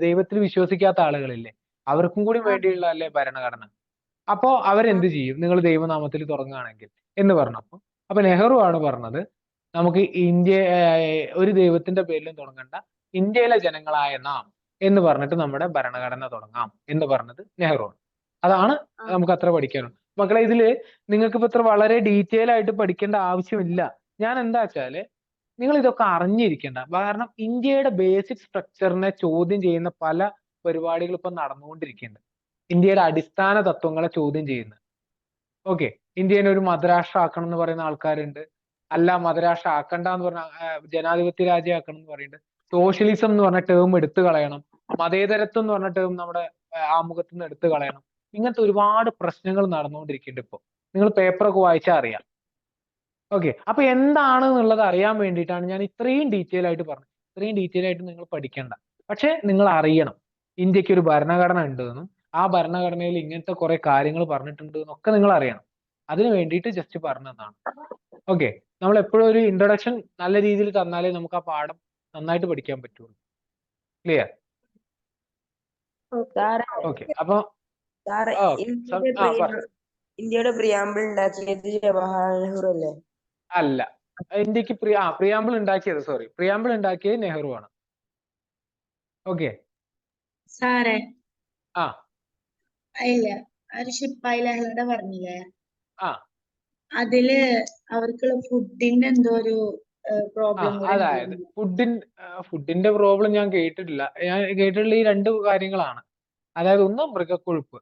ദൈവത്തിൽ വിശ്വസിക്കാത്ത ആളുകളില്ലേ, അവർക്കും കൂടി വേണ്ടിയുള്ള അല്ലേ ഭരണഘടന. അപ്പോ അവരെന്ത് ചെയ്യും നിങ്ങൾ ദൈവനാമത്തിൽ തുടങ്ങുകയാണെങ്കിൽ എന്ന് പറഞ്ഞപ്പോ അപ്പൊ നെഹ്റു ആണ് പറഞ്ഞത് നമുക്ക് ഒരു ദൈവത്തിന്റെ പേരിലും തുടങ്ങണ്ട, ഇന്ത്യയിലെ ജനങ്ങളായ നാം എന്ന് പറഞ്ഞിട്ട് നമ്മുടെ ഭരണഘടന തുടങ്ങാം എന്ന് പറഞ്ഞത് നെഹ്റു ആണ്. അതാണ് നമുക്ക് അത്ര പഠിക്കാനുള്ളത്. മക്കളെ, ഇതില് നിങ്ങൾക്ക് ഇപ്പൊ ഇത്ര വളരെ ഡീറ്റെയിൽ ആയിട്ട് പഠിക്കേണ്ട ആവശ്യമില്ല. ഞാൻ എന്താ വെച്ചാല് നിങ്ങൾ ഇതൊക്കെ അറിഞ്ഞിരിക്കേണ്ട. കാരണം ഇന്ത്യയുടെ ബേസിക് സ്ട്രക്ചറിനെ ചോദ്യം ചെയ്യുന്ന പല പരിപാടികൾ ഇപ്പൊ നടന്നുകൊണ്ടിരിക്കുന്നുണ്ട്. ഇന്ത്യയുടെ അടിസ്ഥാന തത്വങ്ങളെ ചോദ്യം ചെയ്യുന്നത്. ഓക്കെ, ഇന്ത്യനെ ഒരു മതരാഷ്ട്രം ആക്കണം എന്ന് പറയുന്ന ആൾക്കാരുണ്ട്. അല്ല, മതരാഷ്ട്രം ആക്കണ്ട എന്ന് പറഞ്ഞ ജനാധിപത്യ രാജ്യം ആക്കണം എന്ന് പറയുന്നുണ്ട്. സോഷ്യലിസം എന്ന് പറഞ്ഞ ടേം എടുത്തു കളയണം. മതേതരത്വം എന്ന് പറഞ്ഞ ടേം നമ്മുടെ ആമുഖത്ത് നിന്ന് എടുത്തു കളയണം. ഇങ്ങനത്തെ ഒരുപാട് പ്രശ്നങ്ങൾ നടന്നുകൊണ്ടിരിക്കുന്നുണ്ട് ഇപ്പൊ. നിങ്ങൾ പേപ്പറൊക്കെ വായിച്ചാൽ അറിയാം. ഓക്കെ, അപ്പൊ എന്താണ് എന്നുള്ളത് അറിയാൻ വേണ്ടിയിട്ടാണ് ഞാൻ ഇത്രയും ഡീറ്റെയിൽ ആയിട്ട് പറഞ്ഞത്. ഇത്രയും ഡീറ്റെയിൽ ആയിട്ട് നിങ്ങൾ പഠിക്കണ്ട, പക്ഷെ നിങ്ങൾ അറിയണം ഇന്ത്യക്ക് ഒരു ഭരണഘടന ഉണ്ടെന്നും ആ ഭരണഘടനയിൽ ഇങ്ങനത്തെ കുറെ കാര്യങ്ങൾ പറഞ്ഞിട്ടുണ്ട് എന്നൊക്കെ നിങ്ങൾ അറിയണം. അതിന് വേണ്ടിയിട്ട് ജസ്റ്റ് പറഞ്ഞതാണ്. ഓക്കെ, നമ്മൾ എപ്പോഴും ഒരു ഇൻട്രൊഡക്ഷൻ നല്ല രീതിയിൽ തന്നാലേ നമുക്ക് ആ പാഠം നന്നായിട്ട് പഠിക്കാൻ പറ്റുള്ളൂ. ക്ലിയർ? ഓക്കെ, അപ്പൊ ഇന്ത്യയുടെ പ്രിയാമ്പിൾ ഉണ്ടാക്കിയത് ജവഹർലാൽ നെഹ്റു അല്ലേ? അല്ല, ഇന്ത്യക്ക് പ്രിയാമ്പിൾ ഉണ്ടാക്കിയത് നെഹ്റു ആണ്. ഓക്കെ സാറേ, ആ ഇല്ല, ഒരു ശിപ്പായി ലഹള പറഞ്ഞില്ലേ, ആ അതില് അവർക്കുള്ള ഫുഡിന്റെ എന്തോ ഒരു പ്രോബ്ലം. അതായത് ഫുഡിന്റെ പ്രോബ്ലം ഞാൻ കേട്ടിട്ടില്ല. ഞാൻ കേട്ടിട്ടുള്ള ഈ രണ്ട് കാര്യങ്ങളാണ്. അതായത് ഒന്ന് മൃഗക്കൊഴുപ്പ്,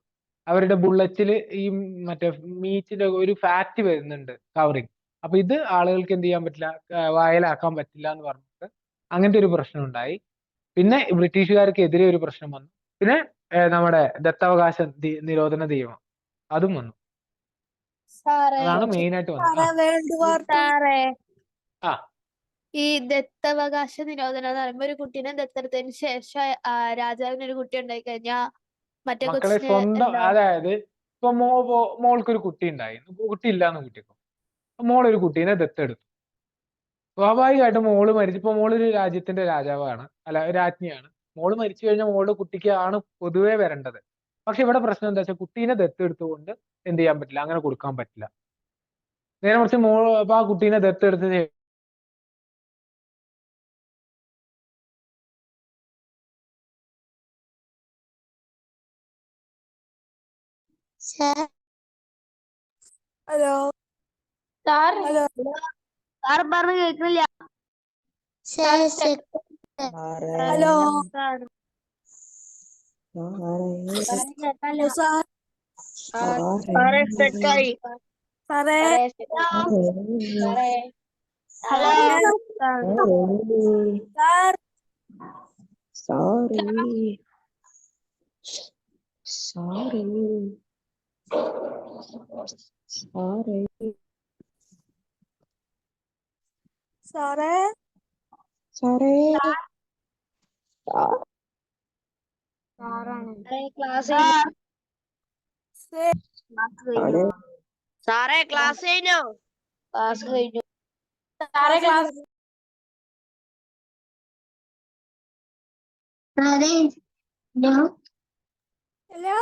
അവരുടെ ബുള്ളറ്റിൽ ഈ മറ്റേ മീറ്റിന്റെ ഒരു ഫാറ്റ് വരുന്നുണ്ട് കവറിങ്. അപ്പൊ ഇത് ആളുകൾക്ക് എന്ത് ചെയ്യാൻ പറ്റില്ല, വായിലാക്കാൻ പറ്റില്ല എന്ന് പറഞ്ഞിട്ട് അങ്ങനത്തെ ഒരു പ്രശ്നം ഉണ്ടായി. പിന്നെ ബ്രിട്ടീഷുകാർക്കെതിരെ ഒരു പ്രശ്നം വന്നു. പിന്നെ നമ്മുടെ ദത്തവകാശ നിരോധന നിയമം അതും വന്നു. അതാണ് മെയിൻ ആയിട്ട് വന്നത്. ഈ ദത്തവകാശ നിരോധനം എന്ന് പറയുമ്പോ ഒരു കുട്ടീനെ ദത്തെടുത്തതിന് ശേഷം രാജാവിന് ഒരു കുട്ടി ഉണ്ടായി കഴിഞ്ഞാൽ മറ്റേ മക്കളെ സ്വന്തം, അതായത് ഇപ്പൊ മോൾക്കൊരു കുട്ടി ഉണ്ടായി, കുട്ടി ഇല്ലാന്ന് കുട്ടിക്കും, മോളൊരു കുട്ടീനെ ദത്തെടുത്തു. സ്വാഭാവികമായിട്ടും മോള് മരിച്ചപ്പോ മോളൊരു രാജ്യത്തിന്റെ രാജാവാണ്, അല്ല രാജ്ഞിയാണ്. മോള് മരിച്ചു കഴിഞ്ഞാൽ മോളുടെ കുട്ടിക്ക് ആണ് പൊതുവേ വരേണ്ടത്. പക്ഷെ ഇവിടെ പ്രശ്നം എന്താ വെച്ചാൽ കുട്ടീനെ ദത്തെടുത്തുകൊണ്ട് എന്ത് ചെയ്യാൻ പറ്റില്ല, അങ്ങനെ കൊടുക്കാൻ പറ്റില്ല. നേരെ മറിച്ച് അപ്പൊ ആ കുട്ടീനെ ദത്തെടുത്ത് sir hello sir hello sir പറഞ്ഞ് കേൾക്കുന്നില്ല. Sir hello sir hello sir സാറേ സ്റ്റക്കായി. സാറേ ഹലോ സാർ സാറേ ക്ലാസ് സാറേ ക്ലാസ് കഴിഞ്ഞോ? ക്ലാസ് കഴിഞ്ഞു. സാറേ ക്ലാസ് സാറേ ഹലോ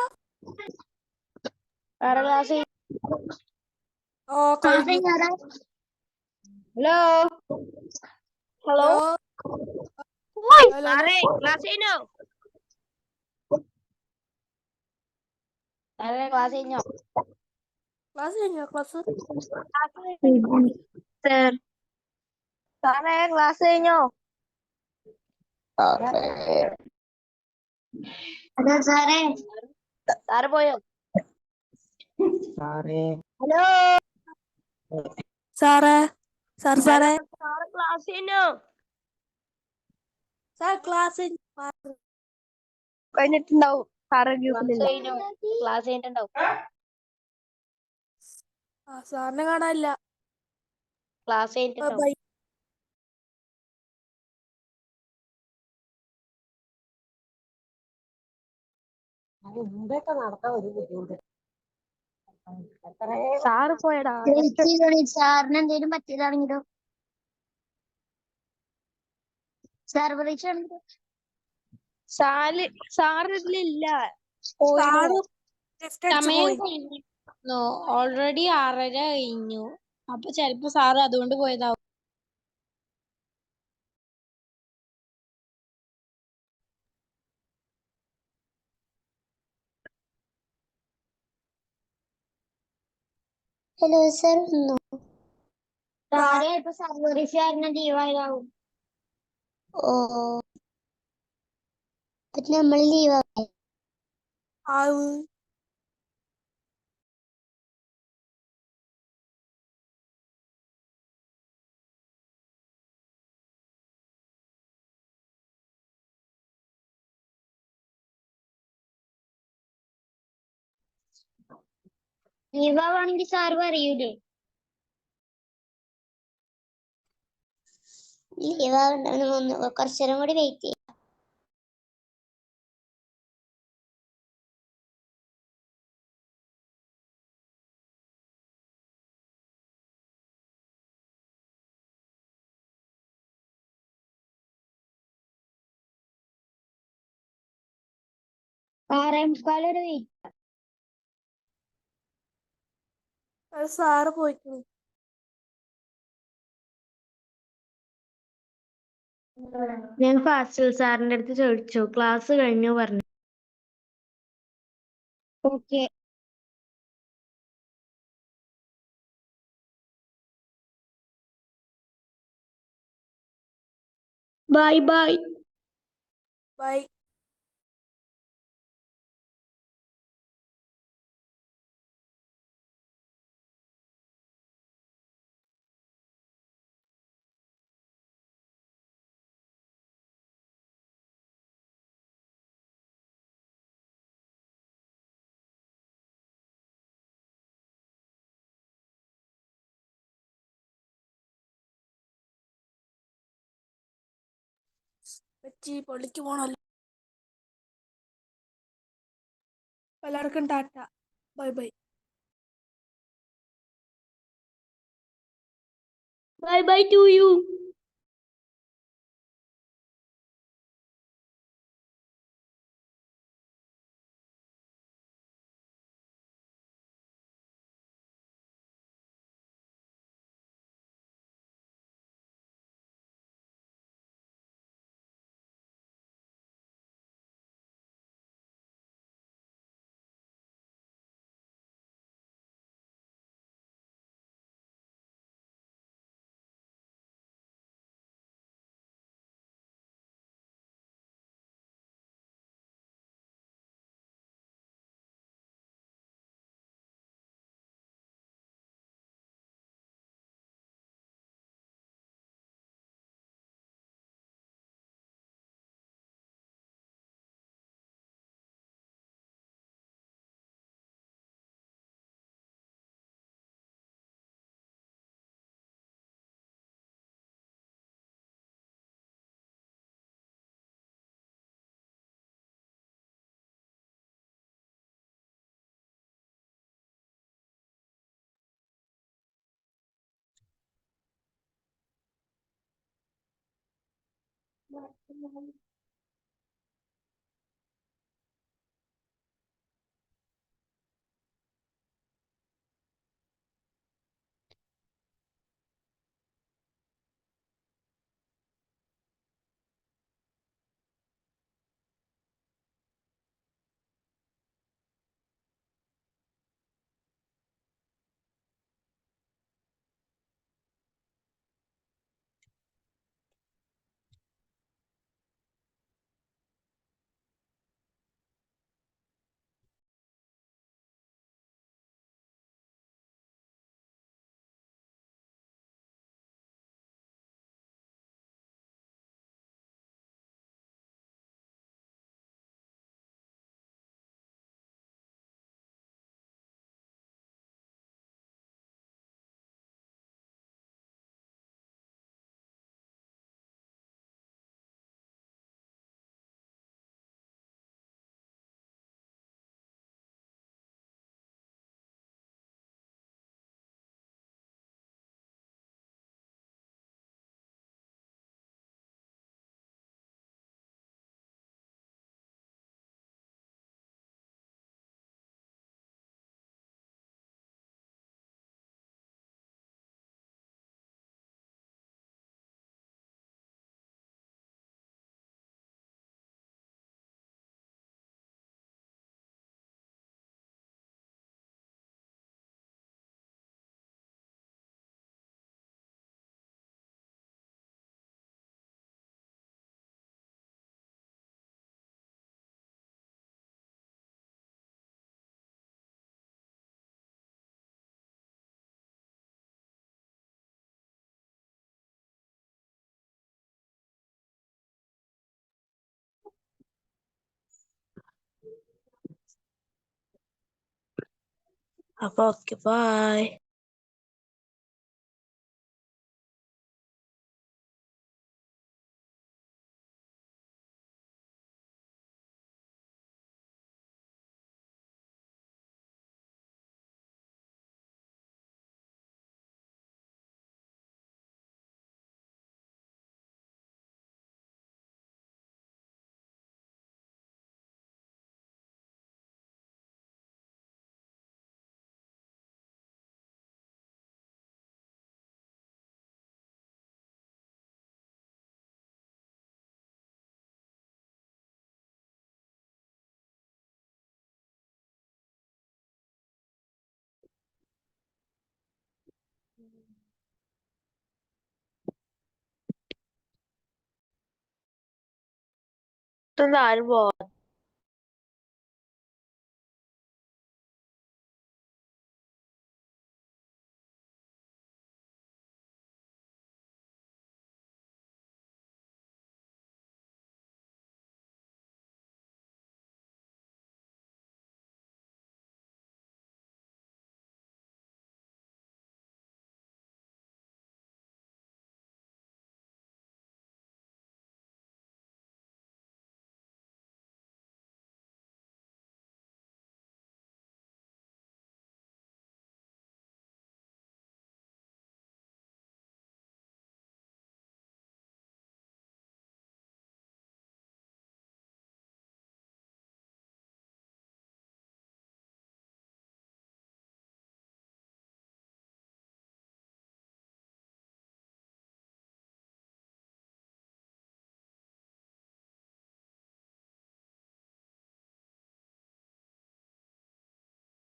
സാറേ ക്ലാസ് ഓ കഴിഞ്ഞു ഹലോ ഹലോ സാറേ ക്ലാസ് കഴിഞ്ഞോ? സാറേ ക്ലാസ് കഴിഞ്ഞോ? ക്ലാസ് കഴിഞ്ഞോ ക്ലാസ് സാർ സാറേ ക്ലാസ് കഴിഞ്ഞോ? ഹലോ സാറേ സാറ് പോയോ? ഹലോ സാറേ സാറേ സാറ് ക്ലാസ് കഴിഞ്ഞോ? സാർ ക്ലാസ് കഴിഞ്ഞിട്ടുണ്ടാവും. സാറ് ഗ്രൂപ്പിലില്ല. ക്ലാസ് കഴിഞ്ഞിട്ടുണ്ടാവും. സാറിനെ കാണാനില്ല ക്ലാസ് കഴിഞ്ഞിട്ടുണ്ടാവും. ബൈ സാറ് പോയടാ. സാറിന് എന്തെങ്കിലും പറ്റിയതാണെങ്കിലോ? സാർ പരീക്ഷ സാറ് ഇതിലില്ല. സാറ് ലിഫ്റ്റ് അടിച്ചു സമയം പോയി കഴിഞ്ഞു. ഓൾറെഡി 6:30 കഴിഞ്ഞു. അപ്പൊ ചെലപ്പോ സാറ് അതുകൊണ്ട് പോയതാവും. ഹലോ സർ സാറേ ഇപ്പൊ സർവീസ് കാരണം ലീവായതാവും. ഓ അപ്പൊ നമ്മൾ ലീവായി. ആവും ലീവാണെങ്കിൽ സാർ പറയൂലേ? ലീവാകണ്ടെന്ന് കുറച്ചേരം കൂടി വെയിറ്റ് ചെയ്യാം. ആറേമുക്കാലൊരു വെയിറ്റ്. സാറ് പോയിക്കുന്നു ഞാൻ ഫാസിൽ സാറിന്റെ അടുത്ത് ചോദിച്ചു, ക്ലാസ് കഴിഞ്ഞു പറഞ്ഞു. Okay bye bye. ബൈ വെച്ചി പള്ളിക്ക് പോണല്ലോ. എല്ലാവർക്കും Tata bye bye. Bye bye to you. അപ്പൊ ഓക്കെ ബൈ. ആരും